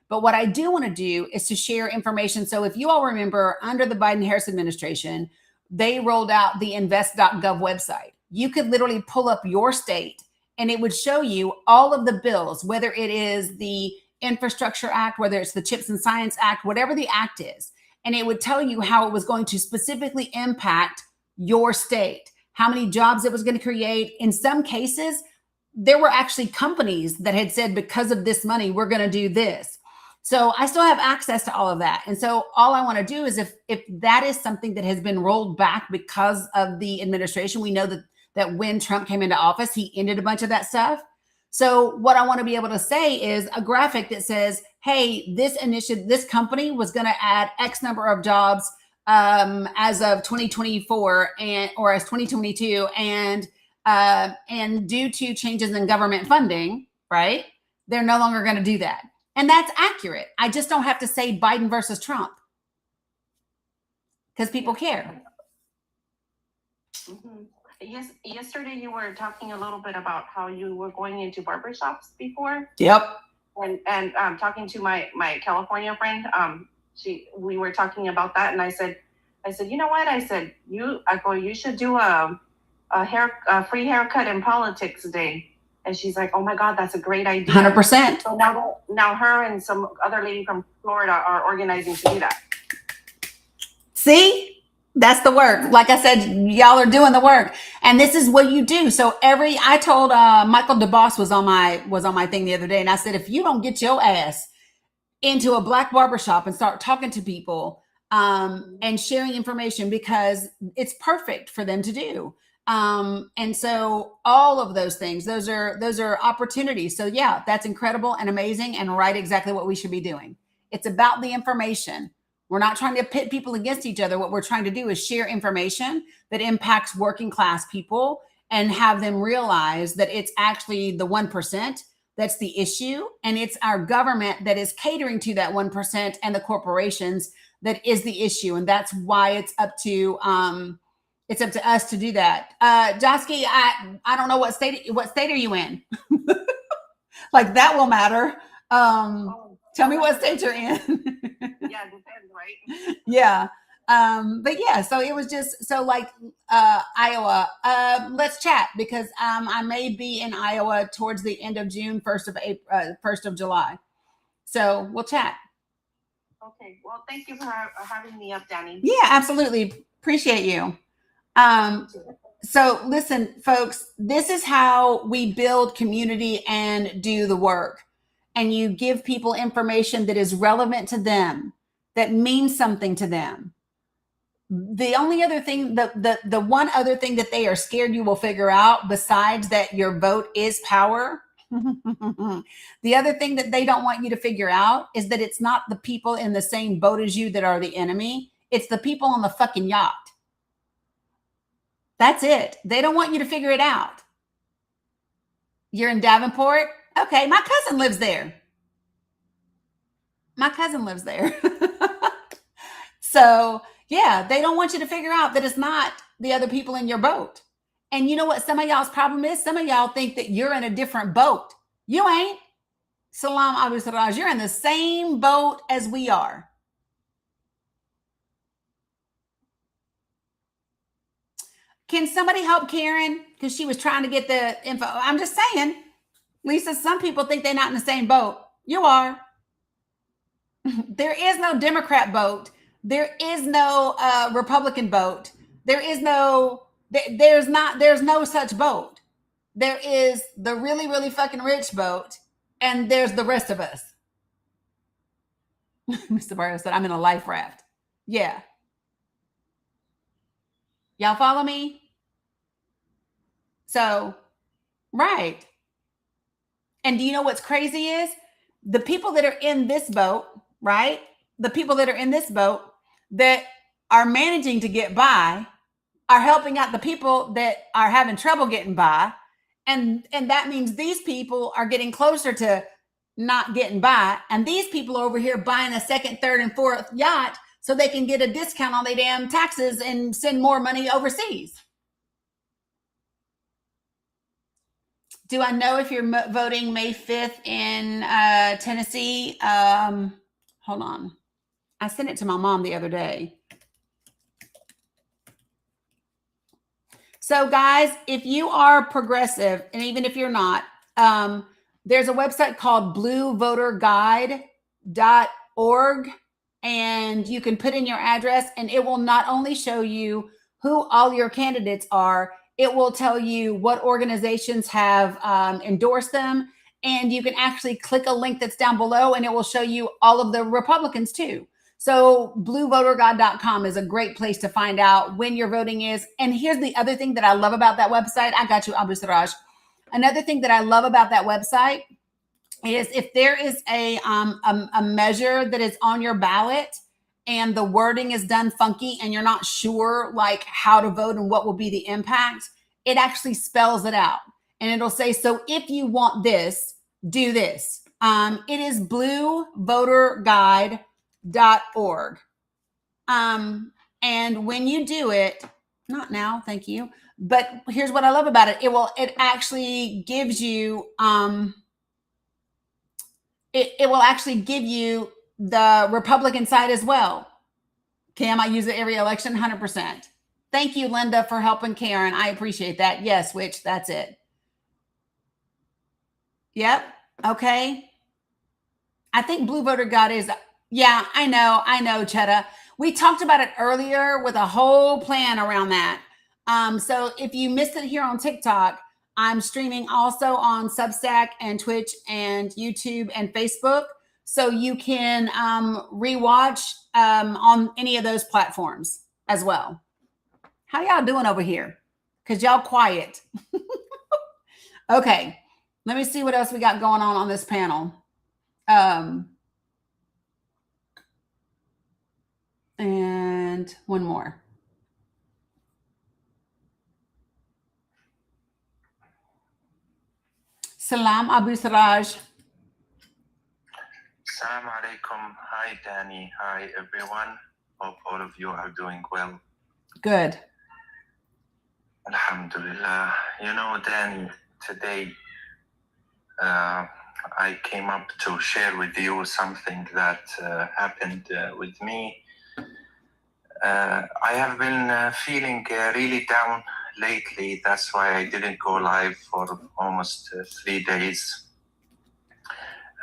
But what I do want to do is to share information. So if you all remember, under the Biden-Harris administration, they rolled out the invest.gov website. You could literally pull up your state and it would show you all of the bills, whether it is the Infrastructure Act, whether it's the Chips and Science Act, whatever the act is. And it would tell you how it was going to specifically impact your state, how many jobs it was going to create. In some cases, there were actually companies that had said, because of this money, we're going to do this. So I still have access to all of that. And so all I want to do is if that is something that has been rolled back because of the administration, we know that when Trump came into office, he ended a bunch of that stuff. So what I want to be able to say is a graphic that says, hey, this company was going to add X number of jobs as of 2024 or as 2022 and due to changes in government funding, right? They're no longer going to do that. And that's accurate. I just don't have to say Biden versus Trump because people care. Mm-hmm. Yes. Yesterday you were talking a little bit about how you were going into barbershops before. Yep. And talking to my California friend, we were talking about that, and I said, you know what? I said, you should do a free haircut in politics day. And she's like, oh my God, that's a great idea. 100%. So now her and some other lady from Florida are organizing to do that. See, that's the work. Like I said, y'all are doing the work, and this is what you do. So I told Michael DeBoss was on my thing the other day, and I said, if you don't get your ass into a Black barbershop and start talking to people and sharing information, because it's perfect for them to do. And so all of those things, those are opportunities. So yeah, that's incredible and amazing and right, exactly what we should be doing. It's about the information. We're not trying to pit people against each other. What we're trying to do is share information that impacts working class people and have them realize that it's actually the 1% that's the issue. And it's our government that is catering to that 1% and the corporations that is the issue. And that's why it's up to us to do that. Josky, I don't know what state are you in? Like that will matter. Tell me what state you're in. Yeah, depends, right? Yeah. But yeah, so it was just so like Iowa. Let's chat because I may be in Iowa towards the end of June, 1st of July. So we'll chat. Okay. Well, thank you for having me up, Dani. Yeah, absolutely. Appreciate you. So listen, folks, this is how we build community and do the work. And you give people information that is relevant to them, that means something to them. The only other thing, the one other thing that they are scared you will figure out, besides that your vote is power, the other thing that they don't want you to figure out is that it's not the people in the same boat as you that are the enemy. It's the people on the fucking yacht. That's it. They don't want you to figure it out. You're in Davenport? Okay, my cousin lives there. So, yeah, they don't want you to figure out that it's not the other people in your boat. And you know what some of y'all's problem is? Some of y'all think that you're in a different boat. You ain't. Salam Abu Siraj, you're in the same boat as we are. Can somebody help Karen? Because she was trying to get the info. I'm just saying, Lisa, some people think they're not in the same boat. You are. There is no Democrat boat. There is no Republican boat. There's no such boat. There is the really, really fucking rich boat, and there's the rest of us. Mr. Barrow said, I'm in a life raft. Yeah. Y'all follow me? So, right. And do you know what's crazy is? The people that are in this boat, right? The people that are in this boat that are managing to get by are helping out the people that are having trouble getting by. And that means these people are getting closer to not getting by. And these people are over here buying a second, third, and fourth yacht so they can get a discount on their damn taxes and send more money overseas. Do I know if you're voting May 5th in Tennessee? Hold on. I sent it to my mom the other day. So guys, if you are progressive, and even if you're not, there's a website called bluevoterguide.org, and you can put in your address, and it will not only show you who all your candidates are, it will tell you what organizations have endorsed them, and you can actually click a link that's down below, and it will show you all of the Republicans too. So bluevoterguide.com is a great place to find out when your voting is. And here's the other thing that I love about that website. I got you, Abu Siraj. Another thing that I love about that website is if there is a measure that is on your ballot and the wording is done funky and you're not sure like how to vote and what will be the impact, it actually spells it out. And it'll say, so if you want this, do this. It is bluevoterguide.org. And when you do it, not now, thank you. But here's what I love about it. It actually gives you, it will actually give you the Republican side as well. Cam, I use it every election, 100%. Thank you, Linda, for helping Karen. I appreciate that. Yes, which that's it. Yep. Okay. I think Blue Voter Guide is, yeah, I know, Chetta. We talked about it earlier with a whole plan around that. So if you missed it here on TikTok, I'm streaming also on Substack and Twitch and YouTube and Facebook. So you can rewatch on any of those platforms as well. How y'all doing over here? Because y'all quiet. Okay. Let me see what else we got going on this panel. And one more. Salam Abu Siraj. Assalamu alaikum. Hi, Dani. Hi, everyone. Hope all of you are doing well. Good. Alhamdulillah. You know, Dani, today I came up to share with you something that happened with me. I have been feeling really down lately. That's why I didn't go live for almost 3 days.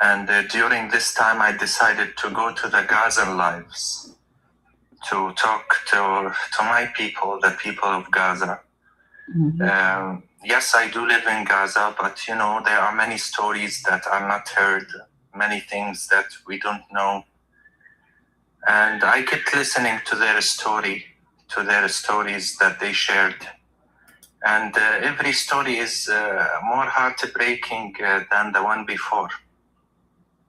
And during this time, I decided to go to the Gaza lives to talk to my people, the people of Gaza. Mm-hmm. Yes, I do live in Gaza, but you know, there are many stories that are not heard, many things that we don't know. And I kept listening to their stories that they shared. And every story is more heartbreaking than the one before.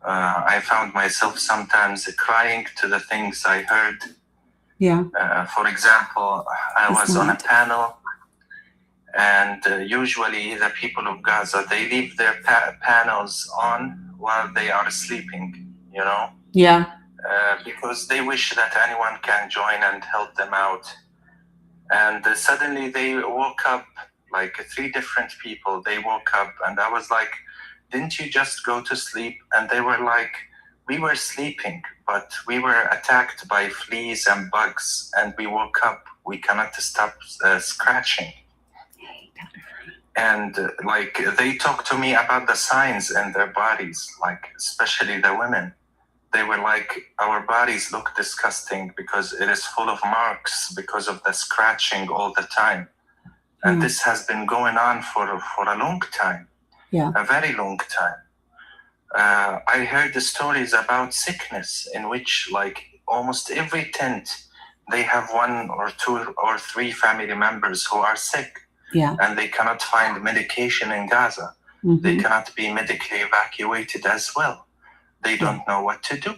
I found myself sometimes crying to the things I heard. Yeah. For example, I was on a panel, and usually the people of Gaza, they leave their panels on while they are sleeping, you know? Yeah. Because they wish that anyone can join and help them out. And suddenly they woke up like 3 different people. They woke up and I was like, didn't you just go to sleep? And they were like, we were sleeping, but we were attacked by fleas and bugs and we woke up. We cannot stop scratching. And like they talked to me about the signs in their bodies, like especially the women. They were like, our bodies look disgusting because it is full of marks because of the scratching all the time. And this has been going on for a long time, a very long time. I heard the stories about sickness in which like almost every tent, they have 1 or 2 or 3 family members who are sick. And they cannot find medication in Gaza. They cannot be medically evacuated as well. They don't know what to do.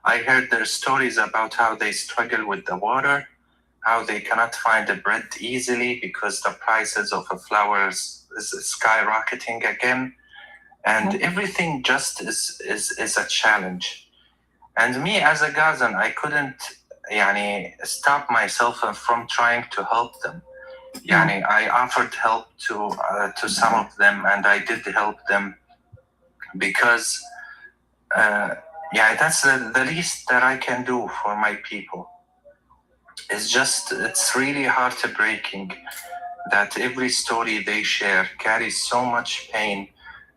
I heard their stories about how they struggle with the water, how they cannot find the bread easily because the prices of the flowers is skyrocketing again. And everything just is a challenge. And me as a Gazan, I couldn't stop myself from trying to help them. I offered help to some of them, and I did help them because that's the least that I can do for my people. It's really heartbreaking that every story they share carries so much pain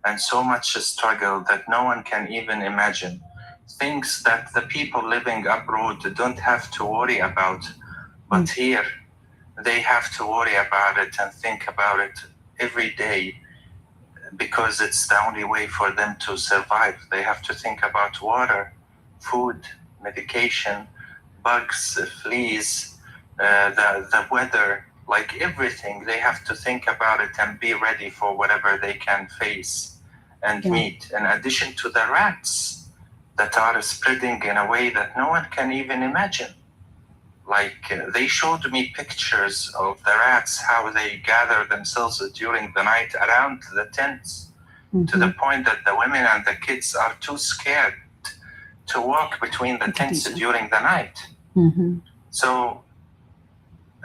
and so much struggle that no one can even imagine. Things that the people living abroad don't have to worry about, but here they have to worry about it and think about it every day because it's the only way for them to survive. They have to think about water, food, medication, bugs, fleas, the weather, like everything. They have to think about it and be ready for whatever they can face and meet. In addition to the rats that are spreading in a way that no one can even imagine. Like they showed me pictures of the rats, how they gather themselves during the night around the tents, to the point that the women and the kids are too scared to walk between the tents during the night. So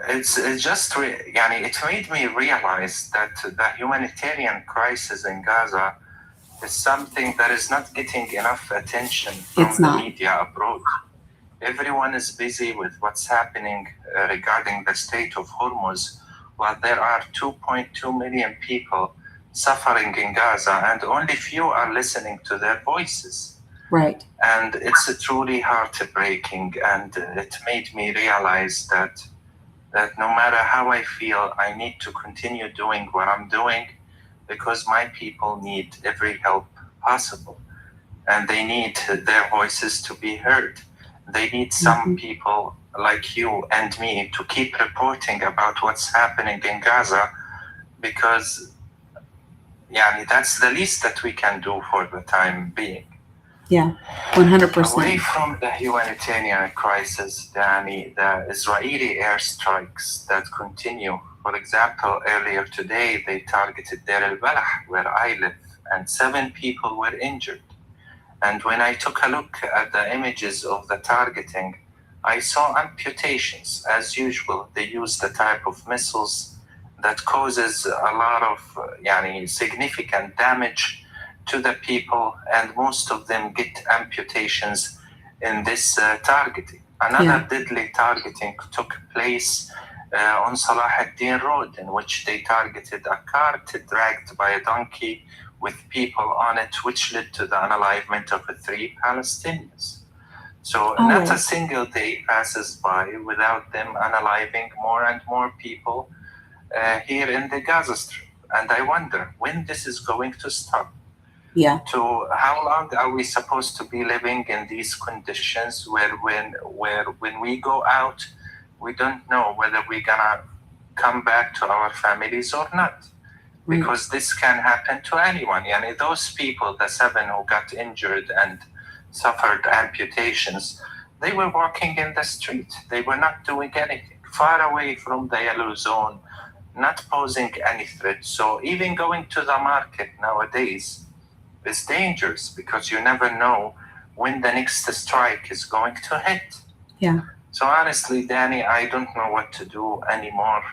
it's just, it made me realize that the humanitarian crisis in Gaza is something that is not getting enough attention from the media abroad. Everyone is busy with what's happening regarding the state of Hormuz, while there are 2.2 million people suffering in Gaza, and only few are listening to their voices. Right. And it's truly heartbreaking, and it made me realize that no matter how I feel, I need to continue doing what I'm doing because my people need every help possible, and they need their voices to be heard. They need some people like you and me to keep reporting about what's happening in Gaza because that's the least that we can do for the time being. 100%. Away from the humanitarian crisis, Dani, the Israeli airstrikes that continue. For example, earlier today, they targeted Deir el-Balah, where I live, and 7 people were injured. And when I took a look at the images of the targeting, I saw amputations. As usual, they use the type of missiles that causes a lot of significant damage to the people, and most of them get amputations in this targeting. Another deadly targeting took place on Salah ad-Din Road, in which they targeted a cart dragged by a donkey with people on it, which led to the unalivement of 3 Palestinians. So not a single day passes by without them unaliving more and more people here in the Gaza Strip. And I wonder when this is going to stop. To how long are we supposed to be living in these conditions where when we go out, we don't know whether we're gonna come back to our families or not? Because this can happen to anyone. Those people, the 7 who got injured and suffered amputations, they were walking in the street. They were not doing anything, far away from the yellow zone, not posing any threat. So even going to the market nowadays is dangerous because you never know when the next strike is going to hit. So honestly, Dani, I don't know what to do anymore.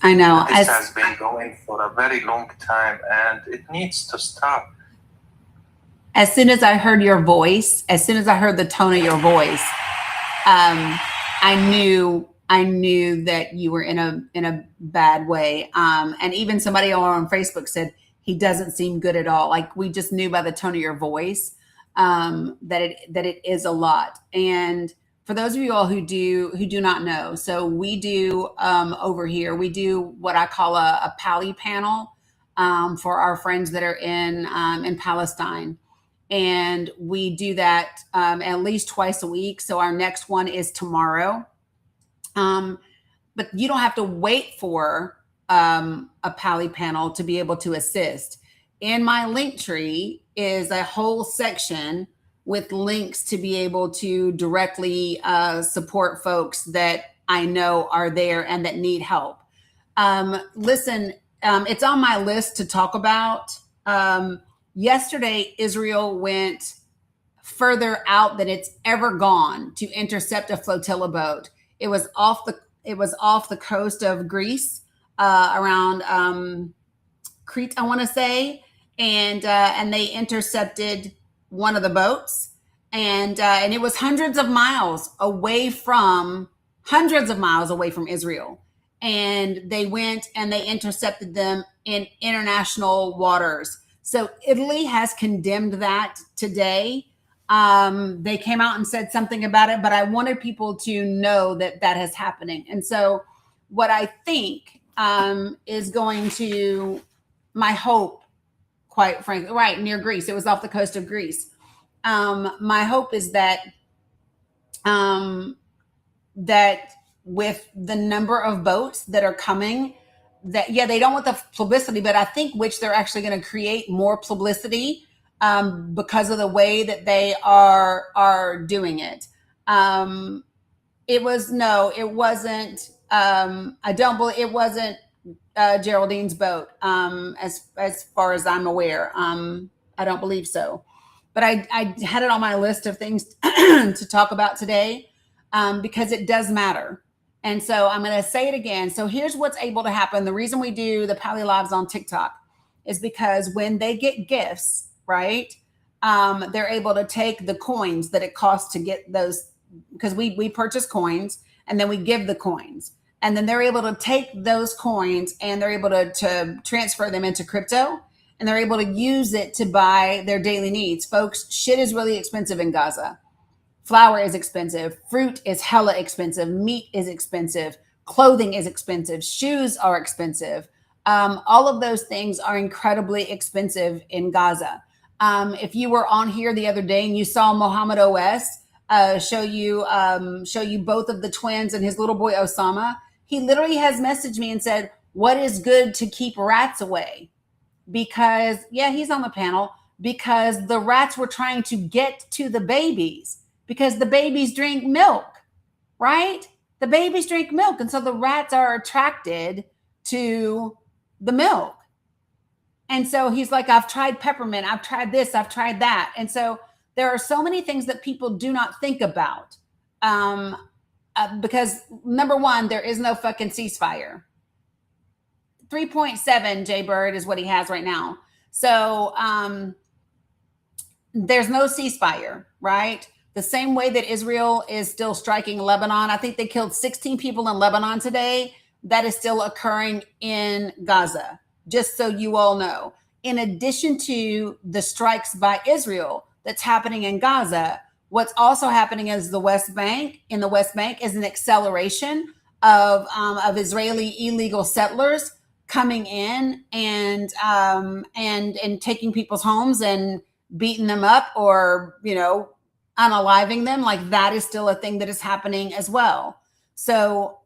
I know. This has been going for a very long time, and it needs to stop. As soon as I heard your voice, as soon as I heard the tone of your voice, I knew that you were in a bad way. And even somebody on Facebook said he doesn't seem good at all. Like, we just knew by the tone of your voice that it is a lot. And for those of you all who do not know, so we do over here, we do what I call a Pally panel for our friends that are in Palestine. And we do that at least twice a week. So our next one is tomorrow. But you don't have to wait for a Pally panel to be able to assist. In my link tree is a whole section with links to be able to directly support folks that I know are there and that need help. Listen, it's on my list to talk about. Yesterday, Israel went further out than it's ever gone to intercept a flotilla boat. It was off the coast of Greece, around Crete, I want to say, and they intercepted one of the boats, and it was hundreds of miles away from Israel, and they went and they intercepted them in international waters. So Italy has condemned that today. They came out and said something about it, but I wanted people to know that has happening. And so what I think is going to, my hope, quite frankly, right near Greece, it was off the coast of Greece. My hope is that that with the number of boats that are coming, that, yeah, they don't want the publicity, but I think which they're actually going to create more publicity because of the way that they are doing it. It wasn't. I don't believe it wasn't Geraldine's boat. As far as I'm aware, I don't believe so. But I had it on my list of things to talk about today because it does matter. And so I'm going to say it again. So here's what's able to happen. The reason we do the Pally Lives on TikTok is because when they get gifts, right, they're able to take the coins that it costs to get those, because we purchase coins and then we give the coins. And then they're able to take those coins and they're able to transfer them into crypto, and they're able to use it to buy their daily needs. Folks, shit is really expensive in Gaza. Flour is expensive. Fruit is hella expensive. Meat is expensive. Clothing is expensive. Shoes are expensive. All of those things are incredibly expensive in Gaza. If you were on here the other day and you saw Mohammed OS show you both of the twins and his little boy Osama, he literally has messaged me and said, "What is good to keep rats away?" Because, yeah, he's on the panel, because the rats were trying to get to the babies, because the babies drink milk, right? The babies drink milk. And so the rats are attracted to the milk. And so he's like, I've tried peppermint. I've tried this. I've tried that. And so there are so many things that people do not think about. Because number one, there is no fucking ceasefire. 3.7 Jay Bird is what he has right now. So there's no ceasefire, right? The same way that Israel is still striking Lebanon. I think they killed 16 people in Lebanon today. That is still occurring in Gaza, just so you all know. In addition to the strikes by Israel that's happening in Gaza, what's also happening is the West Bank. In the West Bank is an acceleration of Israeli illegal settlers coming in and taking people's homes and beating them up, or, unaliving them. Like, that is still a thing that is happening as well. So,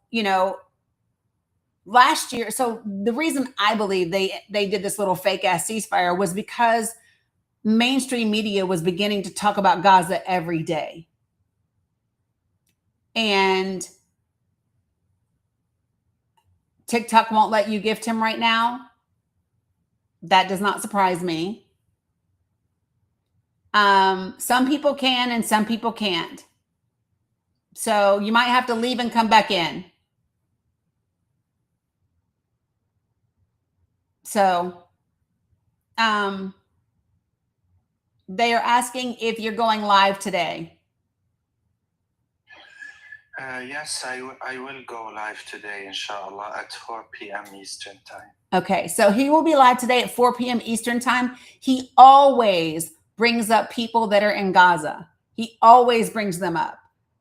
last year, so the reason I believe they did this little fake ass ceasefire was because mainstream media was beginning to talk about Gaza every day. And TikTok won't let you gift him right now. That does not surprise me. Some people can and some people can't. So you might have to leave and come back in. So, they are asking if you're going live today. Yes, I will go live today, inshallah, at 4 p.m. Eastern time. Okay, so he will be live today at 4 p.m. Eastern time. He always brings up people that are in Gaza. He always brings them up.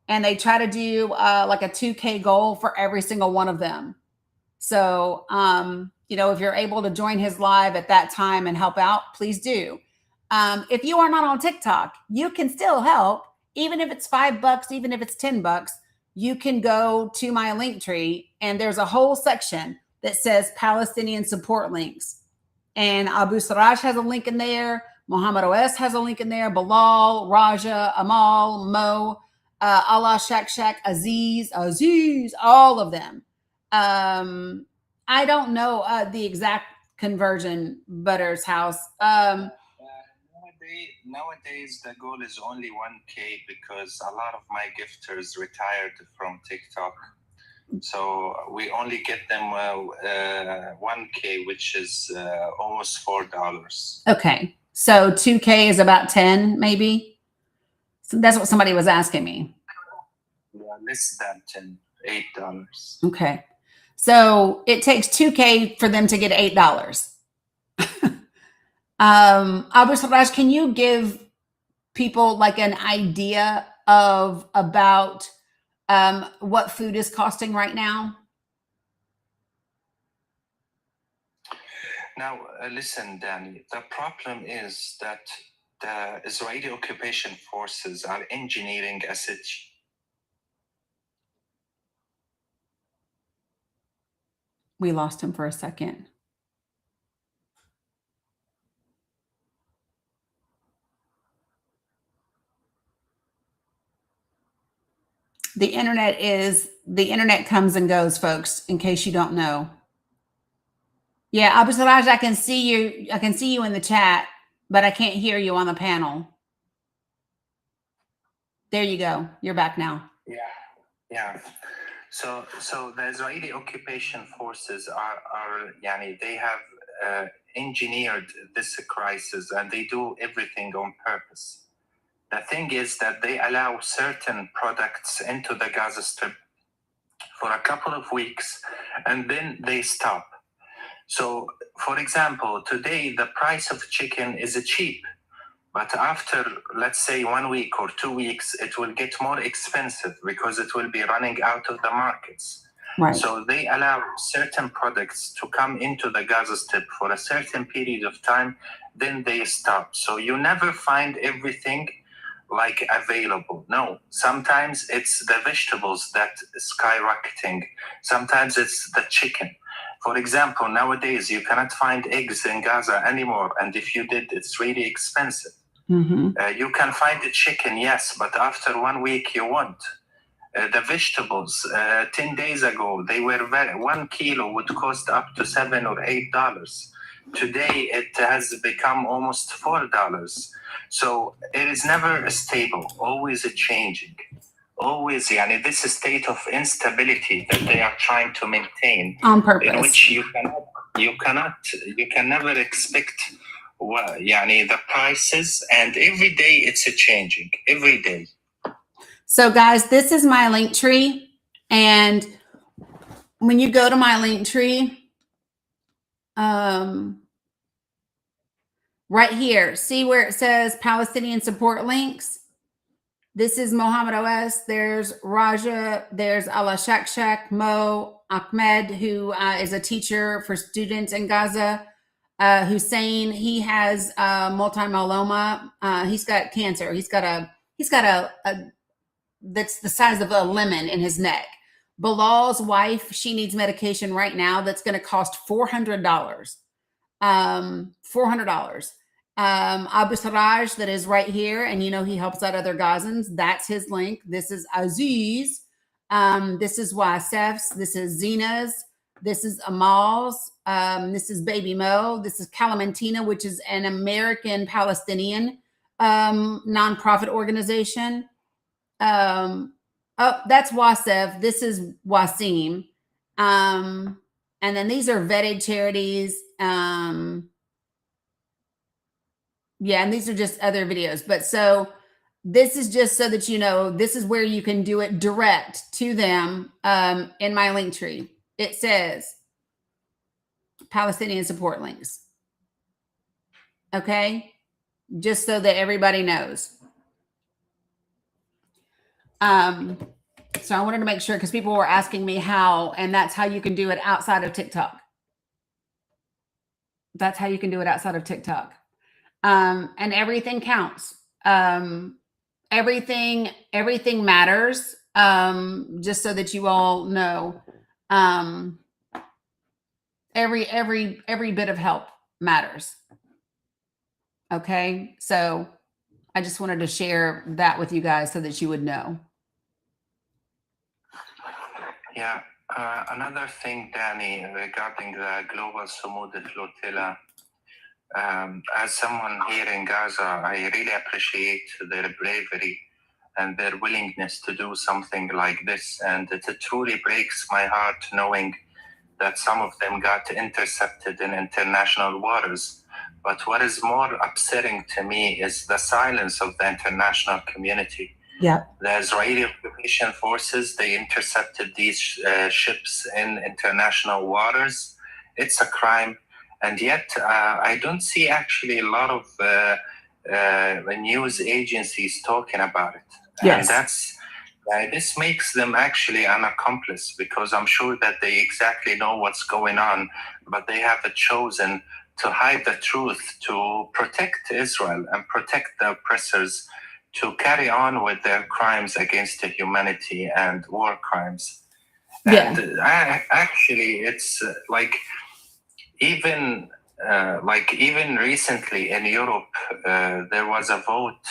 And they try to do like a 2K goal for every single one of them. So, if you're able to join his live at that time and help out, please do. If you are not on TikTok, you can still help, even if it's $5, even if it's $10. You can go to my link tree, and there's a whole section that says Palestinian support links. And Abu Sarraj has a link in there. Muhammad OS has a link in there. Bilal, Raja, Amal, Mo, Allah, Shak, Aziz, all of them. I don't know the exact conversion, Butter's house. Nowadays, the goal is only 1K because a lot of my gifters retired from TikTok. So we only get them 1K, which is almost $4. Okay. So 2K is about 10, maybe? So that's what somebody was asking me. Yeah, less than 10, $8. Okay. So it takes 2K for them to get $8. Abu Sarraj, can you give people like an idea of about what food is costing right now? Now, listen, Dani, the problem is that the Israeli occupation forces are engineering a situation. We lost him for a second. The internet comes and goes, folks, in case you don't know. Yeah, Abu Sarraj, I can see you in the chat, but I can't hear you on the panel. There you go. You're back now. Yeah. So the Israeli occupation forces they have engineered this crisis, and they do everything on purpose. The thing is that they allow certain products into the Gaza Strip for a couple of weeks, and then they stop. So, for example, today the price of chicken is cheap, but after, let's say, 1 week or 2 weeks, it will get more expensive because it will be running out of the markets. Right. So they allow certain products to come into the Gaza Strip for a certain period of time, then they stop. So you never find everything like available. No, sometimes it's the vegetables that skyrocketing. Sometimes it's the chicken. For example, nowadays you cannot find eggs in Gaza anymore, and if you did, it's really expensive. Mm-hmm. You can find the chicken, yes, but after 1 week you won't. The vegetables, 10 days ago, they were 1 kilo would cost up to $7 or $8. Today, it has become almost $4. So it is never stable, always changing. Always, this is a state of instability that they are trying to maintain. On purpose. In which you can never expect the prices, and every day it's changing, every day. So guys, this is my link tree. And when you go to my link tree, right here, see where it says Palestinian support links? This is Mohammed OS. There's Raja. There's Allah Shak, Mo, Ahmed, who is a teacher for students in Gaza. Hussein, he has multiple myeloma. He's got cancer. He's got a that's the size of a lemon in his neck. Bilal's wife, she needs medication right now that's going to cost $400. $400. Abu Sarraj, that is right here, and he helps out other Gazans. That's his link. This is Aziz. This is Wasef's. This is Zina's. This is Amal's. This is Baby Mo. This is Calamantina, which is an American Palestinian nonprofit organization. That's Wasef. This is Wasim. And then these are vetted charities. Yeah, and these are just other videos. But so this is just so that you know, this is where you can do it direct to them in my link tree. It says Palestinian support links. Okay? Just so that everybody knows. So I wanted to make sure, because people were asking me how, and that's how you can do it outside of TikTok. That's how you can do it outside of TikTok. And everything counts. Everything matters. Just so that you all know, every bit of help matters. Okay. So I just wanted to share that with you guys so that you would know. Yeah. Another thing, Dani, regarding the global Sumud flotilla, as someone here in Gaza, I really appreciate their bravery and their willingness to do something like this. And it truly breaks my heart knowing that some of them got intercepted in international waters. But what is more upsetting to me is the silence of the international community. Yeah. The Israeli occupation forces, they intercepted these ships in international waters. It's a crime. And yet I don't see actually a lot of news agencies talking about it. Yes. And this makes them actually an accomplice, because I'm sure that they exactly know what's going on, but they have chosen to hide the truth to protect Israel and protect the oppressors to carry on with their crimes against the humanity and war crimes. Yeah. And actually, it's even recently in Europe, there was a vote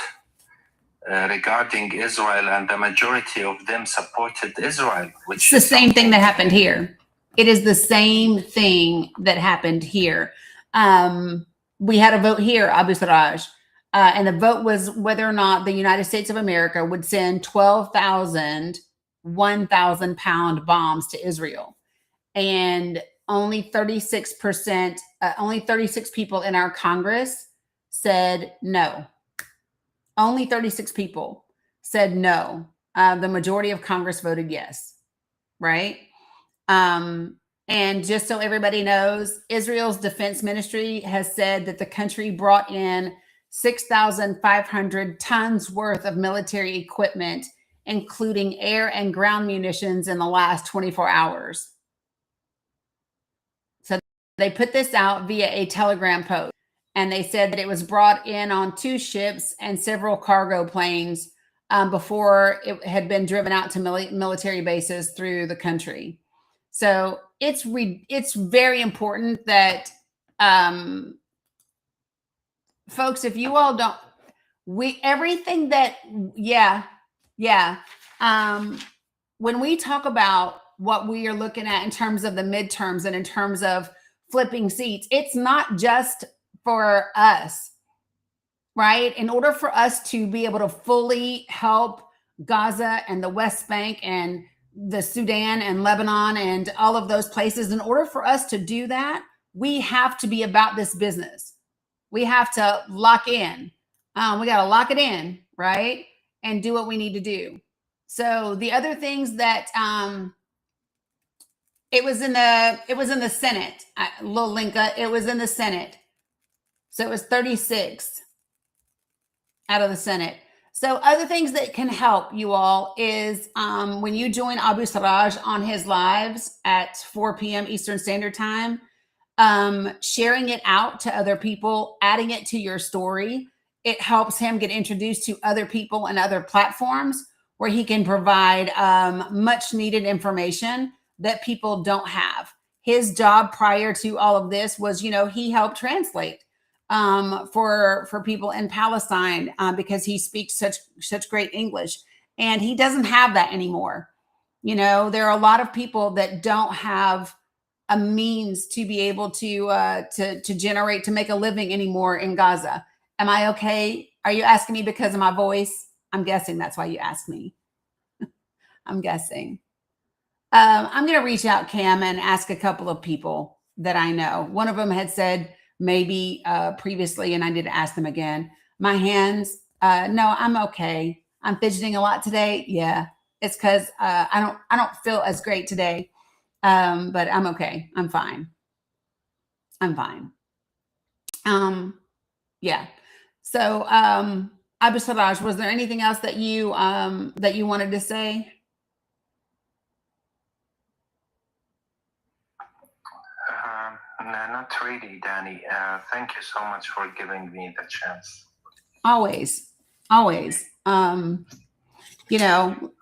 regarding Israel, and the majority of them supported Israel. Which it's the same thing that happened here. It is the same thing that happened here. We had a vote here, Abu Sarraj, and the vote was whether or not the United States of America would send 12,000 1,000-pound bombs to Israel. And only 36%, only 36 people in our Congress said no. Only 36 people said no. The majority of Congress voted yes, right? And just so everybody knows, Israel's defense ministry has said that the country brought in 6,500 tons worth of military equipment, including air and ground munitions, in the last 24 hours. So they put this out via a Telegram post, and they said that it was brought in on 2 ships and several cargo planes before it had been driven out to military bases through the country. So it's very important that folks, if you all don't, everything that, when we talk about what we are looking at in terms of the midterms and in terms of flipping seats, it's not just for us, right? In order for us to be able to fully help Gaza and the West Bank and the Sudan and Lebanon and all of those places, in order for us to do that, we have to be about this business. We have to lock in. We got to lock it in, right? And do what we need to do. So the other things that it was in the Senate, Lil Linka, it was in the Senate. So it was 36 out of the Senate. So other things that can help you all is when you join Abu Sarraj on his lives at 4 p.m. Eastern Standard Time, sharing it out to other people, adding it to your story. It helps him get introduced to other people and other platforms where he can provide much needed information that people don't have. His job prior to all of this was, he helped translate for people in Palestine because he speaks such great English, and he doesn't have that anymore. There are a lot of people that don't have a means to be able to generate, to make a living anymore in Gaza. Am I okay? Are you asking me because of my voice? I'm guessing that's why you asked me. I'm guessing. I'm going to reach out, Cam, and ask a couple of people that I know. One of them had said maybe previously, and I did ask them again. My hands, no, I'm okay. I'm fidgeting a lot today. Yeah, it's because I don't feel as great today, but I'm okay. I'm fine. I'm fine. Yeah. So, Abu Saraj, was there anything else that you wanted to say? No, not really, Dani. Thank you so much for giving me the chance. Always. You know,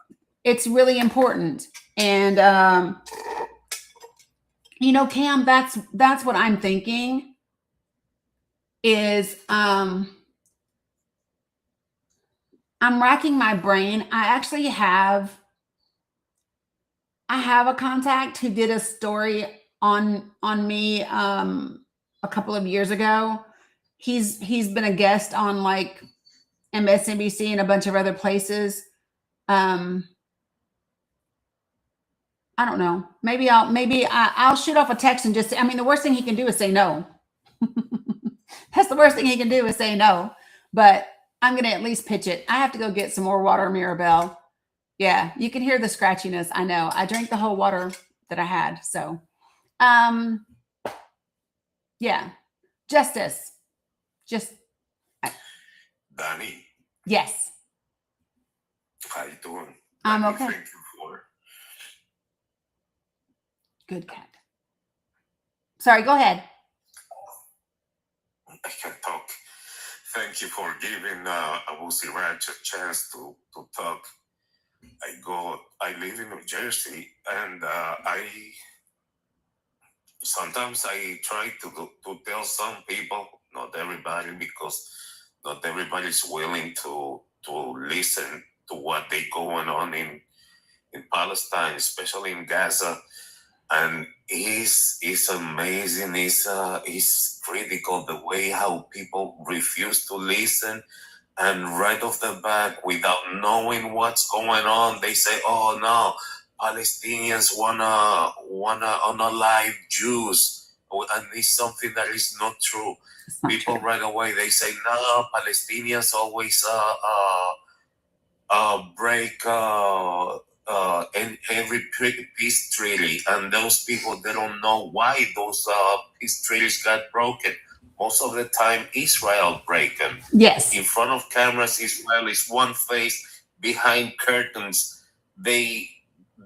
it's really important. And you know, Cam, that's what I'm thinking is I'm racking my brain. I actually have a contact who did a story on me a couple of years ago. He's been a guest on like MSNBC and a bunch of other places. I don't know. Maybe I'll shoot off a text and just say, I mean, the worst thing he can do is say no. That's the worst thing he can do is say no. But I'm going to at least pitch it. I have to go get some more water, Mirabelle. Yeah, you can hear the scratchiness. I know. I drank the whole water that I had. So, yeah. Justice. Just. Dani, Yes. how you doing? I'm Dani, okay. Thank you for. Good cat. Sorry, go ahead. I can talk. Thank you for giving Abu Siraj a chance to talk. I live in New Jersey, and sometimes I try to tell some people, not everybody, because not everybody is willing to listen to what they going on in Palestine, especially in Gaza. And it's amazing. It's critical the way how people refuse to listen, and right off the bat, without knowing what's going on, they say, "Oh no, Palestinians wanna unalive Jews," and it's something that is not true. People true. right away they say, "No, Palestinians always break." In every peace treaty, and those people, they don't know why those peace treaties got broken. Most of the time, Israel break them. Yes. In front of cameras, Israel is one face. Behind curtains, they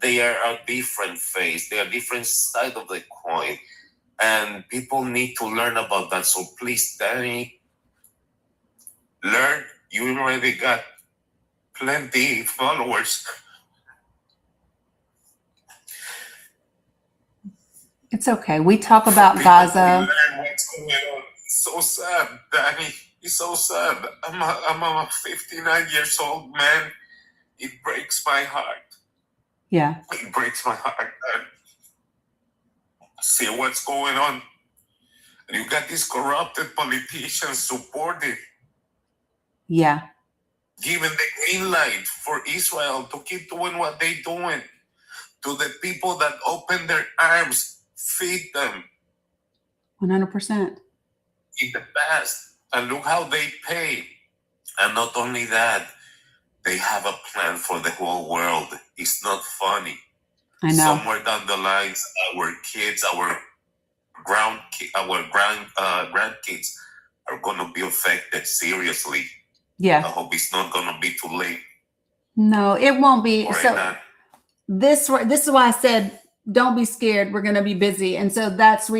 are a different face. They are different side of the coin, and people need to learn about that. So please, Dani, learn. You already got plenty followers. It's okay. We talk about Gaza. What's going on? It's so sad, Dani. It's so sad. I'm a 59 years old man. It breaks my heart. Yeah. It breaks my heart. See what's going on. And you got these corrupted politicians supported. Yeah. Giving the green light for Israel to keep doing what they're doing. To the people that open their arms, feed them. 100%. In the past, and look how they pay. And not only that, they have a plan for the whole world. It's not funny. I know. Somewhere down the lines, our kids, our grandkids are going to be affected seriously. Yeah. I hope it's not going to be too late. No, it won't be. Or So not. this is why I said, don't be scared. We're going to be busy. And so that's the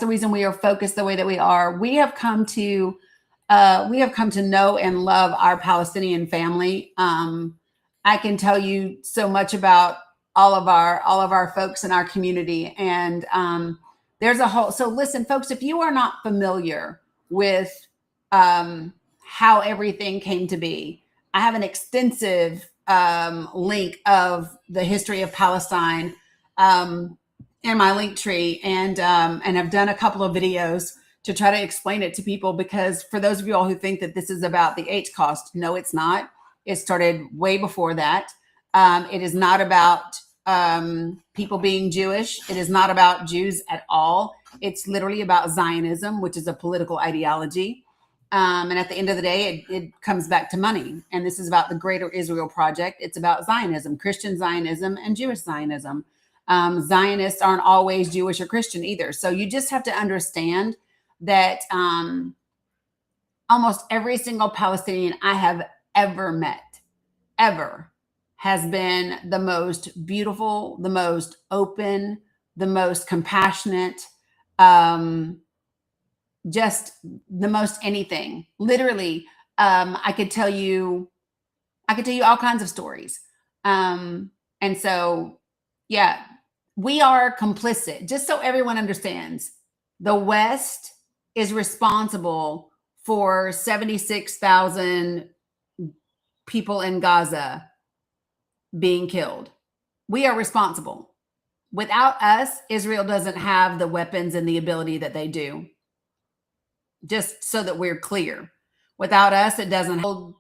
reason we are focused the way that we are. We have come to know and love our Palestinian family. I can tell you so much about all of our folks in our community. And there's a whole, so listen, folks, if you are not familiar with how everything came to be, I have an extensive link of the history of Palestine in my link tree, and have done a couple of videos to try to explain it to people, because for those of you all who think that this is about the Holocaust, no, it's not. It started way before that. It is not about people being Jewish. It is not about Jews at all. It's literally about Zionism, which is a political ideology. And at the end of the day, it comes back to money. And this is about the Greater Israel Project. It's about Zionism, Christian Zionism and Jewish Zionism. Zionists aren't always Jewish or Christian either. So you just have to understand that almost every single Palestinian I have ever met, ever, has been the most beautiful, the most open, the most compassionate, just the most anything. Literally, I could tell you all kinds of stories. And so, yeah, we are complicit. Just so everyone understands, the West is responsible for 76,000 people in Gaza being killed. We are responsible. Without us, Israel doesn't have the weapons and the ability that they do. Just so that we're clear. Without us, it doesn't hold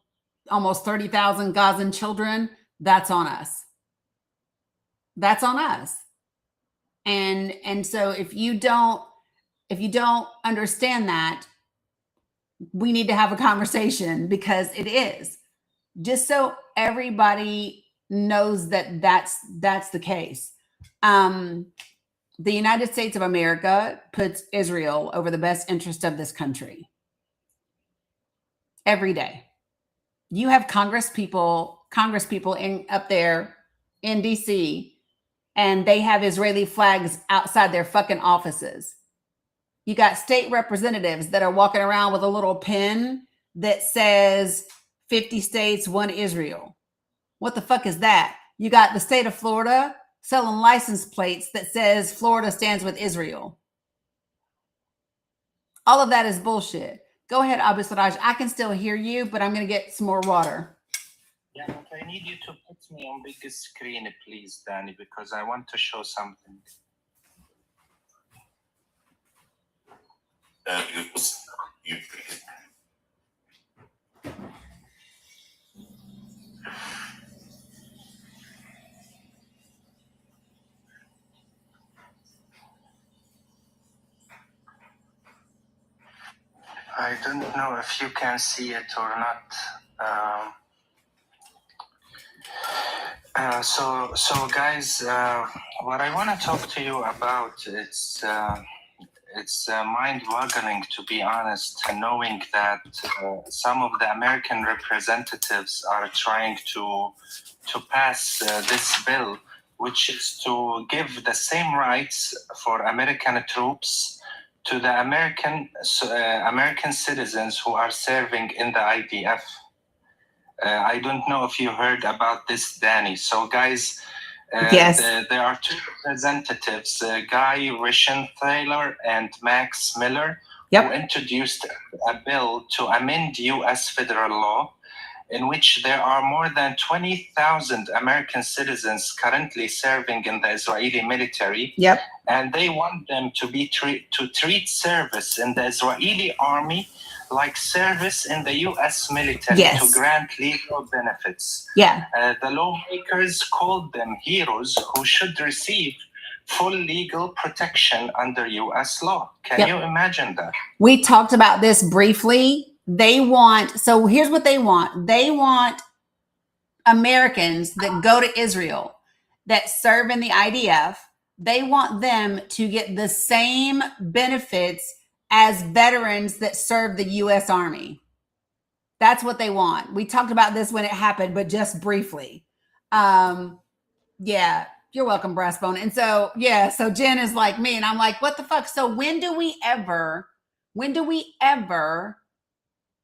almost 30,000 Gazan children. That's on us. That's on us. And so if you don't understand that, we need to have a conversation, because it is. Just so everybody knows that that's the case. The United States of America puts Israel over the best interest of this country every day. You have Congress people up there in DC, and they have Israeli flags outside their fucking offices. You got state representatives that are walking around with a little pin that says 50 states, one Israel. What the fuck is that? You got the state of Florida selling license plates that says Florida stands with Israel. All of that is bullshit. Go ahead, Abu Siraj. I can still hear you, but I'm going to get some more water. Yeah, but I need you to put me on biggest screen, please, Dani, because I want to show something. I don't know if you can see it or not. So guys, what I want to talk to you about, it's mind-boggling, to be honest, knowing that some of the American representatives are trying to pass this bill, which is to give the same rights for American troops to the American citizens who are serving in the IDF. I don't know if you heard about this, Dani. So, guys, yes, there are two representatives, Guy Reschenthaler and Max Miller, who introduced a bill to amend U.S. federal law, in which there are more than 20,000 American citizens currently serving in the Israeli military. And they want them to treat service in the Israeli army like service in the U.S. military, to grant legal benefits. The lawmakers called them heroes who should receive full legal protection under U.S. law. Can you imagine that? We talked about this briefly. So here's what they want. They want Americans that go to Israel, that serve in the IDF. They want them to get the same benefits as veterans that serve the U.S. Army. That's what they want. We talked about this when it happened, but just briefly. Yeah, you're welcome, Brassbone. And so, so Jen is like me, and I'm like, what the fuck? So when do we ever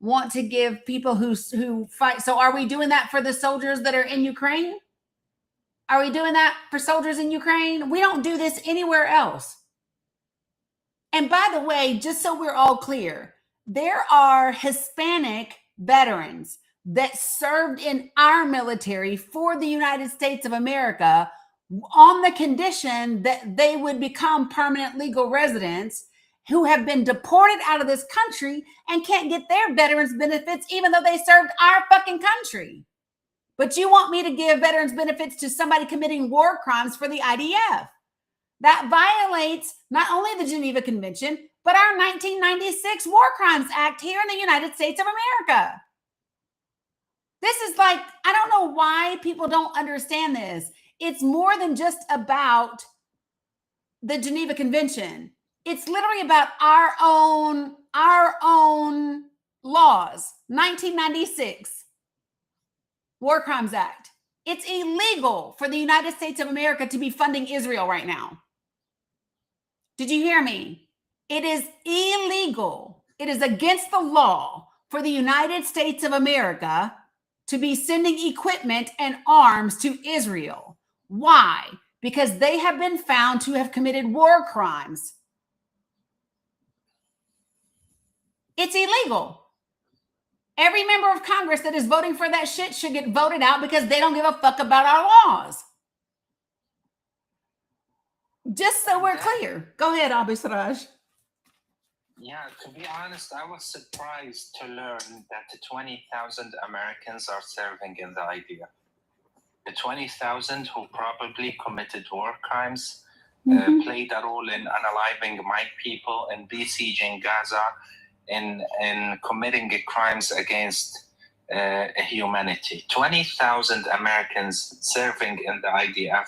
want to give people who fight? So are we doing that for the soldiers that are in Ukraine? Are we doing that for soldiers in Ukraine? We don't do this anywhere else. And by the way, just so we're all clear, there are Hispanic veterans that served in our military for the United States of America on the condition that they would become permanent legal residents, who have been deported out of this country and can't get their veterans benefits even though they served our fucking country. But you want me to give veterans benefits to somebody committing war crimes for the IDF? That violates not only the Geneva Convention, but our 1996 War Crimes Act here in the United States of America. This is like, I don't know why people don't understand this. It's more than just about the Geneva Convention. It's literally about our own laws. 1996 War Crimes Act. It's illegal for the United States of America to be funding Israel right now. Did you hear me? It is illegal. It is against the law for the United States of America to be sending equipment and arms to Israel. Why? Because they have been found to have committed war crimes. It's illegal. Every member of Congress that is voting for that shit should get voted out because they don't give a fuck about our laws. Just so we're clear. Go ahead, Abi Siraj. Yeah, to be honest, I was surprised to learn that the 20,000 Americans are serving in the IDF. The 20,000 who probably committed war crimes, played a role in unaliving my people and besieging Gaza, in committing crimes against humanity. 20,000 Americans serving in the IDF,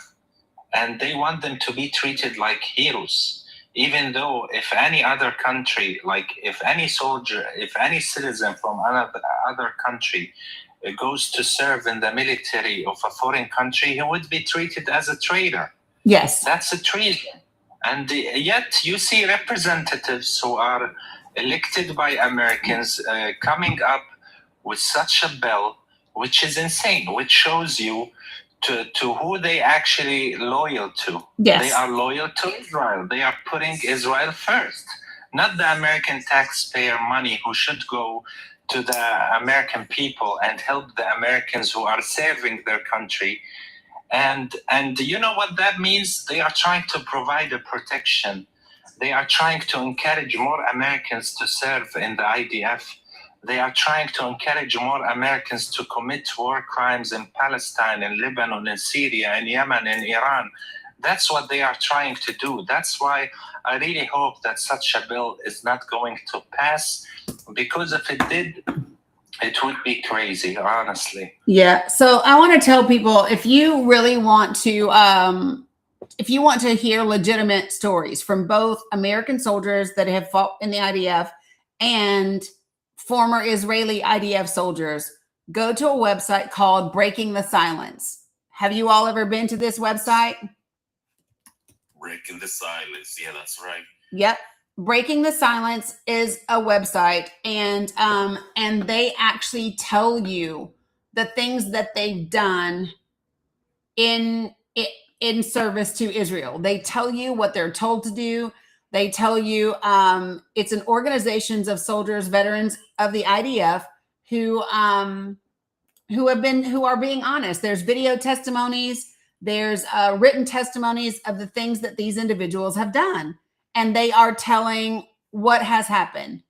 and they want them to be treated like heroes. Even though if any other country, like if any soldier, if any citizen from another country goes to serve in the military of a foreign country, he would be treated as a traitor. Yes. That's a treason. And yet you see representatives who are elected by Americans coming up with such a bill, which is insane, which shows you to who they actually loyal to. Yes. They are loyal to Israel. They are putting Israel first, not the American taxpayer money who should go to the American people and help the Americans who are serving their country. And you know what that means? They are trying to provide a protection. They are trying to encourage more Americans to serve in the IDF. They are trying to encourage more Americans to commit war crimes in Palestine, in Lebanon, in Syria, in Yemen, in Iran. That's what they are trying to do. That's why I really hope that such a bill is not going to pass, because if it did, it would be crazy, honestly. Yeah. So I want to tell people, if you really want to, hear legitimate stories from both American soldiers that have fought in the IDF and former Israeli IDF soldiers, go to a website called Breaking the Silence. Have you all ever been to this website? Breaking the Silence. Yeah, that's right. Yep. Breaking the Silence is a website, and they actually tell you the things that they've done in service to Israel. They tell you what they're told to do. They tell you it's an organization of soldiers, veterans of the IDF who are being honest. There's video testimonies. There's written testimonies of the things that these individuals have done, and they are telling what has happened.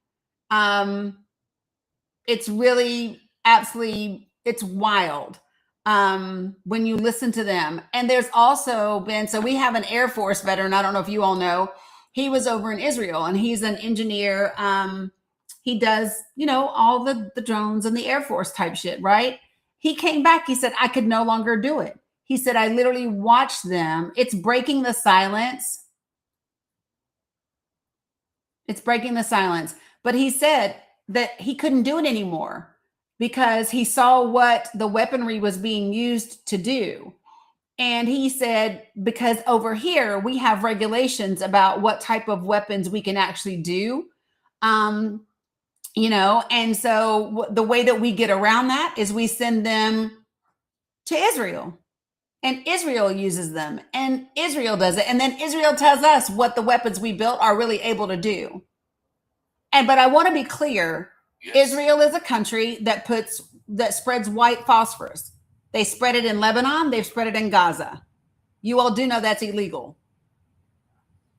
It's really absolutely, it's wild when you listen to them. And there's also been, so we have an Air Force veteran. I don't know if you all know. He was over in Israel, and he's an engineer. He does, all the drones and the Air Force type shit, right? He came back. He said, I could no longer do it. He said, I literally watched them. It's breaking the silence. It's breaking the silence. But he said that he couldn't do it anymore because he saw what the weaponry was being used to do. And he said, because over here, we have regulations about what type of weapons we can actually do. And so the way that we get around that is we send them to Israel, and Israel uses them, and Israel does it. And then Israel tells us what the weapons we built are really able to do. But I want to be clear. Yes. Israel is a country that spreads white phosphorus. They spread it in Lebanon. They've spread it in Gaza. You all do know that's illegal.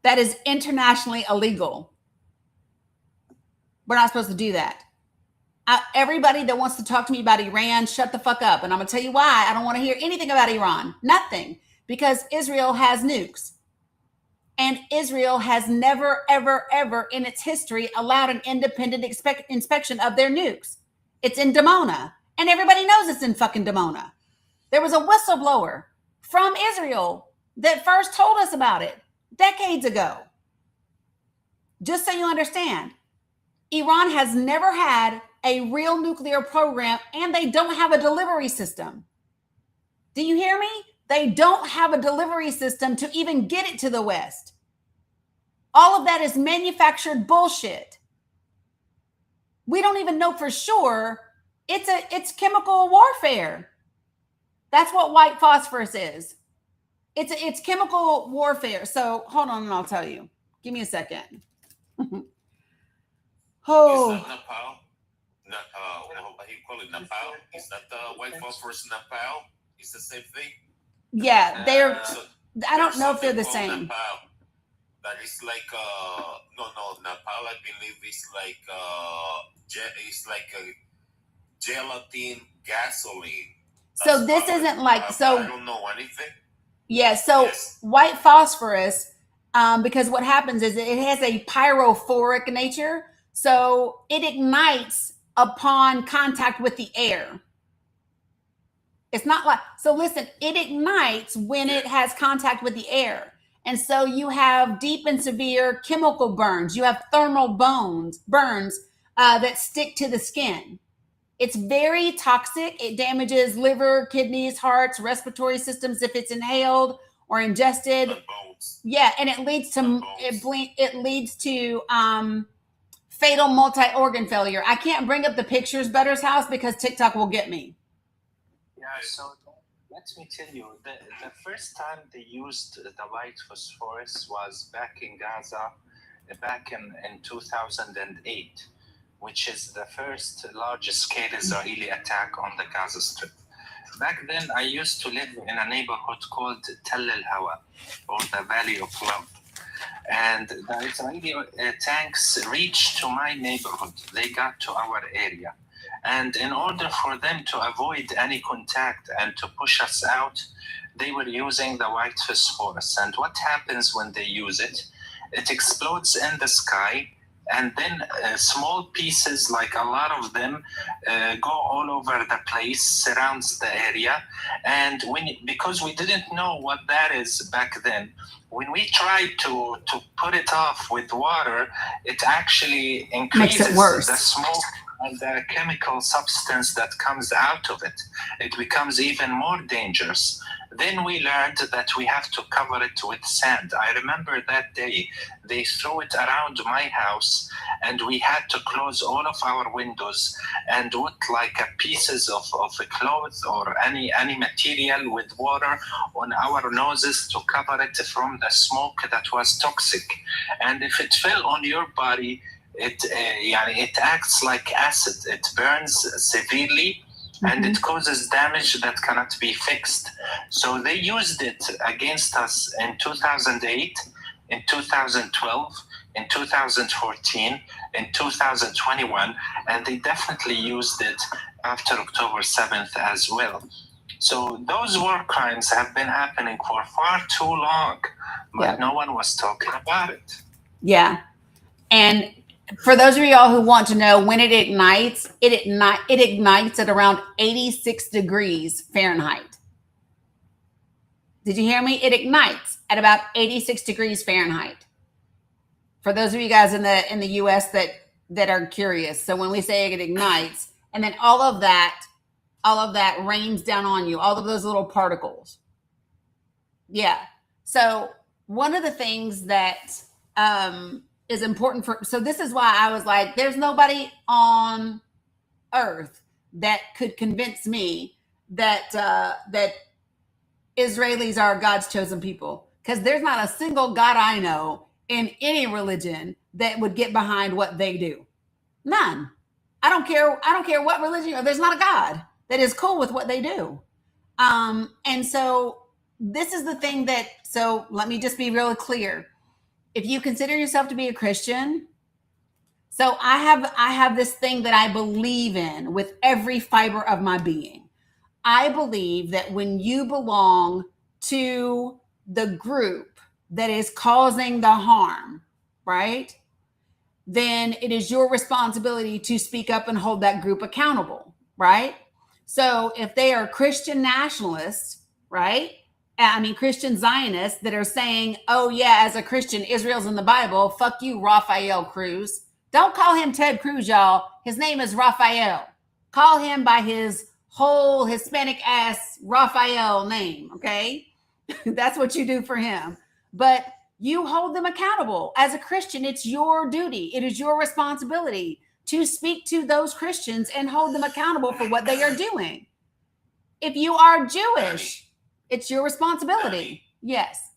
That is internationally illegal. We're not supposed to do that. Everybody that wants to talk to me about Iran, shut the fuck up. And I'm going to tell you why I don't want to hear anything about Iran. Nothing. Because Israel has nukes. And Israel has never, ever, ever in its history allowed an independent inspection of their nukes. It's in Dimona. And everybody knows it's in fucking Dimona. There was a whistleblower from Israel that first told us about it decades ago. Just so you understand, Iran has never had a real nuclear program, and they don't have a delivery system. Do you hear me? They don't have a delivery system to even get it to the West. All of that is manufactured bullshit. We don't even know for sure. It's chemical warfare. That's what white phosphorus is. It's chemical warfare. So hold on and I'll tell you. Give me a second. Oh. Is that Nepal? What do you call it? Nepal? Is that the white phosphorus Nepal? Is the same thing? Yeah, they're. I don't know if they're the same. Nepal. That is like no Nepal. I believe it's like a gelatin gasoline. So this isn't like so. I don't know anything. Yeah. So yes. White phosphorus, because what happens is it has a pyrophoric nature, so it ignites upon contact with the air. It's not like, so listen, it ignites when it has contact with the air. And so you have deep and severe chemical burns. You have thermal burns that stick to the skin. It's very toxic. It damages liver, kidneys, hearts, respiratory systems if it's inhaled or ingested. Yeah, and it leads to fatal multi-organ failure. I can't bring up the pictures, Butter's house, because TikTok will get me. Yeah, so let me tell you, the first time they used the white phosphorus was back in Gaza, back in 2008, which is the first large-scale Israeli attack on the Gaza Strip. Back then, I used to live in a neighborhood called Tell al-Hawa, or the Valley of Love. And the Israeli tanks reached to my neighborhood. They got to our area. And in order for them to avoid any contact and to push us out, they were using the white phosphorus. And what happens when they use it? It explodes in the sky, and then small pieces, like a lot of them, go all over the place, surrounds the area. And because we didn't know what that is back then, when we tried to put it off with water, it actually increases makes it worse. The smoke and the chemical substance that comes out of it. It becomes even more dangerous. Then we learned that we have to cover it with sand. I remember that day they threw it around my house, and we had to close all of our windows and put like pieces of clothes or any material with water on our noses to cover it from the smoke that was toxic. And if it fell on your body, it acts like acid. It burns severely, and it causes damage that cannot be fixed. So they used it against us in 2008, in 2012, in 2014, in 2021, and they definitely used it after October 7th as well. So those war crimes have been happening for far too long, but no one was talking about it. Yeah. And for those of y'all who want to know, when it ignites, it ignites at around 86 degrees Fahrenheit. Did you hear me? It ignites at about 86 degrees Fahrenheit. For those of you guys in the US that are curious. So when we say it ignites, and then all of that rains down on you, all of those little particles. Yeah. So one of the things that is important so this is why I was like, there's nobody on earth that could convince me that that Israelis are God's chosen people, because there's not a single God I know in any religion that would get behind what they do. None. I don't care what religion. There's not a God that is cool with what they do. And so this is the thing so let me just be really clear. If you consider yourself to be a Christian, so I have this thing that I believe in with every fiber of my being. I believe that when you belong to the group that is causing the harm, right? Then it is your responsibility to speak up and hold that group accountable, right? So if they are Christian nationalists, right? I mean, Christian Zionists that are saying, oh, yeah, as a Christian, Israel's in the Bible. Fuck you, Raphael Cruz. Don't call him Ted Cruz, y'all. His name is Raphael. Call him by his whole Hispanic ass Raphael name, okay? That's what you do for him. But you hold them accountable. As a Christian, it's your duty. It is your responsibility to speak to those Christians and hold them accountable for what they are doing. If you are Jewish, it's your responsibility. Yes.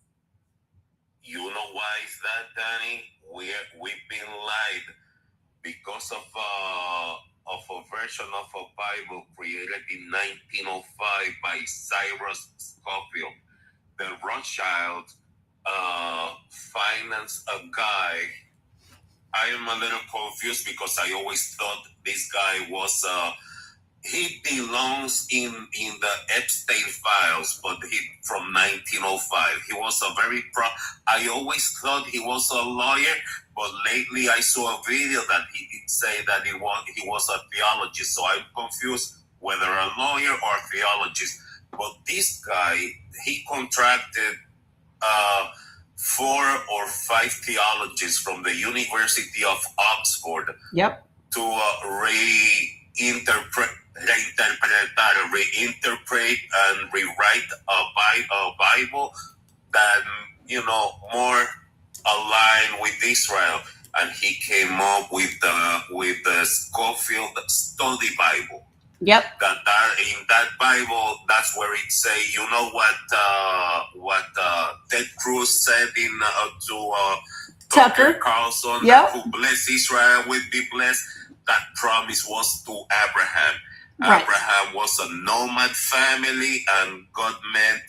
You know why is that, Dani? We've been lied because of a version of a Bible created in 1905 by Cyrus Scofield. The Rothschild financed a guy. I am a little confused because I always thought this guy was he belongs in the Epstein files, but he from 1905. He was a very I always thought he was a lawyer, but lately I saw a video that he did say that he was a theologist. So I'm confused whether a lawyer or a theologist. But this guy, he contracted 4 or 5 theologians from the University of Oxford. Yep. To reinterpret and rewrite a Bible that, more aligned with Israel. And he came up with the Scofield Study Bible. Yep. That in that Bible, that's where it say, you know what Ted Cruz said to Tucker Carlson, yep. Who bless Israel will be blessed. That promise was to Abraham. Right. Abraham was a nomad family, and God meant.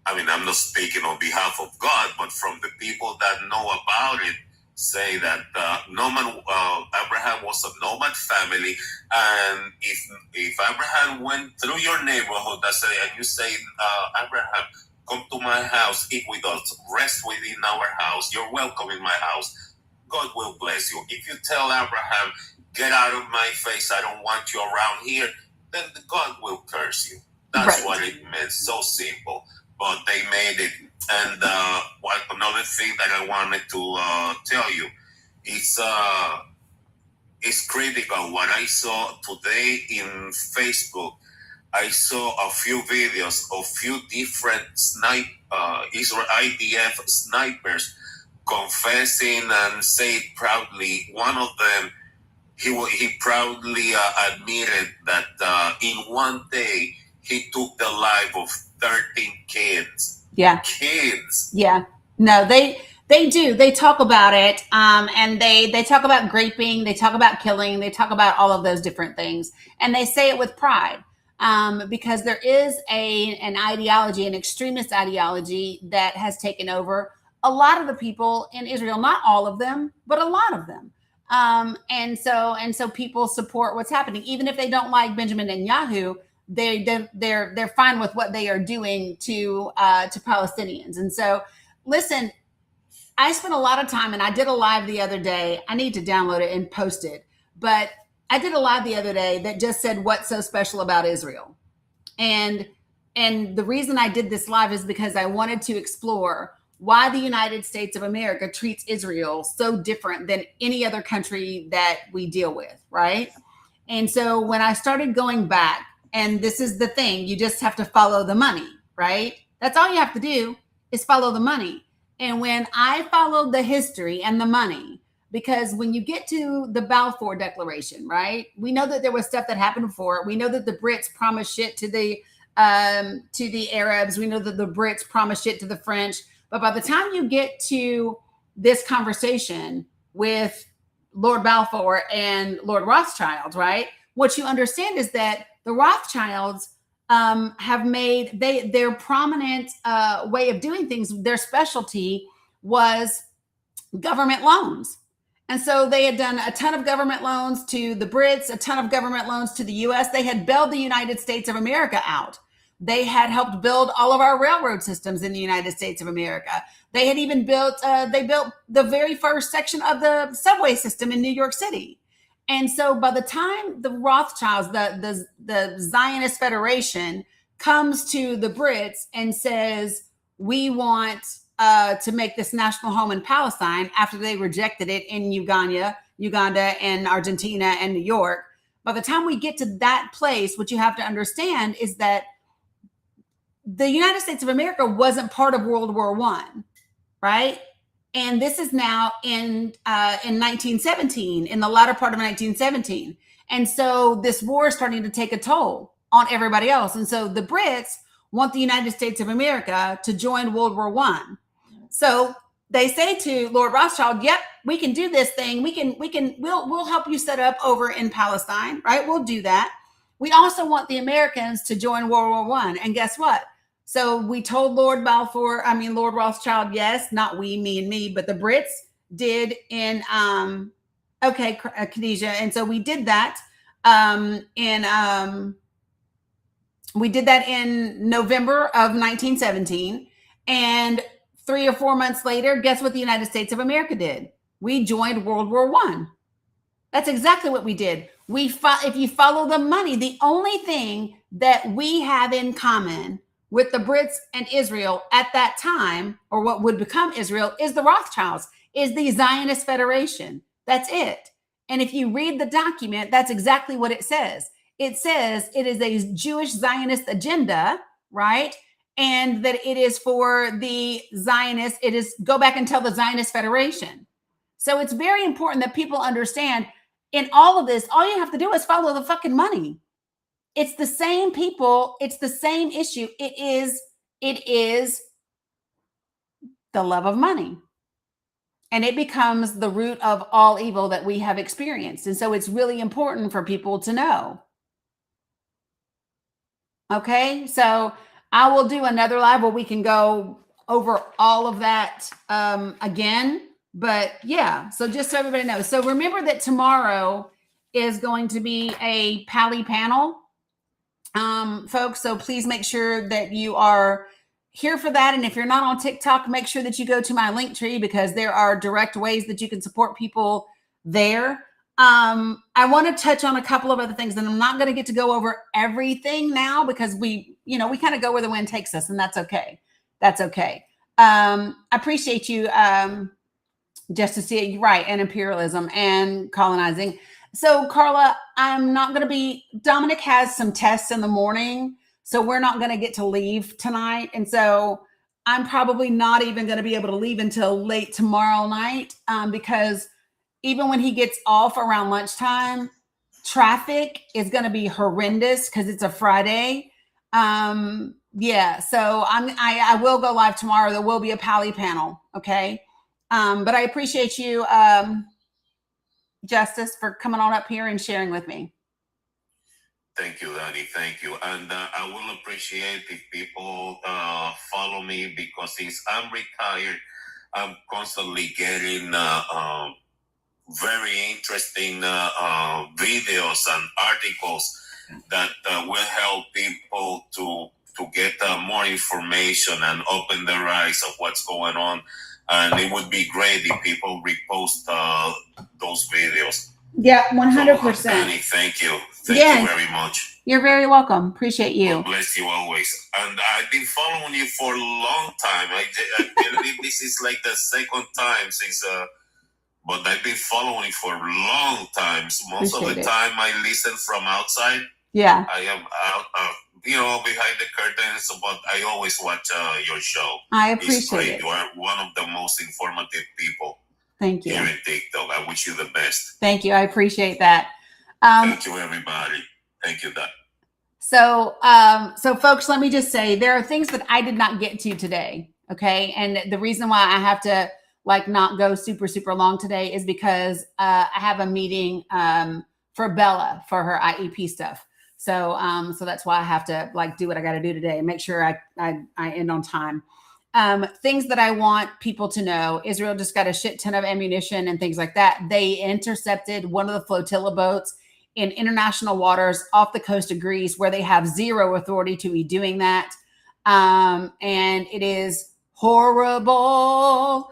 I'm not speaking on behalf of God, but from the people that know about it, say that Abraham was a nomad family, and if Abraham went through your neighborhood, and you say, Abraham, come to my house, eat with us, rest within our house, you're welcome in my house, God will bless you. If you tell Abraham, get out of my face, I don't want you around here, then God will curse you. That's right. What it meant, so simple. But they made it. And another thing that I wanted to tell you is it's critical. What I saw today in Facebook, I saw a few videos of few different Israel IDF snipers confessing and say proudly. One of them, he proudly admitted that in one day he took the life of 13 kids. Yeah. Kids. Yeah. No, they do. They talk about it. And they talk about graping. They talk about killing. They talk about all of those different things. And they say it with pride. Because there is an ideology, an extremist ideology that has taken over a lot of the people in Israel, not all of them, but a lot of them. And so people support what's happening, even if they don't like Benjamin Netanyahu. They're fine with what they are doing to Palestinians. And so, listen, I spent a lot of time, and I did a live the other day. I need to download it and post it, but I did a live the other day that just said, what's so special about Israel? And the reason I did this live is because I wanted to explore why the United States of America treats Israel so different than any other country that we deal with, right? And so when I started going back, and this is the thing, you just have to follow the money, right? That's all you have to do is follow the money. And when I followed the history and the money, because when you get to the Balfour Declaration, right, we know that there was stuff that happened before. We know that the Brits promised shit to the Arabs. We know that the Brits promised shit to the French. But by the time you get to this conversation with Lord Balfour and Lord Rothschild, right, what you understand is that the Rothschilds have made their prominent way of doing things. Their specialty was government loans. And so they had done a ton of government loans to the Brits, a ton of government loans to the US. They had bailed the United States of America out. They had helped build all of our railroad systems in the United States of America. They had even built the very first section of the subway system in New York City. And so by the time the Rothschilds, the Zionist Federation, comes to the Brits and says, we want to make this national home in Palestine, after they rejected it in Uganda and Argentina and New York, by the time we get to that place, what you have to understand is that the United States of America wasn't part of World War I, right? And this is now in 1917, in the latter part of 1917. And so this war is starting to take a toll on everybody else. And so the Brits want the United States of America to join World War I. So they say to Lord Rothschild, yep, we can do this thing. We'll help you set up over in Palestine, right? We'll do that. We also want the Americans to join World War I. And guess what? So we told Lord Rothschild, yes, not we, me and me, but the Brits did in, Khadijah. And so we did that in November of 1917. And 3 or 4 months later, guess what the United States of America did? We joined World War I. That's exactly what we did. If you follow the money, the only thing that we have in common with the Brits and Israel at that time, or what would become Israel, is the Rothschilds, is the Zionist Federation. That's it. And if you read the document, that's exactly what it says. It says it is a Jewish Zionist agenda, right? And that it is for the Zionists. It is, go back and tell the Zionist Federation. So it's very important that people understand in all of this, all you have to do is follow the fucking money. It's the same people. It's the same issue. It is the love of money. And it becomes the root of all evil that we have experienced. And so it's really important for people to know. Okay, so I will do another live where we can go over all of that again. But yeah, so just so everybody knows. So remember that tomorrow is going to be a Pally panel, folks. So please make sure that you are here for that. And if you're not on TikTok, make sure that you go to my link tree, because there are direct ways that you can support people there. I want to touch on a couple of other things, and I'm not going to get to go over everything now, because we kind of go where the wind takes us, and that's okay. That's okay. I appreciate you, just to see it right, and imperialism and colonizing. So Carla, I'm not going to be, Dominic has some tests in the morning, so we're not going to get to leave tonight. And so I'm probably not even going to be able to leave until late tomorrow night, because even when he gets off around lunchtime, traffic is going to be horrendous because it's a Friday. Yeah, so I will go live tomorrow. There will be a Pally panel. Okay. But I appreciate you, Justice, for coming on up here and sharing with me. Thank you, Dani. Thank you. And I will appreciate if people follow me, because since I'm retired, I'm constantly getting very interesting videos and articles that will help people to get more information and open their eyes of what's going on. And it would be great if people repost those videos. Yeah, 100%. So, Dani, thank you. Thank you very much. You're very welcome. Appreciate you. God bless you always. And I've been following you for a long time. I believe this is like the second time since, but I've been following you for long times. Most of the time I listen from outside. Yeah. I am out, behind the curtains, but I always watch your show. I appreciate it. You are one of the most informative people. Thank you. Here in TikTok. I wish you the best. Thank you. I appreciate that. Thank you, everybody. Thank you, Dani. So folks, let me just say, there are things that I did not get to today. Okay. And the reason why I have to not go super, super long today is because I have a meeting for Bella for her IEP stuff. So that's why I have to do what I got to do today and make sure I end on time. Things that I want people to know: Israel just got a shit ton of ammunition and things like that. They intercepted one of the flotilla boats in international waters off the coast of Greece, where they have zero authority to be doing that. And it is horrible.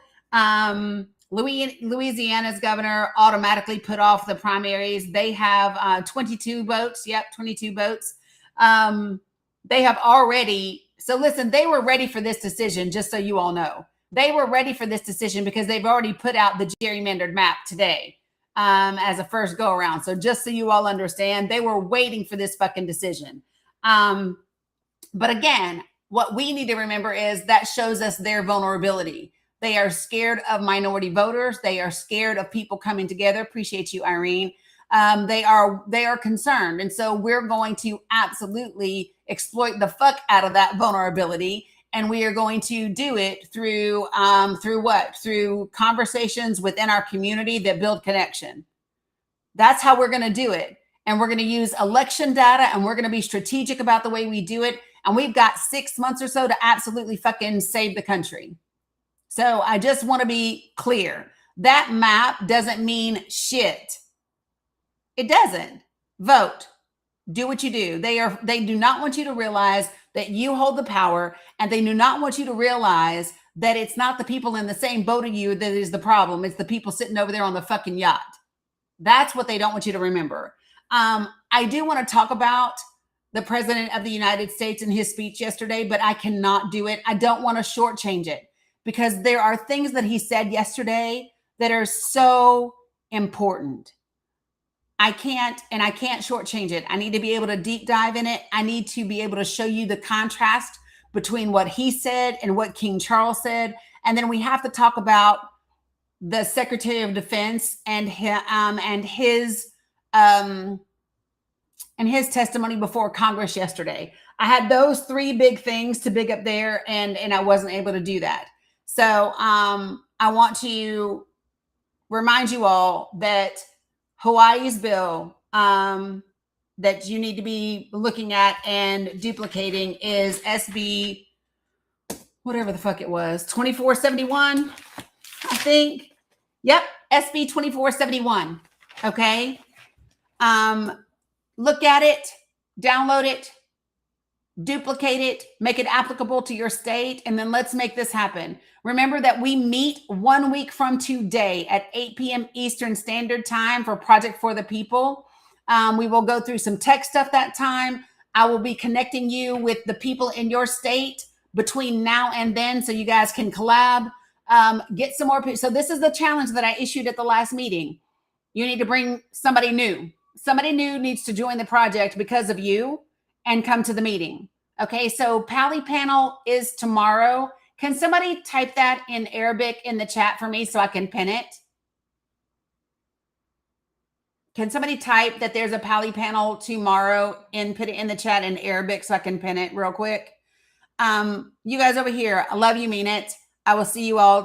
Louisiana's governor automatically put off the primaries. They have 22 votes. Yep, 22 votes. They have already. So listen, they were ready for this decision, just so you all know. They were ready for this decision because they've already put out the gerrymandered map today as a first go around. So just so you all understand, they were waiting for this fucking decision. But again, what we need to remember is that shows us their vulnerability. They are scared of minority voters. They are scared of people coming together. Appreciate you, Irene. They are concerned. And so we're going to absolutely exploit the fuck out of that vulnerability. And we are going to do it through what? Through conversations within our community that build connection. That's how we're going to do it. And we're going to use election data, and we're going to be strategic about the way we do it. And we've got 6 months or so to absolutely fucking save the country. So I just want to be clear. That map doesn't mean shit. It doesn't. Vote. Do what you do. They do not want you to realize that you hold the power, and they do not want you to realize that it's not the people in the same boat as you that is the problem. It's the people sitting over there on the fucking yacht. That's what they don't want you to remember. I do want to talk about the President of the United States and his speech yesterday, but I cannot do it. I don't want to shortchange it because there are things that he said yesterday that are so important. I can't shortchange it. I need to be able to deep dive in it. I need to be able to show you the contrast between what he said and what King Charles said. And then we have to talk about the Secretary of Defense and his testimony before Congress yesterday. I had those 3 big things to big up there, and I wasn't able to do that. So I want to remind you all that Hawaii's bill that you need to be looking at and duplicating is SB, whatever the fuck it was, 2471, I think. Yep, SB 2471. Okay. Look at it, download it, duplicate it, make it applicable to your state, and then let's make this happen. Remember that we meet 1 week from today at 8 p.m. Eastern Standard Time for Project for the People. We will go through some tech stuff that time. I will be connecting you with the people in your state between now and then so you guys can collab, get some more people. So this is the challenge that I issued at the last meeting. You need to bring somebody new. Somebody new needs to join the project because of you and come to the meeting. Okay, so Pally Panel is tomorrow. Can somebody type that in Arabic in the chat for me so I can pin it? Can somebody type that there's a Pally Panel tomorrow and put it in the chat in Arabic so I can pin it real quick? You guys over here, I love you, mean it. I will see you all